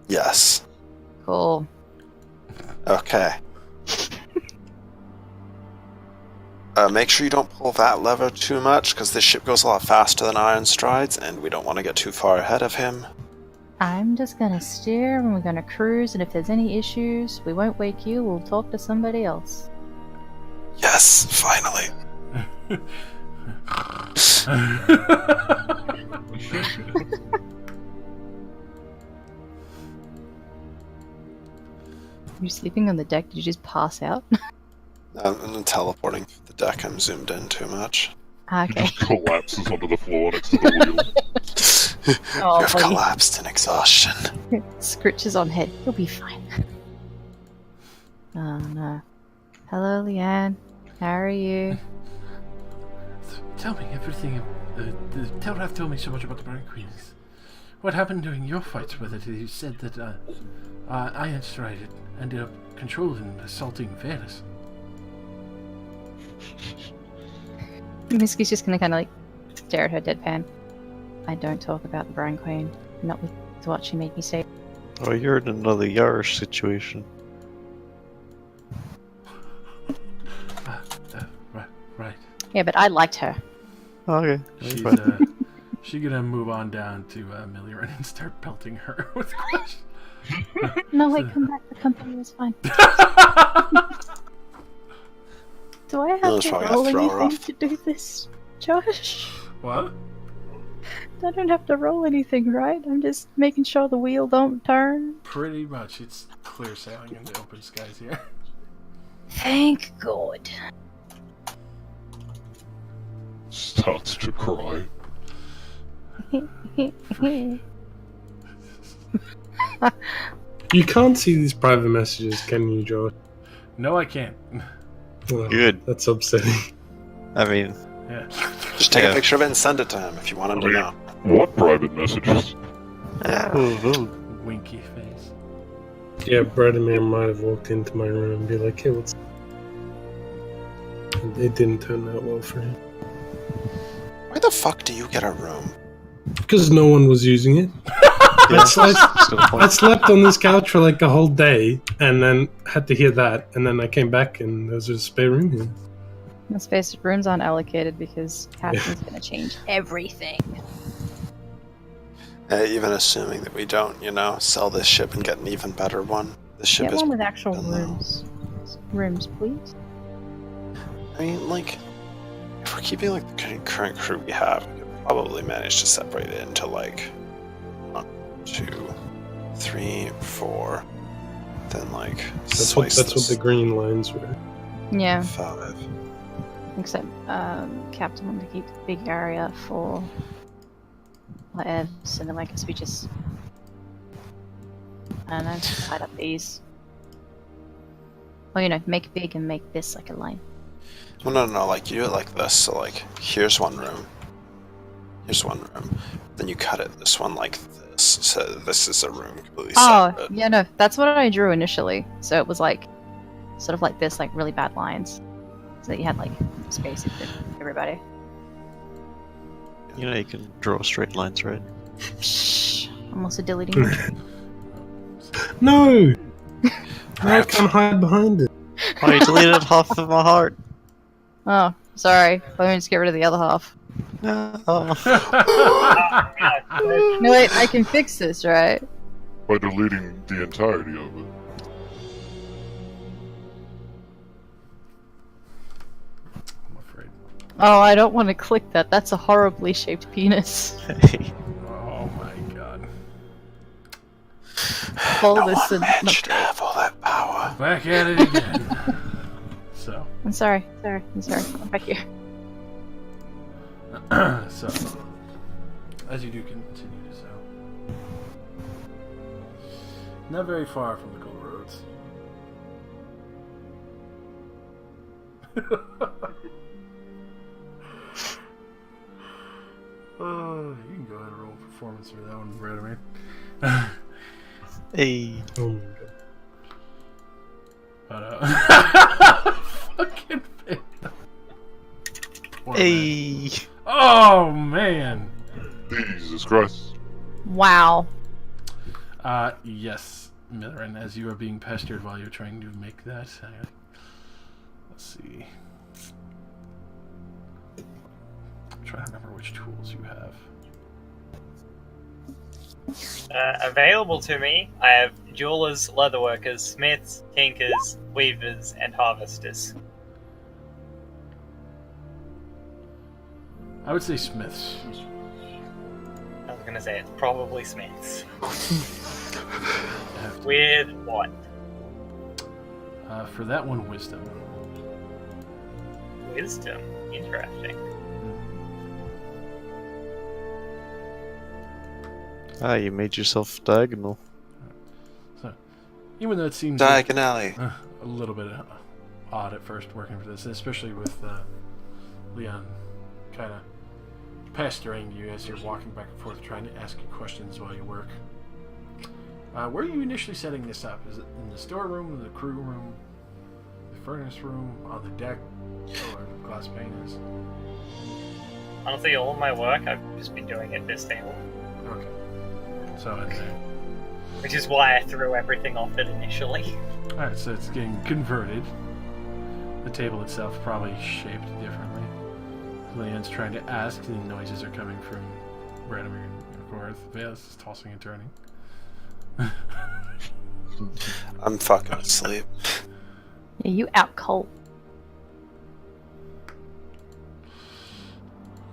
Yes. Cool. Okay. Make sure you don't pull that lever too much, because this ship goes a lot faster than Iron Strides, and we don't want to get too far ahead of him. I'm just gonna steer and we're gonna cruise, and if there's any issues, we won't wake you, we'll talk to somebody else. Yes, finally. You're sleeping on the deck, did you just pass out? I'm teleporting the deck. I'm zoomed in too much. Okay. Just collapses onto the floor next to the wheel. Oh, You have buddy. collapsed in exhaustion. Scritches on head. You'll be fine. Oh no. Hello, Leanne. How are you? Tell me everything. The Telegraph told me so much about the Burning Queens. What happened during your fights with it? You said that Iron Stride ended up controlling and assaulting Varys. Misky's just gonna kind of like stare at her deadpan. I don't talk about the Brine Queen. Not with what she made me say. Oh, you're in another Yarish situation. Right. Yeah, but I liked her. Okay. She's gonna move on down to Milliran and start pelting her with questions. No, wait, come back. The company is fine. Do I have That's to probably roll gonna throw her anything off. to do this, Josh? What? I don't have to roll anything, right? I'm just making sure the wheel don't turn. Pretty much. It's clear sailing in the open skies here. Thank God. Starts to cry. You can't see these private messages, can you, Josh? No, I can't. Well, Good. That's upsetting. I mean, Yeah. Just take Yeah. a picture of it and send it to him if you want him to know. What private messages? Winky face. Yeah, Bradimir might have walked into my room and be like, hey, what's... And it didn't turn out well for him. Why the fuck do you get a room? Because no one was using it. I slept on this couch for like a whole day, and then had to hear that, and then I came back and there was a spare room here. Let's face it, rooms aren't allocated because Captain's gonna change everything. Even assuming that we don't, sell this ship and get an even better one. This ship Get is... one with actual done now. rooms. Rooms, please. I mean, like, if we're keeping, like, the current crew we have, we could probably manage to separate it into, like, 1, 2, 3, 4, then, like, That's what the green lines were. Yeah, 5. except Captain wanted to keep the big area for whatevs, and then I guess we just, I don't know, tied up these. Or, make big and make this like a line. Well, no, like, you do it like this, so, like, here's one room. Here's one room. Then you cut it this one like this, so this is a room completely separate. Yeah, no, that's what I drew initially. So it was like, sort of like this, like really bad lines. So that you had like space for everybody. you can draw straight lines, right? Shh, I'm also deleting it. No! I can't hide behind it. Oh, you deleted half of my heart. Oh, sorry. Let me just get rid of the other half. Oh. No, wait, I can fix this, right? By deleting the entirety of it. I'm afraid. Oh, I don't want to click that. That's a horribly shaped penis. Oh my god. All No this one man and should have all that power. Back at it again. So, I'm sorry. I'm back here. so, as you do continue to sail, not very far from the cold roads. You can go ahead and roll performance for that one, Vladimir. Hey. Oh my god. But, fucking fail. Poor man. Hey. Oh, man. Jesus Christ. Wow. Yes, Milliran, as you are being pestered while you're trying to make that. Let's see. trying to remember which tools you have. Available to me, I have jewelers, leatherworkers, smiths, tinkers, weavers, and harvesters. I would say smiths. I was gonna say it's probably smiths. With what? For that one, wisdom. Wisdom. Interesting. Ah, you made yourself diagonal. So, even though it seems Diagonally. a little bit odd at first working for this, especially with Leon kind of pestering you as you're walking back and forth trying to ask you questions while you work. Where are you initially setting this up? Is it in the storeroom, the crew room, the furnace room, on the deck, or where the glass pane is? Honestly, all of my work, I've just been doing at this table. Okay. So in there. Which is why I threw everything off it initially. Alright, so it's getting converted. The table itself probably shaped differently. Leon's trying to ask, the noises are coming from Branimir and Gorth. Valus is tossing and turning. I'm fucking asleep. Yeah, you out cold.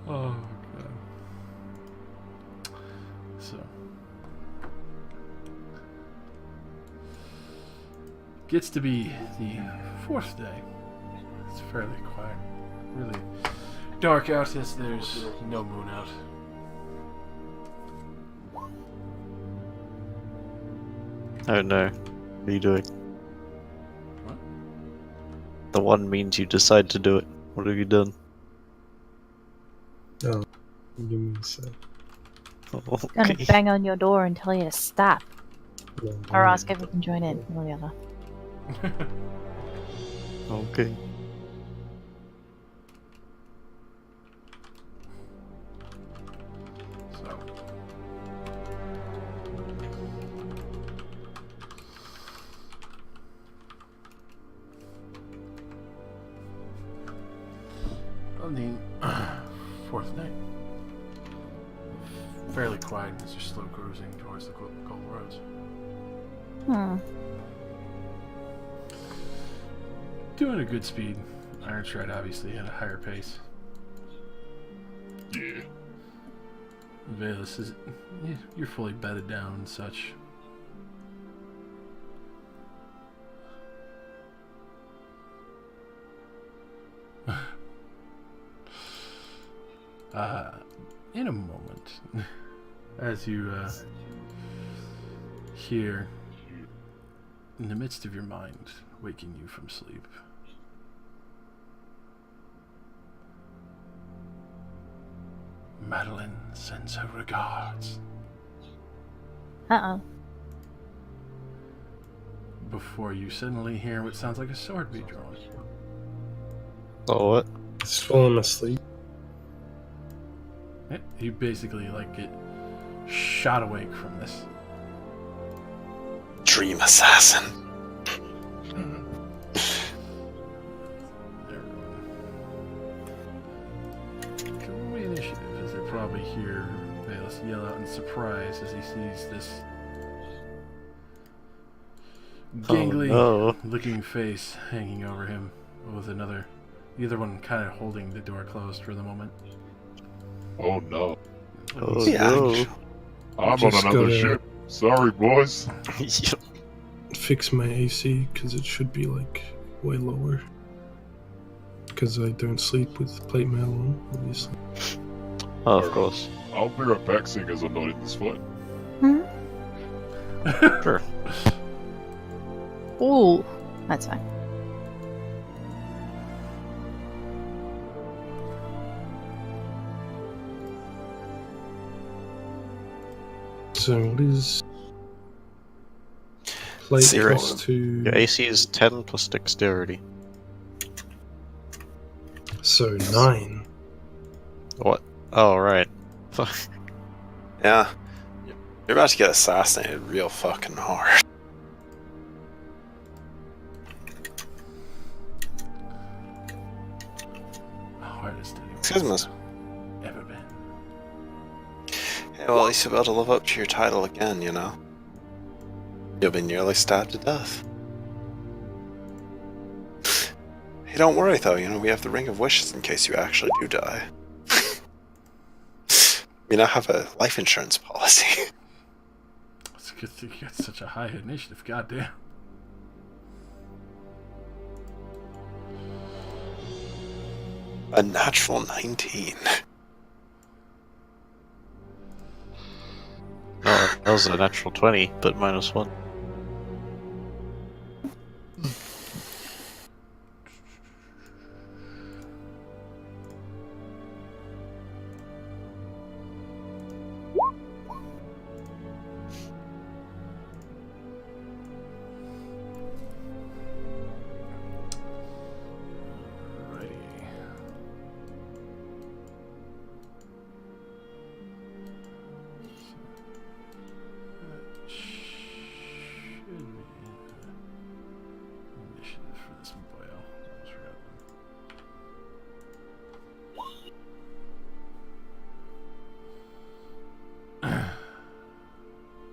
Oh, God. So. Gets to be the 4th day. It's fairly quiet. Really dark out as there's no moon out. Oh no. What are you doing? What? The one means you decide to do it. What have you done? Oh, give me a sec. Gonna Okay. bang on your door and tell you to stop. No, Or no. ask if we can join in. One or the other. Okay. So. On the 4th night, fairly quiet as you're slow cruising towards the cold roads. Hmm. Doing a good speed. Iron Shred obviously at a higher pace. Yeah. Valus is you're fully bedded down and such. In a moment, as you hear in the midst of your mind, waking you from sleep. Madeline sends her regards. Uh-oh. Before you suddenly hear what sounds like a sword be drawn. Oh, what? Just falling asleep. Yeah, you basically like get shot awake from this. Dream assassin. Give me initiative, as they probably hear Valus yell out in surprise as he sees this gangly no. looking face hanging over him with the other one kind of holding the door closed for the moment. Oh no. Oh Yeah. no. I'm on Just another gotta- ship. Sorry, boys. Fix my AC because it should be like way lower. Because I don't sleep with plate mail on, obviously. Oh, of course. I'll be right back, seeing as I'm not in this fight. Sure. Ooh. That's fine. So what is plate 0. plus 2? Your AC is 10 plus dexterity. So 9. What? Oh, right. Fuck. Yeah. You're about to get assassinated real fucking hard. Hardest Excuse me. ever Yeah, well, at least you'll be able to live up to your title again, you know? You'll be nearly stabbed to death. Hey, don't worry though, you know, we have the Ring of Wishes in case you actually do die. We now have a life insurance policy. It's a good thing you got such a high initiative, goddamn. A natural 19. No, that was a natural 20, but -1.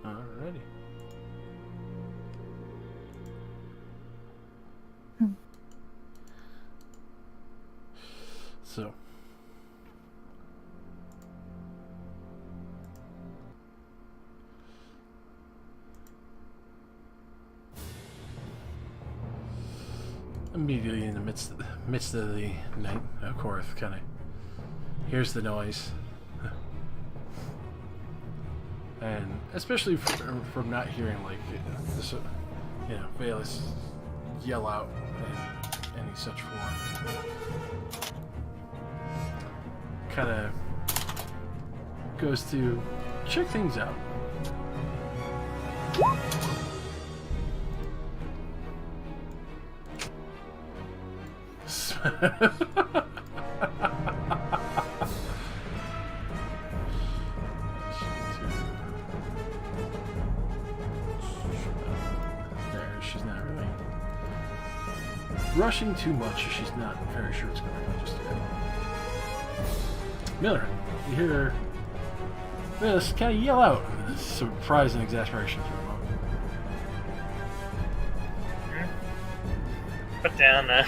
Alrighty. So. Immediately in the midst of the night, Korath kind of hears the noise. And especially from not hearing, like, this, you know, Valus yell out in any such form. Kind of goes to check things out. She's not really rushing too much. She's not very sure it's going to go just yet. Miller, you hear this kind of yell out, surprise and exasperation for a moment. Put down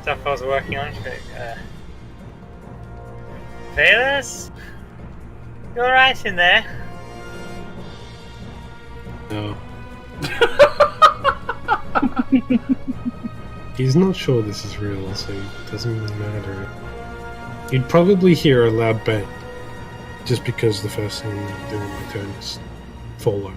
stuff I was working on. Valus? You alright in there? No. He's not sure this is real, so it doesn't really matter. You'd probably hear a loud bang, just because the first thing you do in my turn is fall over.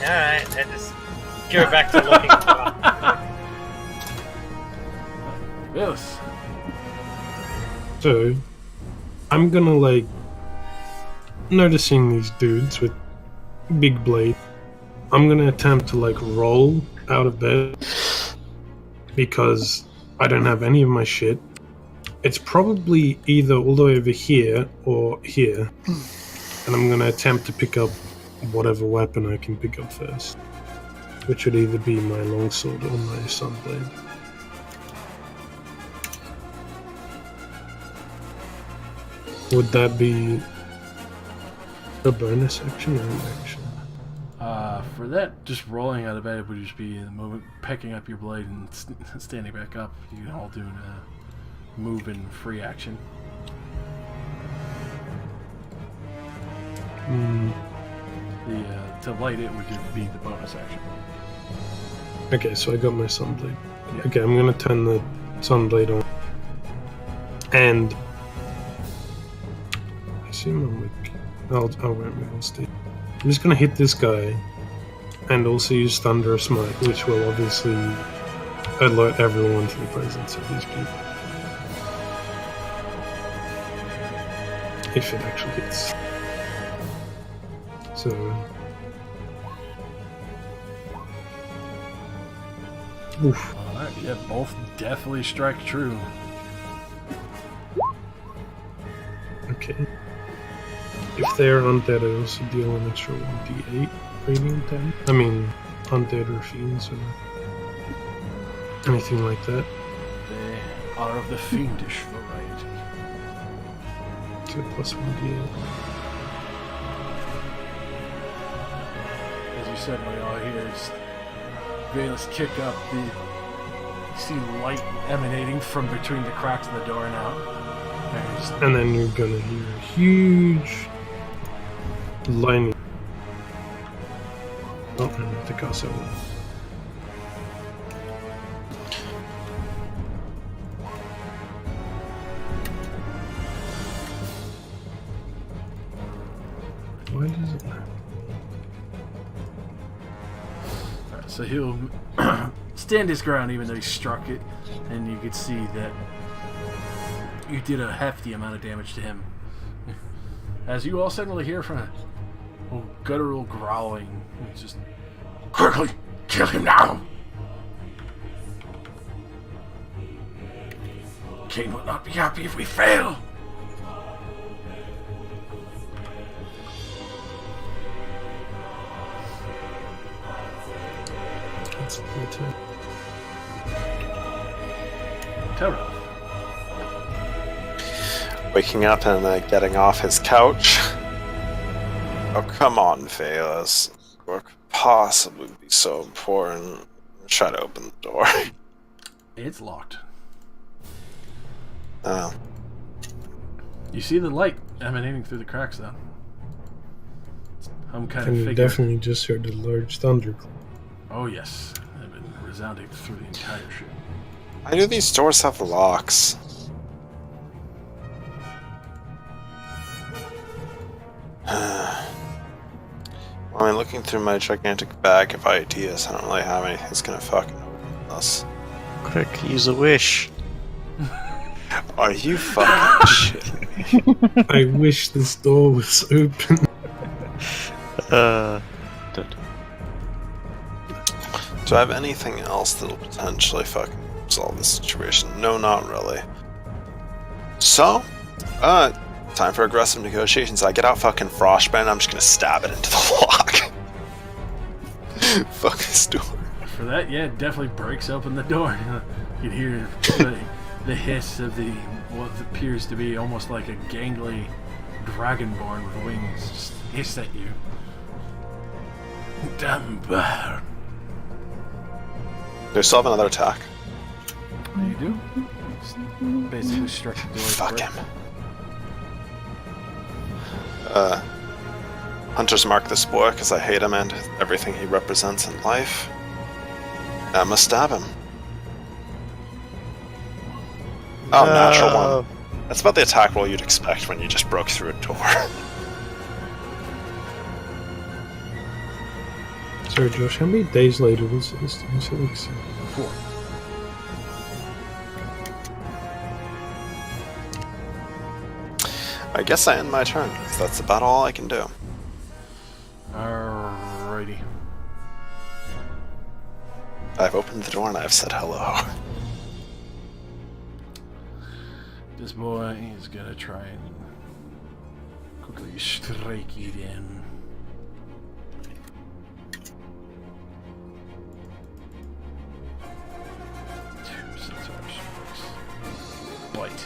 Alright, then just go back to looking for Yes. So, I'm gonna, like, noticing these dudes with big blade. I'm gonna attempt to, like, roll out of bed because I don't have any of my shit. It's probably either all the way over here or here, and I'm gonna attempt to pick up whatever weapon I can pick up first, which would either be my longsword or my sunblade. Would that be a bonus action or an action? For that, just rolling out of bed would just be in the moment, picking up your blade and standing back up. You can all do a move and free action. To light it would just be the bonus action. Okay, so I got my sunblade. Yeah. Okay, I'm gonna turn the sunblade on. And I assume I'm like, I'll stay. I'm just gonna hit this guy and also use Thunderous Smite, which will obviously alert everyone to the presence of these people. If it actually hits. So oof. Alright, yeah, both definitely strike true. Okay. If they're undead, I also deal an extra 1d8 radiant damage. I mean, undead or fiends or anything like that. They are of the fiendish variety. So plus 1d8. As you said, what you all hear is Valus kick up the. You see light emanating from between the cracks in the door now. And then you're gonna hear a huge lightning. Oh, and the castle. Why does it matter? Alright, so he'll stand his ground even though he struck it, and you can see that you did a hefty amount of damage to him. As you all suddenly hear from a guttural growling, it's just quickly kill him now. Cain will not be happy if we fail. That's my turn. Terra. Waking up and getting off his couch. Oh, come on, Valus. What could possibly be so important? Try to open the door. It's locked. Oh. You see the light emanating through the cracks, though. Some kind And of you figure. definitely just heard a large thunderclap. Oh yes, they've been resounding through the entire ship. I knew these doors have locks. I mean, looking through my gigantic bag of ideas, I don't really have anything that's gonna fucking open this. Quick, use a wish. Are you fucking shit? I wish this door was open. Dead. Do I have anything else that'll potentially fucking resolve this situation? No, not really. So, time for aggressive negotiations. I get out fucking Frostbrand, I'm just gonna stab it into the lock. Fuck this door. For that, yeah, it definitely breaks open the door. You can hear the hiss of the what appears to be almost like a gangly dragonborn with wings just hiss at you. Damn bad. Do I still have another attack? You do? Just basically struck the door. Fuck him. Hunter's Mark this boy because I hate him and everything he represents in life. I must stab him. Oh, natural one. That's about the attack roll you'd expect when you just broke through a door. Sorry, Josh, how many days later was this? You said like 4. I guess I end my turn. That's about all I can do. Alrighty. I've opened the door and I've said hello. This boy is gonna try and quickly strike it in. White.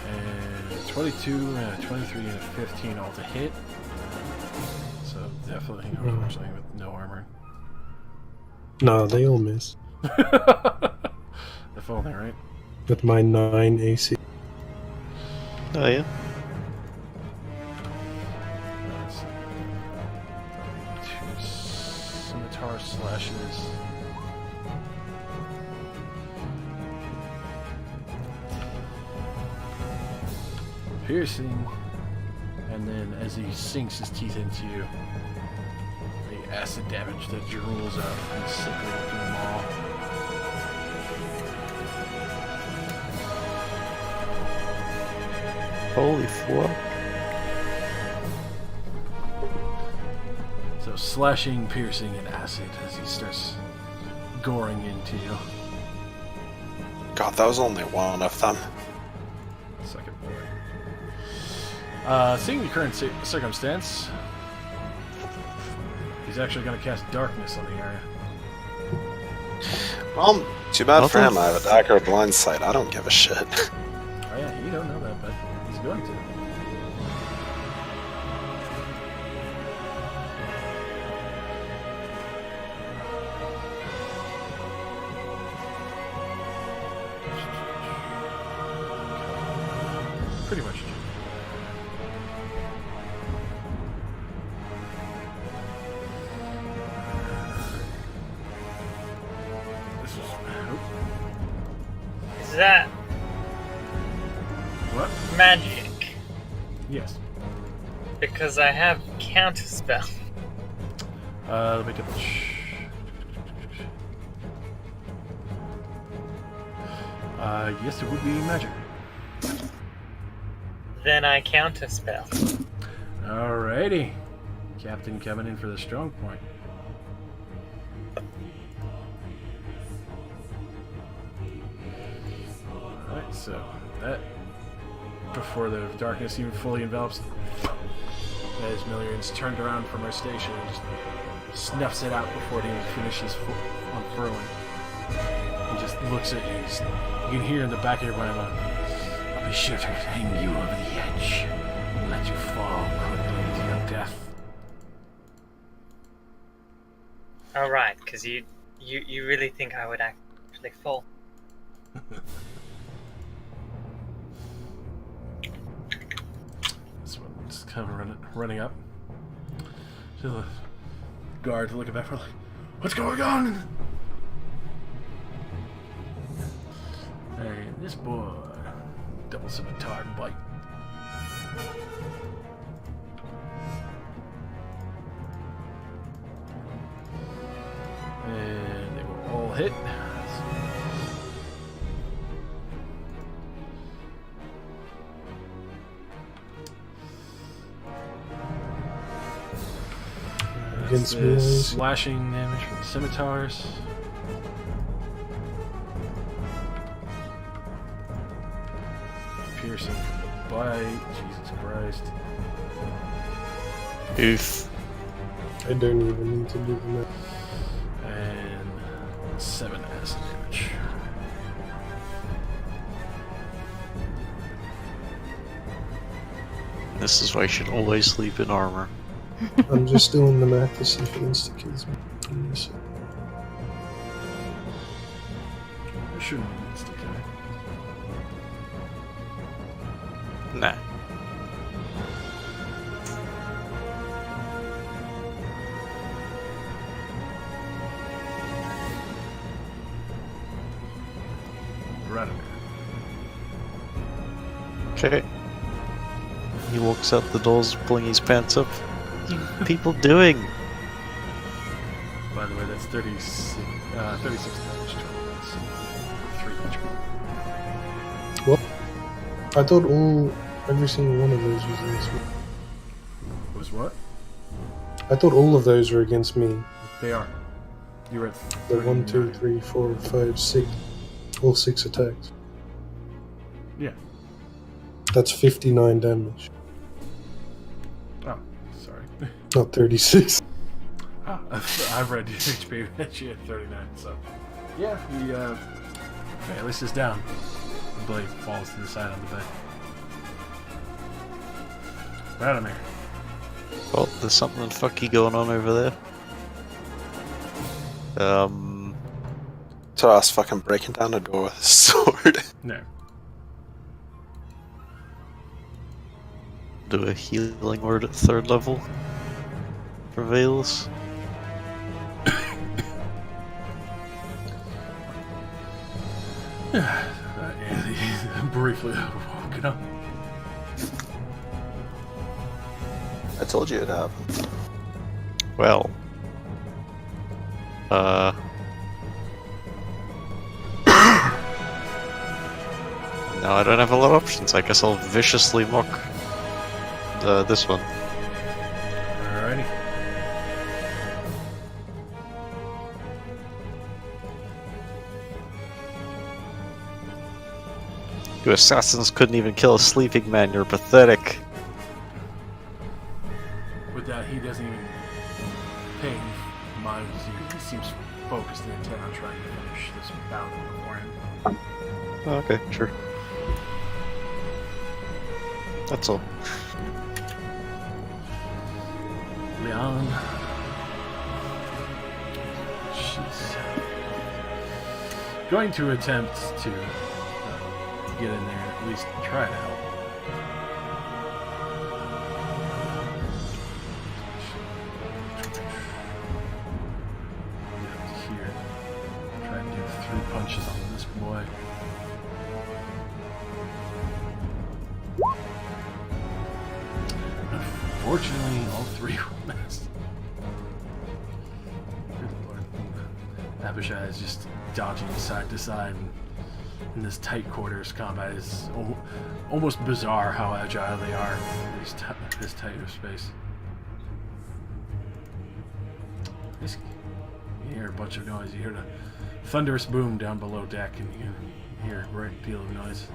And 22, 23, and a 15 all to hit. So definitely, unfortunately, with no armor. No, they all miss. If only, right? With my 9 AC. Oh yeah. Two scimitar slashes. Piercing, and then as he sinks his teeth into you, the acid damage that drools out from the sickly looking maw. Holy fuck. So slashing, piercing, and acid as he starts goring into you. God, that was only one of them. Seeing the current circumstance, he's actually going to cast darkness on the area. Well, too bad for Okay. him. I have a dagger of blind sight. I don't give a shit. Oh yeah, you don't know that, but he's going to. Pretty much. This is. Is that What? magic? Yes. Because I have counterspell. Let me double yes, it would be magic. Then I counterspell. Alrighty. Captain coming in for the strong point. Alright, so that before the darkness even fully envelops, as Million's turned around from her station and just snuffs it out before it even finishes unfurling. He just looks at you. You can hear in the back of your mind, I'll be sure to hang you over the edge and let you fall quickly to your death. Alright, because you really think I would actually fall. This one's kind of running up to the guard, looking back for like, what's going on? Hey, this boy, double scimitar and bite. And they will all hit. Against The me. slashing damage from the scimitars. Piercing bite. Jesus Christ. Oof. I don't even need to do the math. And 7 acid damage. This is why you should always sleep in armor. I'm just doing the math to see if it insta kills me. I shouldn't be insta killing. Nah. Right. Okay. He walks out the doors, pulling his pants up. What are you people doing? By the way, that's 36 damage total. That's 3 each. What? I thought every single one of those was against me. Was what? I thought all of those were against me. They are. You were at The 1, 2, 39. 3, 4, 5, 6. All 6 attacks. Yeah. That's 59 damage. Oh, sorry. Not 36. Ah, I've read your HP, she had 39, so. Yeah, he, at least is down. The blade falls to the side of the bed. Radamir. Well, there's something fucky going on over there. So I was fucking breaking down the door with a sword. No. Do a healing word at 3rd level. Prevails. Yeah, he's briefly walking up. I told you it'd happen. Well. Now I don't have a lot of options. I guess I'll viciously mock this one. Alrighty. You assassins couldn't even kill a sleeping man. You're pathetic. he doesn't even pay any mind to you. He seems focused and intent on trying to finish this bout beforehand. Oh, okay, sure. That's all. Leon. She's going to attempt to get in there, at least try to help. Here, try and do 3 punches on this boy. Unfortunately, all 3 will miss. Good lord. Abishai is just dodging side to side in this tight quarters combat. Is almost bizarre how agile they are in this tight of space. You hear a bunch of noise. You hear the thunderous boom down below deck, and you hear a great deal of noise.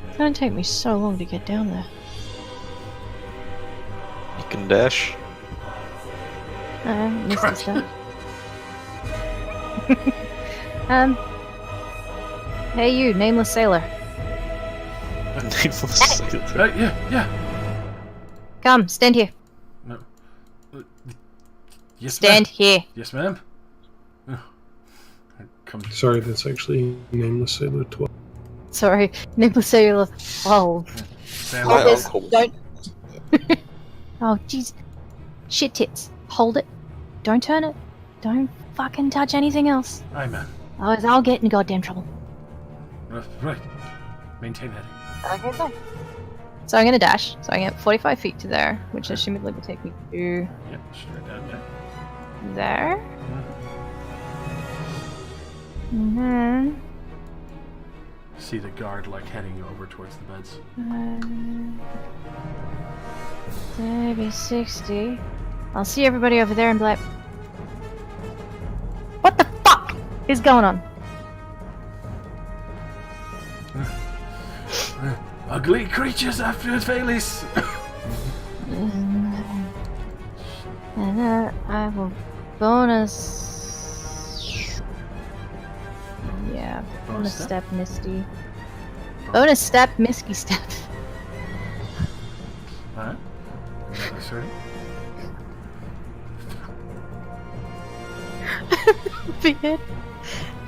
It's gonna take me so long to get down there. You can dash. Missed stuff. Hey you, nameless sailor. Nameless sailor. Yeah. Come, stand here. No. Yes, Stand ma'am. here. Yes, ma'am. Come. Sorry, that's actually Nameless Sailor 12. Sorry, nameless sailor 12. Sam, My this, uncle. don't. Oh, jeez. Shit tits. Hold it. Don't turn it. Don't fucking touch anything else. Aye, ma'am. Otherwise, I'll get in goddamn trouble. Right. Maintain heading. Okay, fine. So I'm gonna dash. So I get 45 feet to there, which assumedly will take me to Yep, straight down there. there. Mm-hmm. See the guard like heading over towards the beds. Maybe 60. I'll see everybody over there and be like, what the fuck is going on? Ugly creatures after Phalis! And then I will bonus. Yeah, bonus step Misty. Bonus step Misty step. Alright. Sorry. Beard.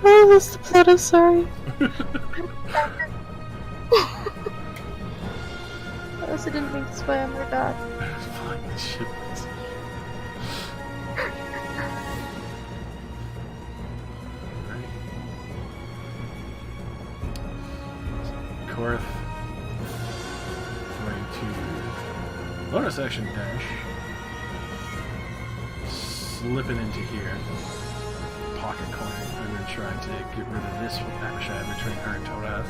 Oh, that's the plot, I'm sorry. I also didn't mean to swear, my bad. Fucking shit. Korth going to bonus action dash, slipping into here, pocket coin, and then trying to get rid of this Abishai between her and Torath.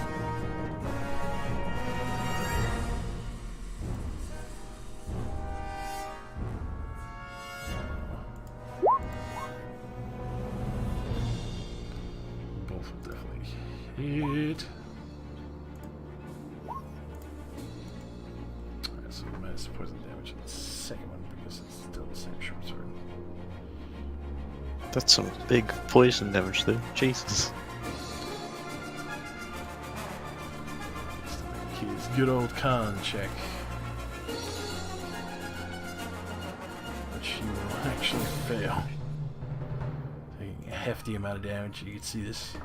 Both will definitely hit. So minus poison damage on the second one because it's still the same short sword. That's some big poison damage there. Jesus. His good old con check. Which he will actually fail. Taking a hefty amount of damage. You can see this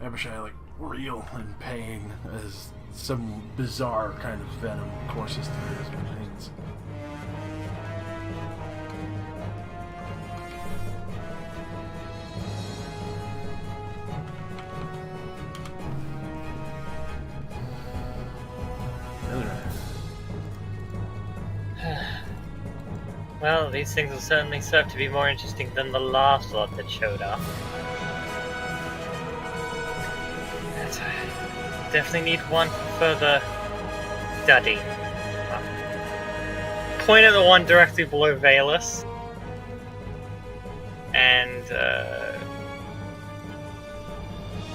Abishai like reel in pain as some bizarre kind of venom courses through his veins. Well, these things will certainly serve to be more interesting than the last lot that showed up. Definitely need one further study. Point at the one directly below Valus. And,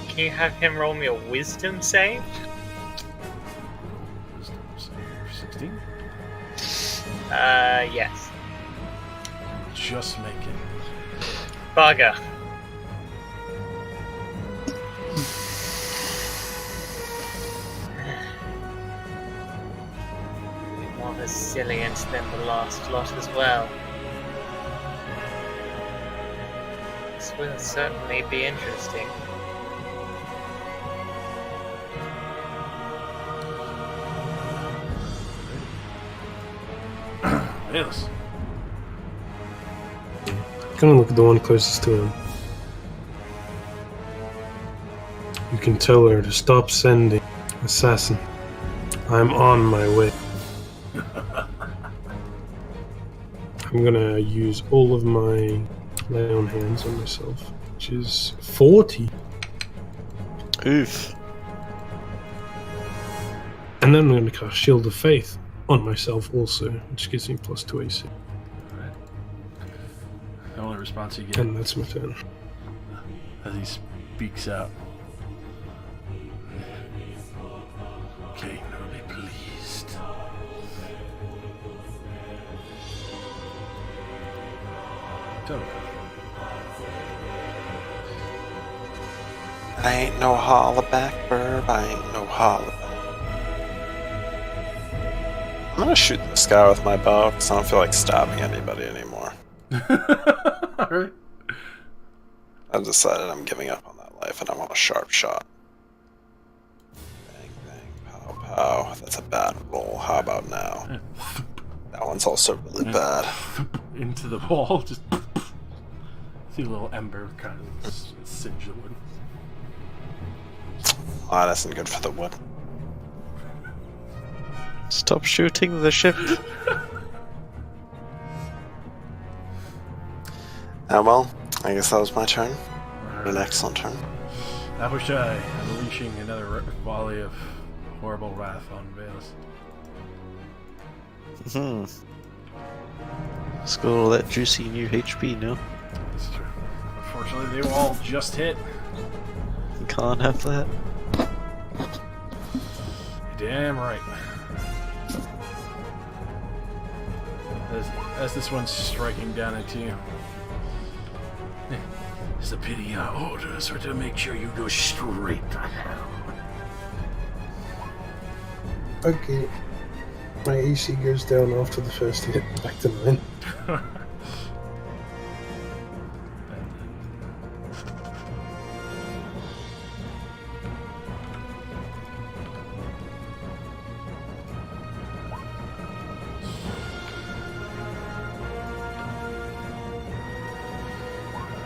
can you have him roll me a wisdom save? Yes. Just make it. Bugger. More resilient than the last lot as well. This will certainly be interesting. Yes. Gonna look at the one closest to him. You can tell her to stop sending. Assassin, I'm on my way. I'm gonna use all of my lay on hands on myself, which is 40. Oof. And then I'm gonna cast Shield of Faith on myself also, which gives me +2 AC. Alright. The only response you get And that's my turn. as he speaks out. Cain will be pleased. So, I ain't no hollaback burb, I ain't no hollaback. I'm gonna shoot this guy with my bow because I don't feel like stabbing anybody anymore. alright. I've decided I'm giving up on that life and I want a sharp shot. Bang, bang, pow, pow. That's a bad roll. How about now? That one's also really bad. Into the wall, just see a little ember kind of singe the wood. Oh, that isn't good for the wood. Stop shooting the ship. Well, I guess that was my turn. An excellent turn. Abushai unleashing another volley of horrible wrath on Valus. Let's go all that juicy new HP now. That's true. Unfortunately, they will all just hit. You can't have that. Damn right. As this one's striking down at you. It's a pity our orders are to make sure you go straight to hell. Okay. My AC goes down after the first hit, back to 9.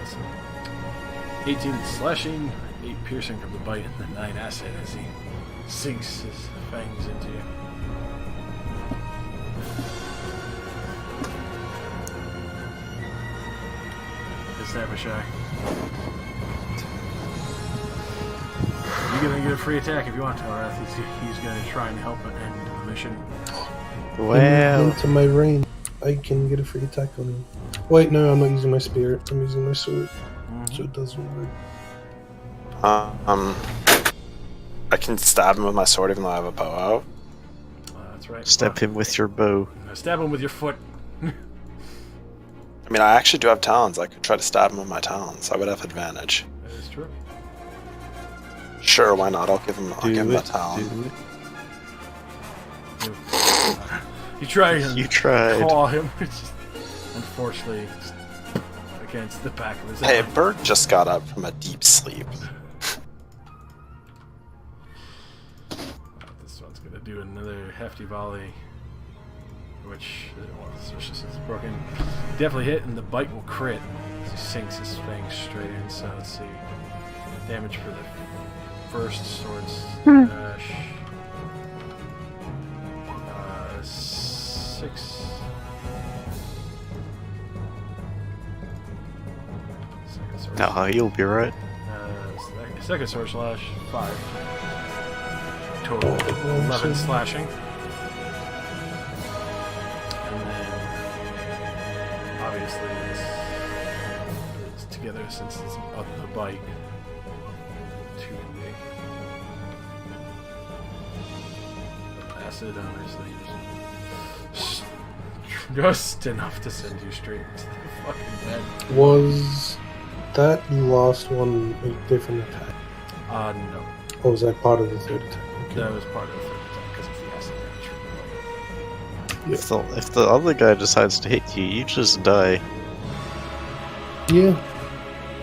So, 18 slashing, 8 piercing from the bite, and the 9 acid as he sinks his fangs into you. It's Abushai. You're gonna get a free attack if you want to, or he's gonna try and help and end the mission. Wow. Into my range. I can get a free attack on him. Wait, no, I'm not using my spirit. I'm using my sword. So it doesn't work. I can stab him with my sword even though I have a bow out. That's right. Stab him with your bow. Stab him with your foot. I mean, I actually do have talons. I could try to stab him with my talons. I would have advantage. That is true. Sure, why not? I'll give him a talon. Do it. You tried and You tried. claw him. It's just, unfortunately, just against the back of his Hey, head. Bert just got up from a deep sleep. This one's gonna do another hefty volley, which, well, suspicious is broken. Definitely hit, and the bite will crit as he sinks his fangs straight in. So let's see. Damage for the first sword slash. 6. Second sword. No, you'll be right. Second sword slash 5. Total 11 slashing. And then obviously this is together since it's up the bite. 2d8. Acid obviously Just enough to send you straight to the fucking bed. Was that last one a different attack? No. Or was that part of the third attack? Okay. That was part of the third attack because it's the acid damage. If the other guy decides to hit you, you just die. Yeah.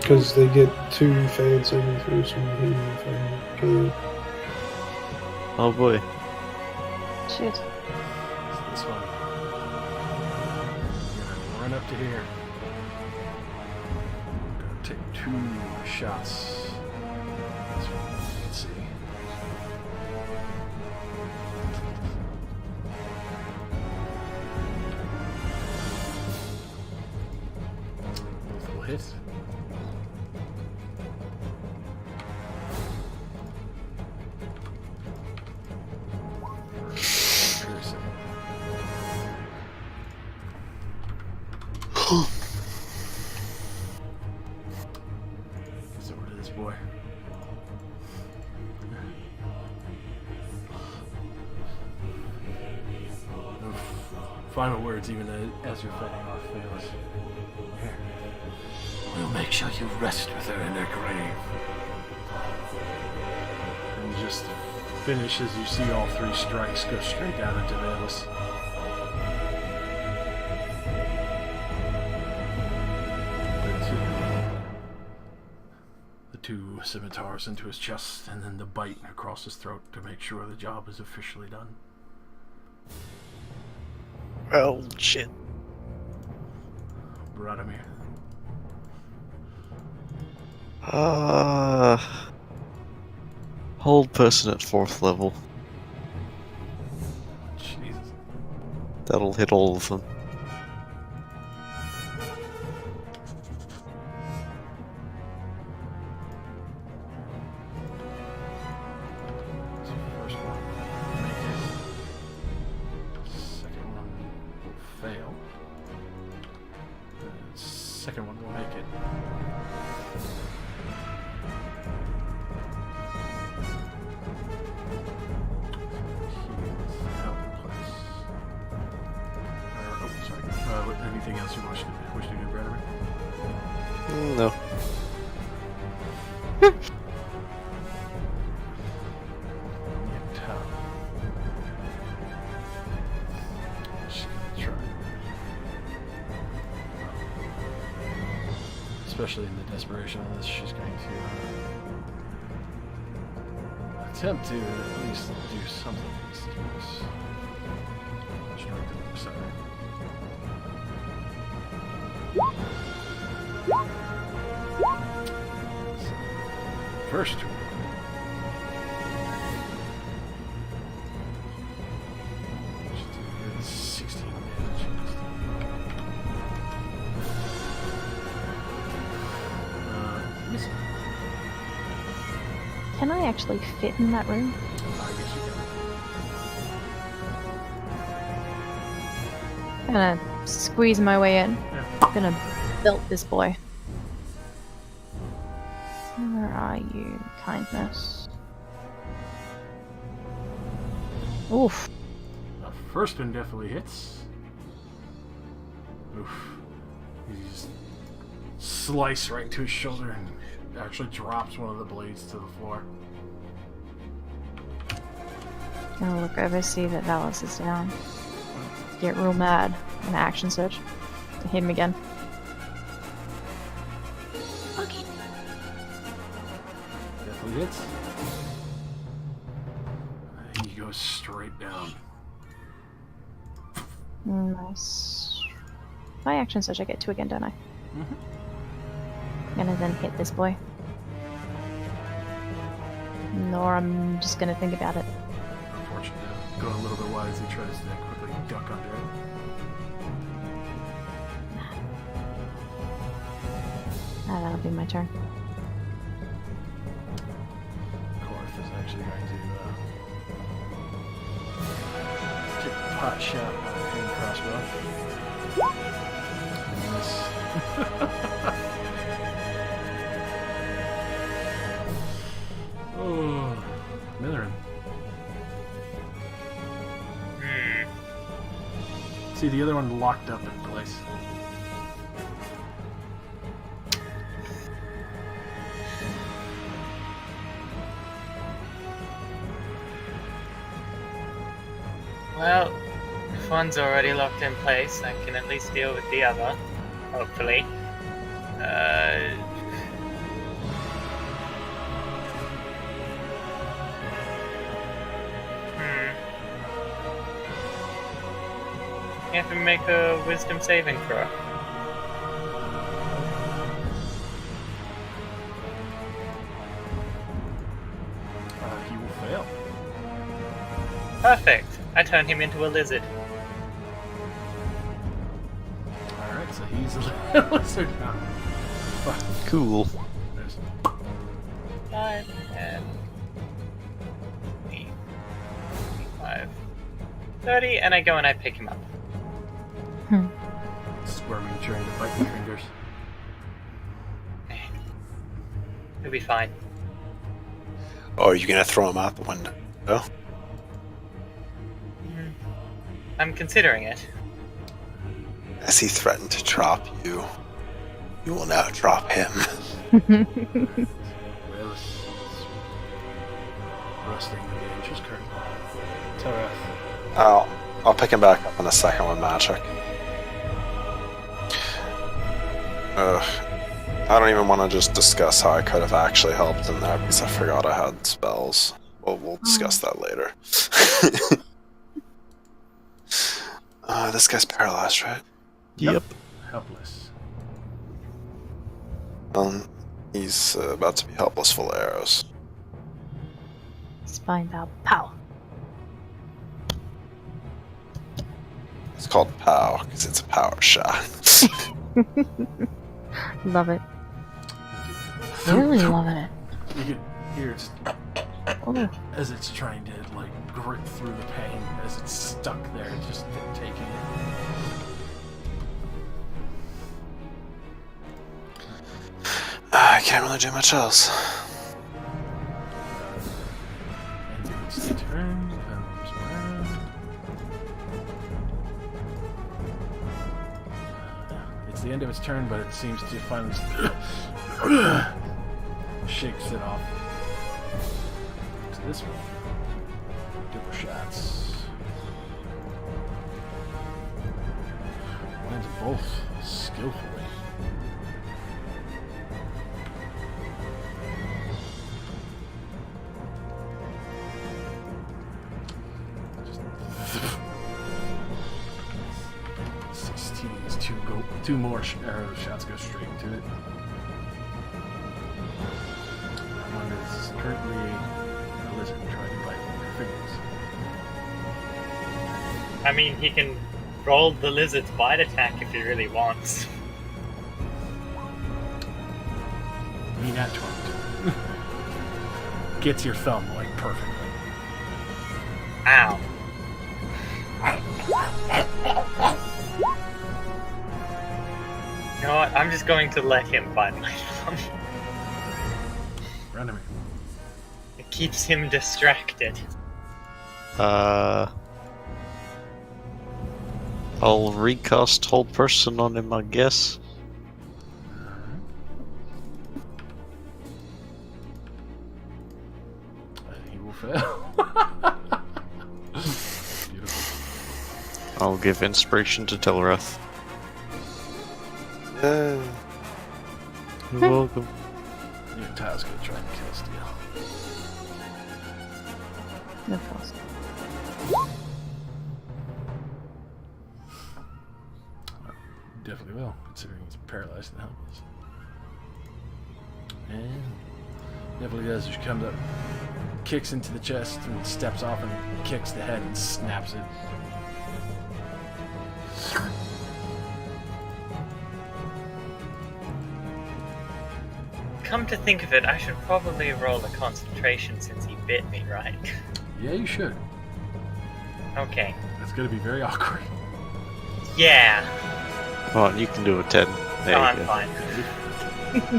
Because they get 2 failed saving throws from him if I kill him. Oh boy. Shit. So this one. You're gonna run up to here. Gonna take 2 shots. This one, you can see. Both will hit. Piercing. It's over to this boy. No final words, even as you're fighting off fails. Here. We'll make sure you rest with her in her grave. And just finish as you see all 3 strikes go straight down into Valus. The 2 scimitars into his chest, and then the bite across his throat to make sure the job is officially done. Oh shit. Radimir. Hold person at 4th level. Jesus. That'll hit all of them. So first one will make it. Second one will fail. The second one will make it. Anything else you wish to do, Bradley? No. Especially in the desperation of this, she's going to attempt to at least do something. Strike to the side. First. Should do 16 damage. Miss. Can I actually fit in that room? I guess you can. I'm gonna squeeze my way in. Yeah. I'm gonna belt this boy. Where are you, kindness? Oof. The first one definitely hits. Oof. You just slice right into his shoulder and actually drops one of the blades to the floor. Gonna look over, see that Valus is down. Get real mad. An action search to hit him again. Okay. Definitely hits. He goes straight down. Nice. My action search, I get 2 again, don't I? Mm-hmm. I'm gonna then hit this boy. Nor I'm just gonna think about it. Unfortunately, going a little bit wide as he tries to quickly duck under it. Ah, that'll be my turn. Korth is actually going to take a pot shot with a hand crossbow. And miss. Oh, Millarin. See the other one locked up in place. Well, if one's already locked in place, I can at least deal with the other. Hopefully. You have to make a wisdom saving throw. He will fail. Perfect. I turn him into a lizard. Alright, so he's a lizard now. Cool. There's 5, 10, 8, 5, 30, and I go and I pick him up. squirming, trying to bite my fingers. He'll be fine. Oh, are you gonna throw him out the window? Oh? I'm considering it. As he threatened to drop you, you will now drop him. Well, it's rusting the dangerous curtain. Tarath. I'll pick him back up in a second with magic. I don't even want to just discuss how I could have actually helped in there because I forgot I had spells. We'll discuss that later. This guy's paralyzed, right? Yep. Helpless. He's about to be helpless full of arrows. Spine bow. Pow. It's called POW because it's a power shot. Love it. Really loving it. You can hear it Oh. as it's trying to like grip through the pain as it's stuck there, just taking it. I can't really do much else. And it's the turn, comes around. It's the end of its turn, but it seems to finally shakes it off. To this one. Double shots. Lands both skillfully. Just 16 is two more arrow shots go straight into it. One is currently a lizard trying to bite your fingers. I mean, he can roll the lizard's bite attack if he really wants. Nat 20. Gets your thumb like perfectly. Ow. You know what? I'm just going to let him bite my thumb. Randomir. It keeps him distracted. I'll recast Hold Person on him, I guess. He will fail. Beautiful. I'll give inspiration to Telrath. Yay. You're welcome. Your Tao's gonna try and kill Steel. No false. Definitely will, considering he's paralyzed and helpless. And definitely does. She comes up, kicks into the chest, and steps off and kicks the head and snaps it. Come to think of it, I should probably roll a concentration since he bit me, right? Yeah, you should. Okay. It's gonna be very awkward. Yeah. Come on, you can do a 10. There Oh, you I'm go. fine.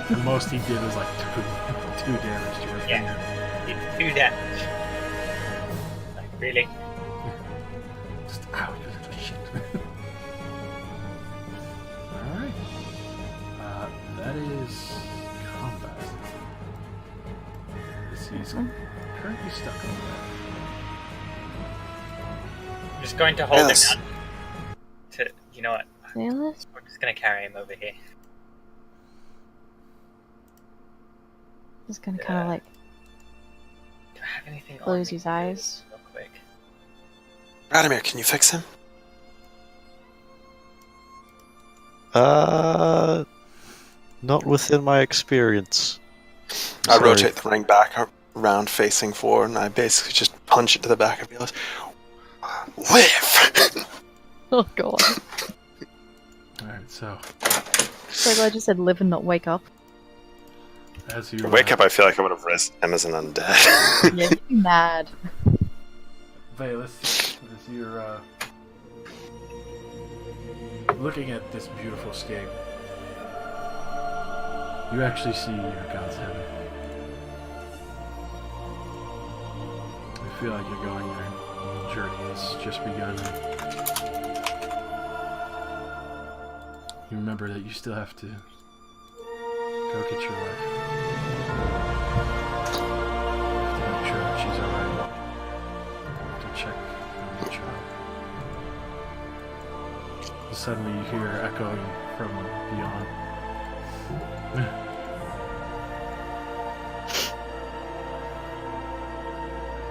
The most he did was like two damage to your finger. It's 2 damage. Like, really? Just ow, you little shit. his combat. He's currently stuck on that. I'm just going to hold Yes. him down. You know what? Sailors? We're just going to carry him over here. Just gonna kind of like Do I have anything on close me? his eyes. Real quick. Radimir, can you fix him? Not within my experience. I Sorry. rotate the ring back around facing forward, and I basically just punch it to the back of Belis. Live! Oh god. Alright, so So glad you said live and not wake up. as you To wake up, I feel like I would have raised him as an undead. Yeah, you're mad. Valus, as you're looking at this beautiful scape, you actually see your god's heaven. I feel like you're going there. The journey has just begun. You remember that you still have to go get your wife. You have to make sure that she's alright. You have to check on your child. Suddenly you hear echoing from beyond.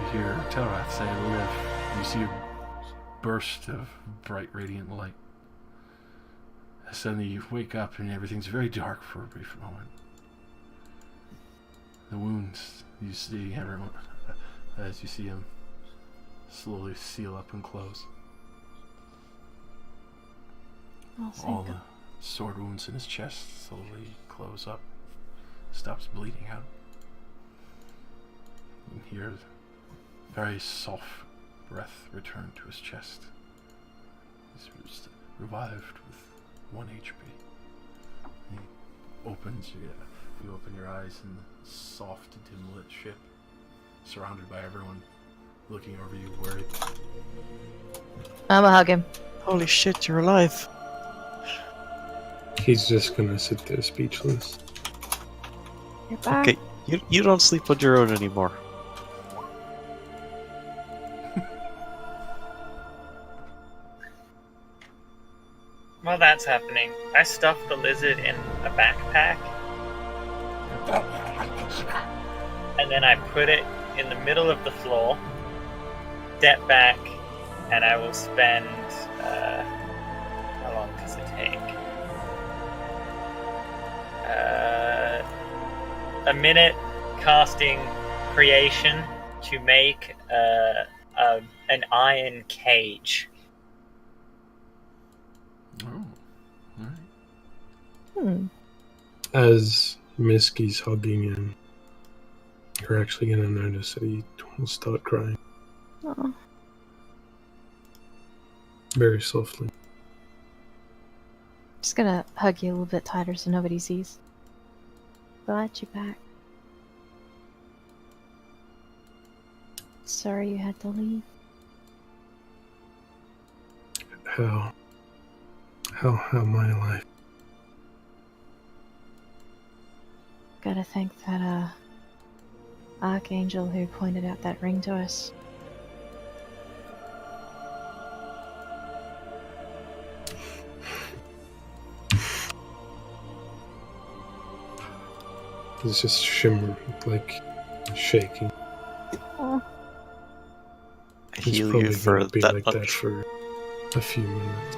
You hear Telrath say live. You see a burst of bright radiant light. Suddenly you wake up and everything's very dark for a brief moment. The wounds, you see everyone, as you see him slowly seal up and close. Oh, thank All God. the sword wounds in his chest slowly close up, stops bleeding out. You can hear very soft breath return to his chest. He's just revived with 1 HP. He opens, you open your eyes in the soft, dim-lit ship, surrounded by everyone looking over you worried. I'ma hug him. Holy shit, you're alive. He's just gonna sit there speechless. You're back. Okay, you don't sleep on your own anymore. While that's happening, I stuff the lizard in a backpack. And then I put it in the middle of the floor, step back, and I will spend. How long does it take? A minute casting creation to make an iron cage. Oh, alright. Hmm. As Miski's hugging him, you're actually gonna notice that he will start crying Oh. very softly. Just gonna hug you a little bit tighter so nobody sees. Glad you're back. Sorry you had to leave. How my life? Gotta thank that archangel who pointed out that ring to us. It's just shimmering, like shaking. Oh. I It's heal probably you for gonna be that like much. that for a few minutes.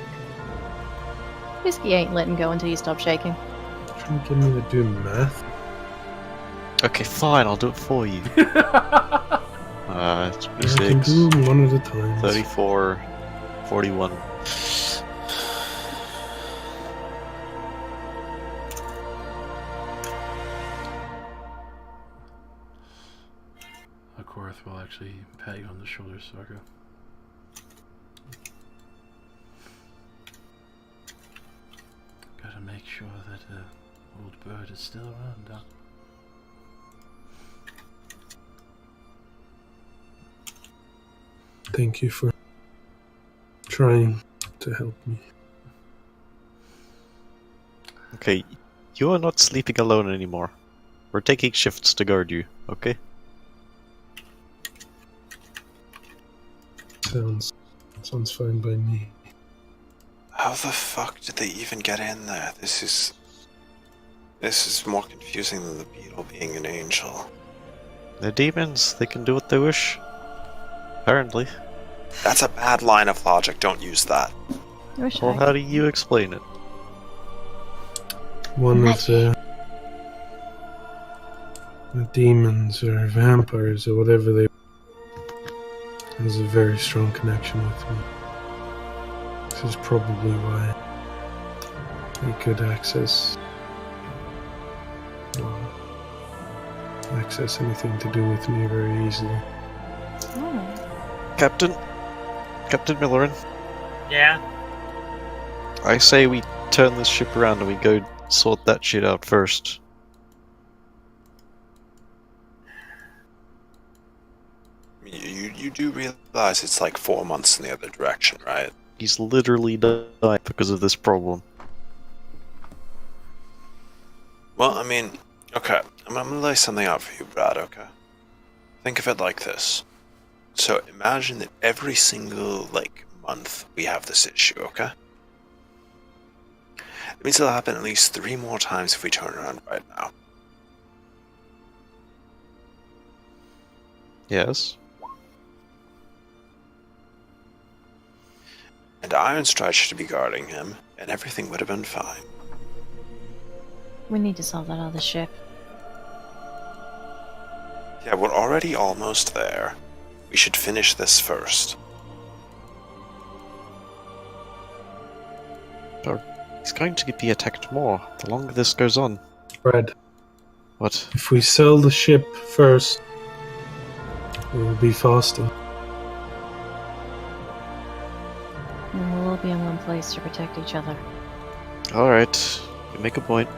Whiskey ain't letting go until you stop shaking. Trying to get me to do math? Okay, fine, I'll do it for you. I can 26, do them one at a time. 34, 41. Akorath will actually pat you on the shoulder, Sargo. Gotta make sure that old bird is still around, huh? Thank you for trying to help me. Okay, You are not sleeping alone anymore. We're taking shifts to guard you, okay? Sounds fine by me. How the fuck did they even get in there? This is more confusing than the beetle being an angel. They're demons. They can do what they wish. Apparently. That's a bad line of logic. Don't use that. Well, how do you explain it? One of the demons or vampires or whatever they has a very strong connection with me. This is probably why they could access anything to do with me very easily. Captain Millerin, Yeah? I say we turn this ship around and we go sort that shit out first. You do realize it's like 4 months in the other direction, right? He's literally died because of this problem. Well, I mean, okay, I'm gonna lay something out for you, Brad, okay? Think of it like this. So imagine that every single, month we have this issue, okay? It means it'll happen at least 3 more times if we turn around right now. Yes. And Ironstride should be guarding him, and everything would have been fine. We need to solve that other ship. Yeah, we're already almost there. We should finish this first. He's going to be attacked more the longer this goes on. Brad, What? if we sell the ship first, it will be faster. And we'll all be in one place to protect each other. Alright, you make a point.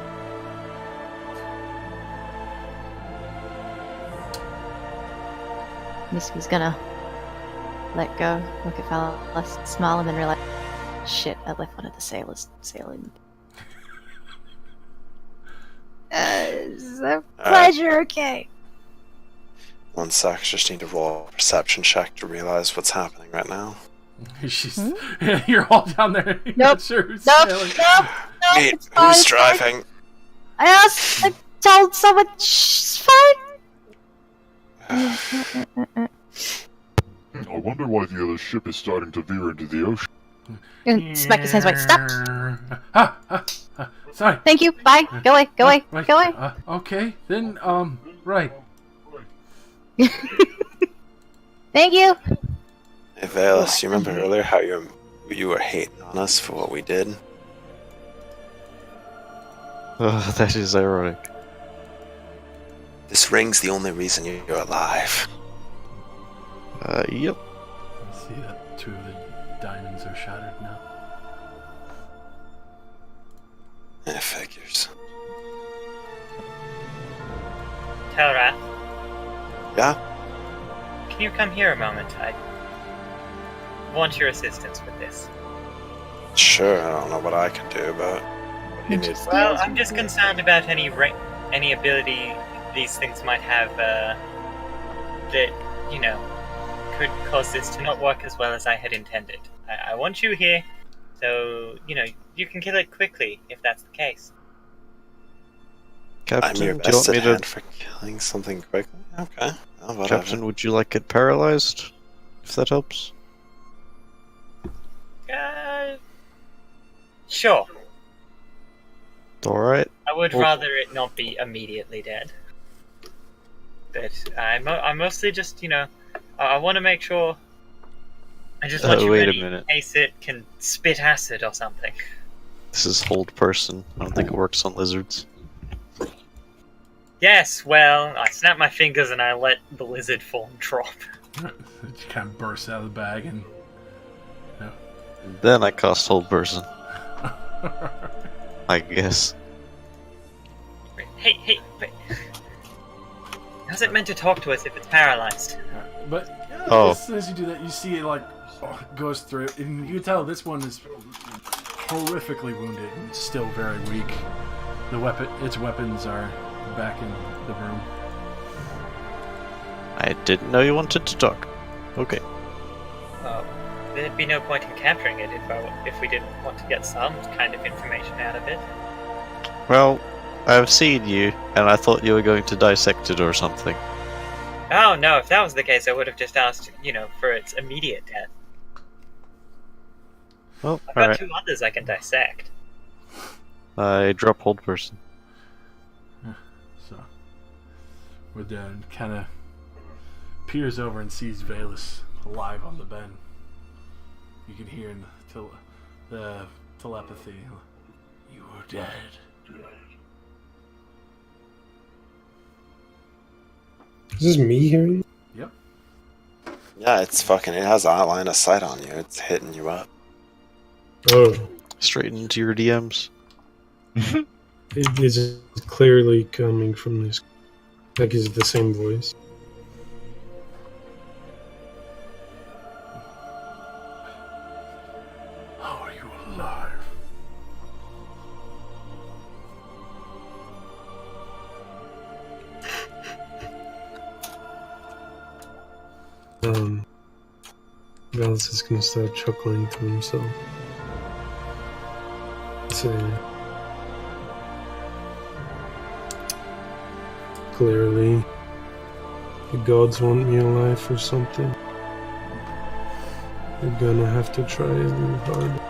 Misky's gonna let go, look at Fella, smile, and then realize, shit, I left one of the sailors sailing. It's a pleasure, okay. 1 sec, just need to roll a perception check to realize what's happening right now. You're all down there. You're Nope. not sure who's Nope, sailing. nope, Wait, it's fine, who's it's fine. driving? I told someone, shh, it's fine. I wonder why the other ship is starting to veer into the ocean. And smack his hands away. Stop. Sorry. Thank you. Bye. Go away. Go away. Right. Go away. Okay, then, right. Thank you. Hey, Valus, you remember earlier how you were hating on us for what we did? Oh, that is ironic. This ring's the only reason you're alive. Yep. See that 2 of the diamonds are shattered now. It figures. Telrath, Yeah? can you come here a moment? I want your assistance with this. Sure, I don't know what I can do, but what do you need? Well, I'm just concerned about any ability these things might have that, could cause this to not work as well as I had intended. I want you here, so, you can kill it quickly, if that's the case. I'm Captain, your do you want best me at to... hand for killing something quickly? Okay. Well, whatever. Captain, would you like it paralyzed? If that helps? Sure. Alright. I would Well- rather it not be immediately dead. But I mostly just, I want to make sure. I just want you wait a ready minute. in case it can spit acid or something. This is hold person. I don't think it works on lizards. Yes, well, I snap my fingers and I let the lizard form drop. It kind of bursts out of the bag and... Then I cast hold person. I guess. Hey, wait. How's it meant to talk to us if it's paralyzed? But Oh. as soon as you do that, you see it goes through, and you can tell this one is horrifically wounded and still very weak. Its weapons are back in the room. I didn't know you wanted to talk. Okay. Well, there'd be no point in capturing it if we didn't want to get some kind of information out of it. Well, I've seen you, and I thought you were going to dissect it or something. Oh no, if that was the case, I would have just asked, for its immediate death. Well, I've got alright. 2 others I can dissect. I drop hold person. So, Woodden kind of peers over and sees Valus alive on the bed. You can hear in the telepathy, "You were dead." Is this me hearing? Yep. Yeah, it has a line of sight on you. It's hitting you up. Oh, Straight into your DMs. it is clearly coming from this. Like, is it the same voice? How are you alive? Valus is gonna start chuckling to himself. Say, clearly, the gods want me alive or something. You're gonna have to try really hard.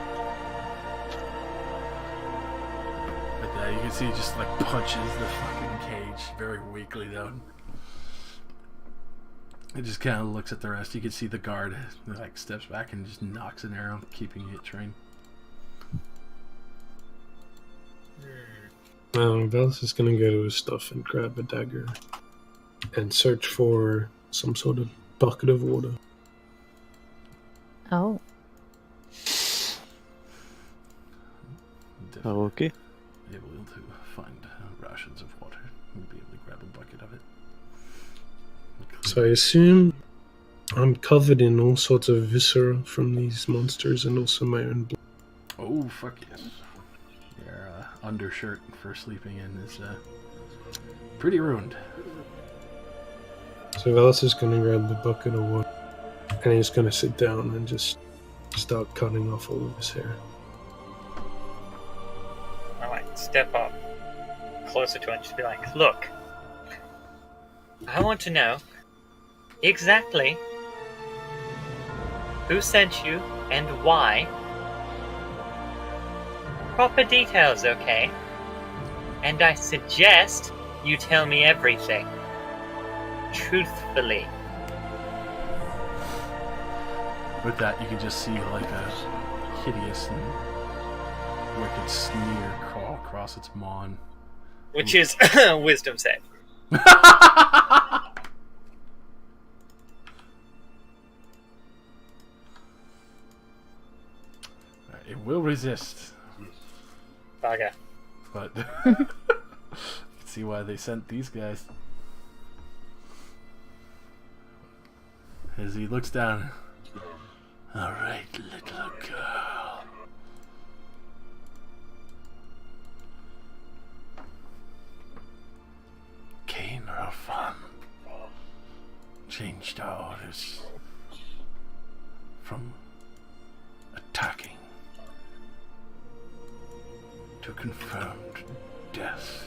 Like that, you can see he just like punches the fucking cage very weakly though. It just kind of looks at the rest. You can see the guard like steps back and just knocks an arrow, keeping it trained. Valus is gonna go to his stuff and grab a dagger and search for some sort of bucket of water. Oh. Oh, okay. Able to find rations of water. We'll be able to grab a bucket of it. So I assume I'm covered in all sorts of viscera from these monsters and also my own blood. Oh, fuck yes. Your undershirt for sleeping in is pretty ruined. So Valus is going to grab the bucket of water and he's going to sit down and just start cutting off all of his hair. I might step up closer to it and just be like, "Look, I want to know exactly who sent you and why. Proper details, okay? And I suggest you tell me everything. Truthfully." With that, you can just see like a hideous and wicked sneer crawl across its maw. Which is wisdom save. It will resist, Bugger. but you can see why they sent these guys. As he looks down, "All right, little girl. Cain Ralphan changed our orders from attacking to confirmed death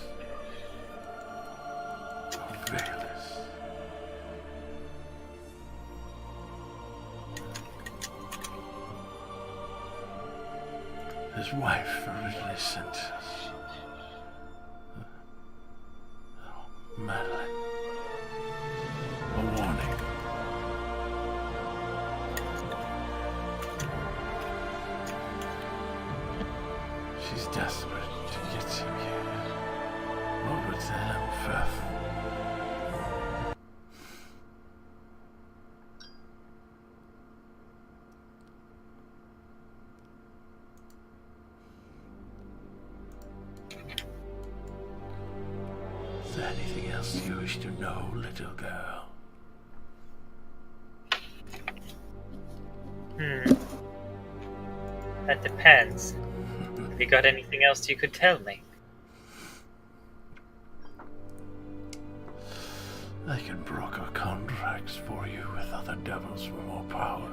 of Valus. His wife originally sent us Madeline a warning. She's desperate to get him here. Over to Helmfirth. Is there anything else you wish to know, little girl? That depends. Have you got anything else you could tell me? I can broker contracts for you with other devils for more power.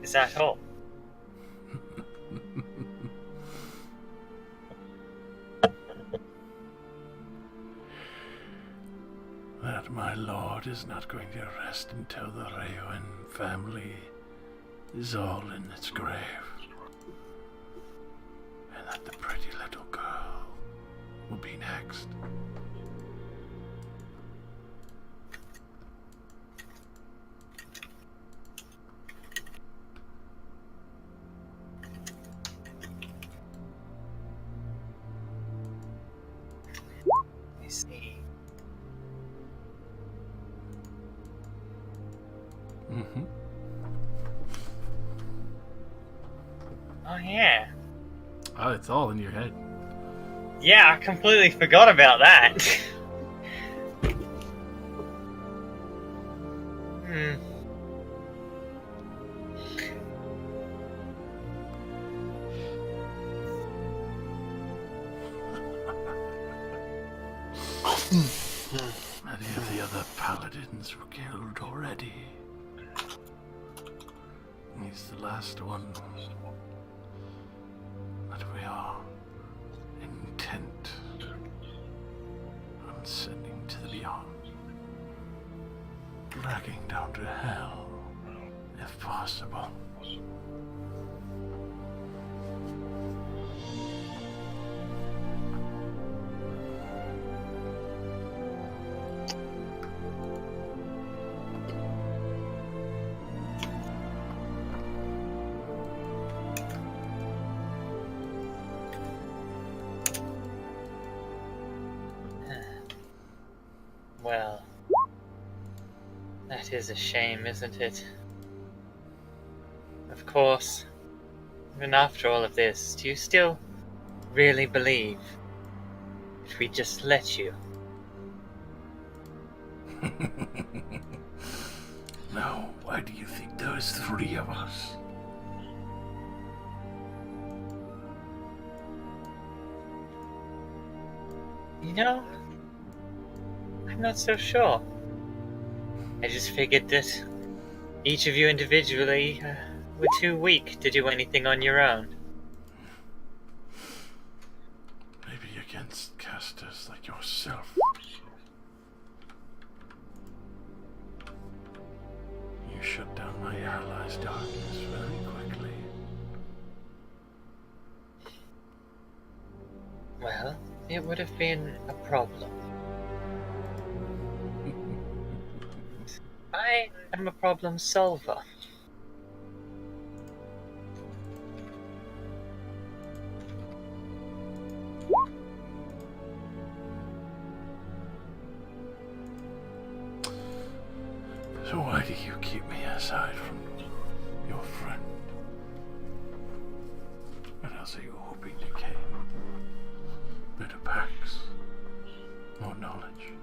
Is that all? That my lord is not going to rest until the Rayoan family is all in its grave. And that the pretty little girl will be next. I see. Mm-hmm. Oh yeah. Oh, it's all in your head. Yeah, I completely forgot about that. Hmm. Many of the other paladins were killed already. He's the last one. But we are intent on sending to the beyond. Dragging down to hell, if possible. Well, that is a shame, isn't it? Of course, even after all of this, do you still really believe if we just let you? Now, why do you think there's 3 of us? You know, I'm not so sure. I just figured that each of you individually were too weak to do anything on your own. Maybe against casters like yourself. You shut down my allies' darkness very quickly. Well, it would have been a problem. I am a problem solver. So why do you keep me aside from your friend? What else are you hoping to gain? Better packs? More knowledge?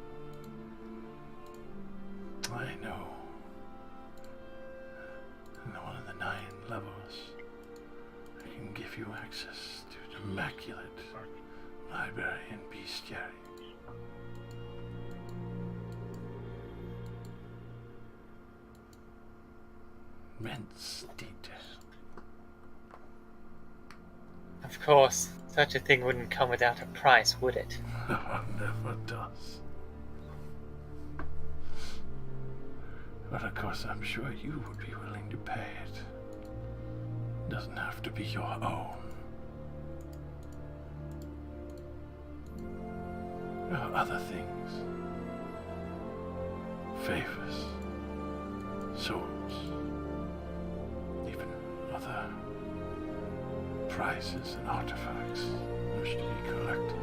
I know. In one of the 9 levels, I can give you access to the immaculate library and bestiary. Immense detail. Of course, such a thing wouldn't come without a price, would it? Never does. But of course, I'm sure you would be willing to pay it. Doesn't have to be your own. There are other things. Favors. Swords. Even other prizes and artifacts wish to be collected.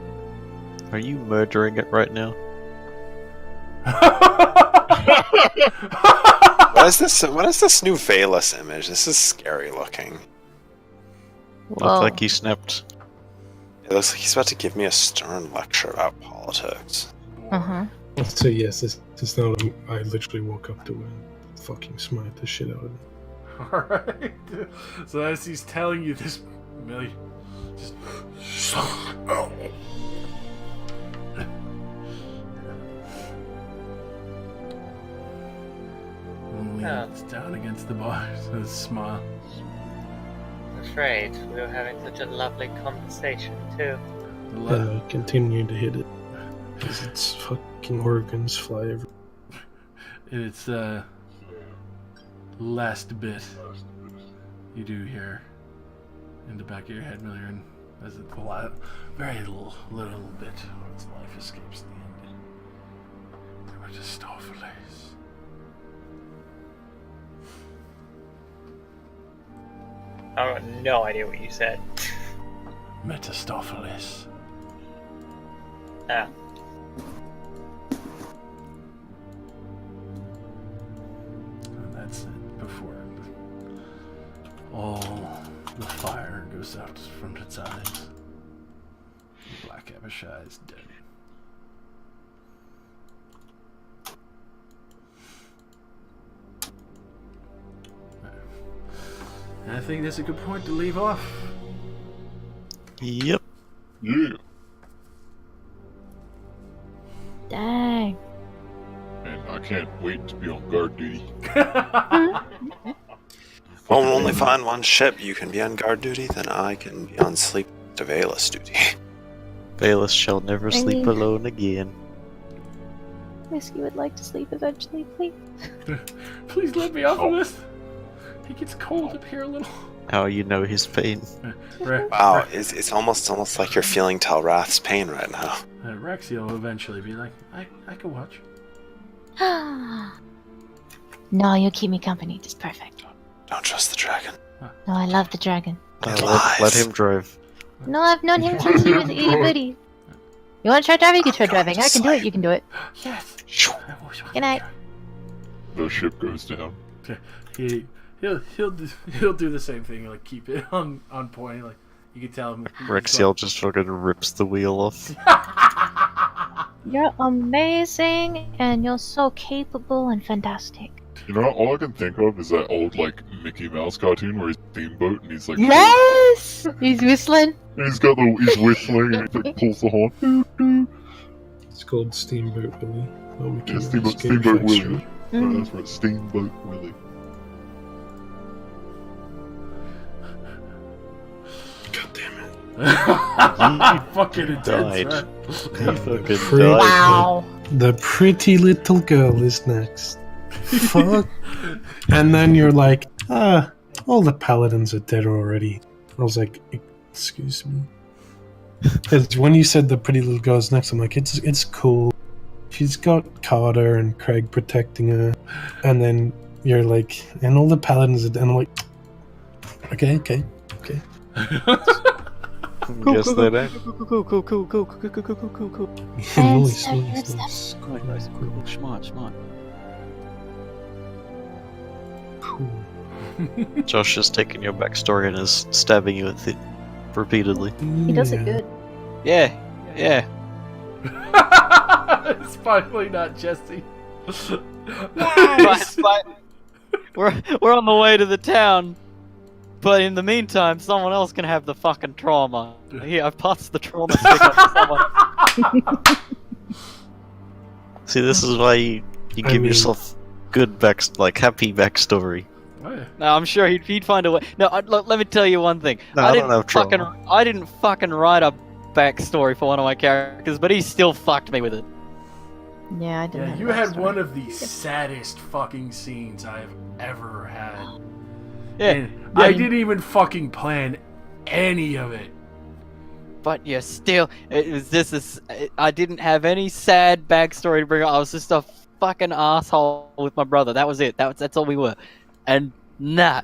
Are you murdering it right now? What is this? What is this new Valus image? This is scary looking. Looked Whoa. like he snapped. It looks like he's about to give me a stern lecture about politics. Uh-huh. So yes, this is not. I literally woke up to and fucking smite the shit out of it. Alright. So as he's telling you this, Millie, just... leans down against the bars with a smile. I'm afraid we were having such a lovely conversation, too. And I continue to hit it. Because its fucking organs fly everywhere. It's last bit you do hear in the back of your head, Million, as it very little bit of its life escapes the end. Mephistopheles. I have no idea what you said. Mephistopheles. Ah. And that's it before all the fire goes out from its eyes. Black Abishai is dead. And I think that's a good point to leave off. Yep. Yeah. Dang. And I can't wait to be on guard duty. Well, we'll only find one ship. You can be on guard duty, then I can be on sleep surveillance duty. Bayless shall never sleep mean- alone again. Whiskey would like to sleep eventually, please. Please let me off of this. He gets cold up here a little. How you know his pain. Wow, it's almost like you're feeling Talrath's pain right now. Rexy will eventually be like, I can watch. No, you'll keep me company. Just perfect. Don't trust the dragon. No, I love the dragon. Let him drive. No, I've known him since he was itty bitty. You want to try driving? You can try driving. I can do it. You can do it. Yes. Good night. The ship goes down. He'll do the same thing. Like keep it on point. Like you can tell him. Rexiel just fucking rips the wheel off. You're amazing, and you're so capable and fantastic. You know, all I can think of is that old, like, Mickey Mouse cartoon where he's steamboat and he's like... Yes! He's whistling. And he's whistling and he like, pulls the horn. It's called Steamboat Willie. Oh, we Yeah, can Steamboat escape Willie. factory. Oh, that's right, Steamboat Willie. God damn it. Fucking intense, died. right? He fucking Pretty- died. Wow. The pretty little girl is next. Fuck. And then you're like, all the paladins are dead already. I was like, excuse me. Because when you said the pretty little girl's next, I'm like, it's cool. She's got Carter and Craig protecting her. And then you're like, and all the paladins are dead. And I'm like, okay. Guess they don't. Nice. Smart. Cool. Josh is taking your backstory and is stabbing you with it repeatedly. He does it good. Yeah. It's finally not Jesse. But we're on the way to the town. But in the meantime, someone else can have the fucking trauma. Here, I've passed the trauma stick on to someone. See, this is why you give yourself good happy backstory. No, I'm sure he'd find a way. No, look, let me tell you one thing. No, I don't have trauma. I didn't fucking write a backstory for one of my characters, but he still fucked me with it. Yeah, I didn't. Yeah, have you that had story. one of the saddest fucking scenes I've ever had. Yeah, And I didn't even fucking plan any of it. but you're still. I didn't have any sad backstory to bring up. I was just a fucking asshole with my brother. That was it. That's all we were. And no,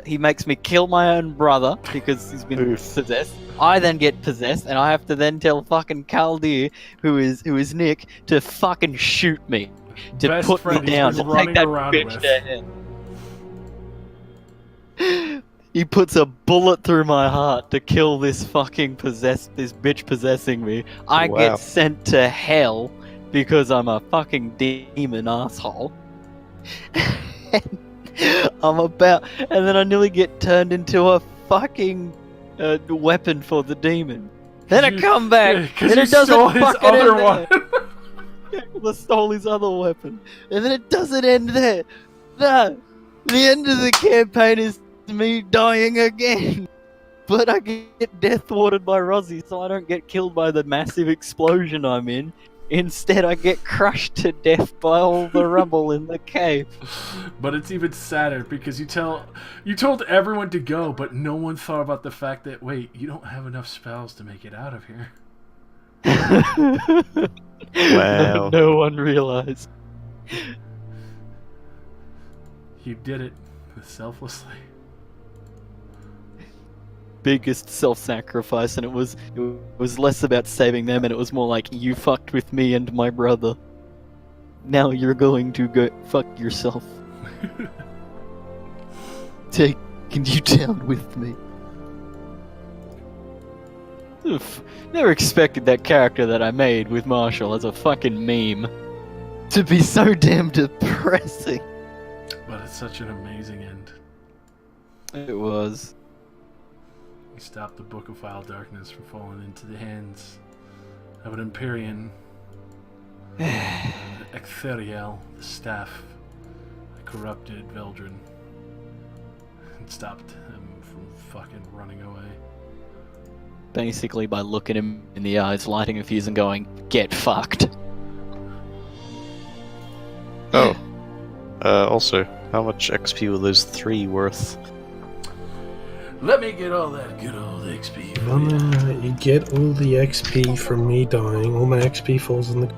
he makes me kill my own brother because he's been possessed. I then get possessed, and I have to then tell fucking Caldir, who is Nick, to fucking shoot me, to Best put friend me he's down, been to take running that around bitch with. down. He puts a bullet through my heart to kill this bitch possessing me. I Wow. get sent to hell because I'm a fucking demon asshole. and then I nearly get turned into a fucking weapon for the demon. Then I come back, because and you it doesn't stole his fucking other end one. there. I stole his other weapon, and then it doesn't end there. No, the end of the campaign is me dying again. But I get death watered by Rozzy, so I don't get killed by the massive explosion I'm in. Instead, I get crushed to death by all the rubble in the cave. But it's even sadder because you told everyone to go, but no one thought about the fact that, wait, you don't have enough spells to make it out of here. Wow. No one realized. You did it selflessly. Biggest self-sacrifice, and it was less about saving them, and it was more like, you fucked with me and my brother. Now you're going to go fuck yourself. Taking you down with me. Oof. Never expected that character that I made with Marshall as a fucking meme to be so damn depressing. But it's such an amazing end. It was. You stopped the Book of Vile Darkness from falling into the hands of an Empyrean, Ectheriel, the staff that corrupted Veldrin, and stopped him from fucking running away. Basically by looking him in the eyes, lighting a fuse and going, get fucked. Oh. Also, how much XP were those 3 worth? Let me get all that good old XP for No, you. you get all the XP from me dying. All my XP falls in the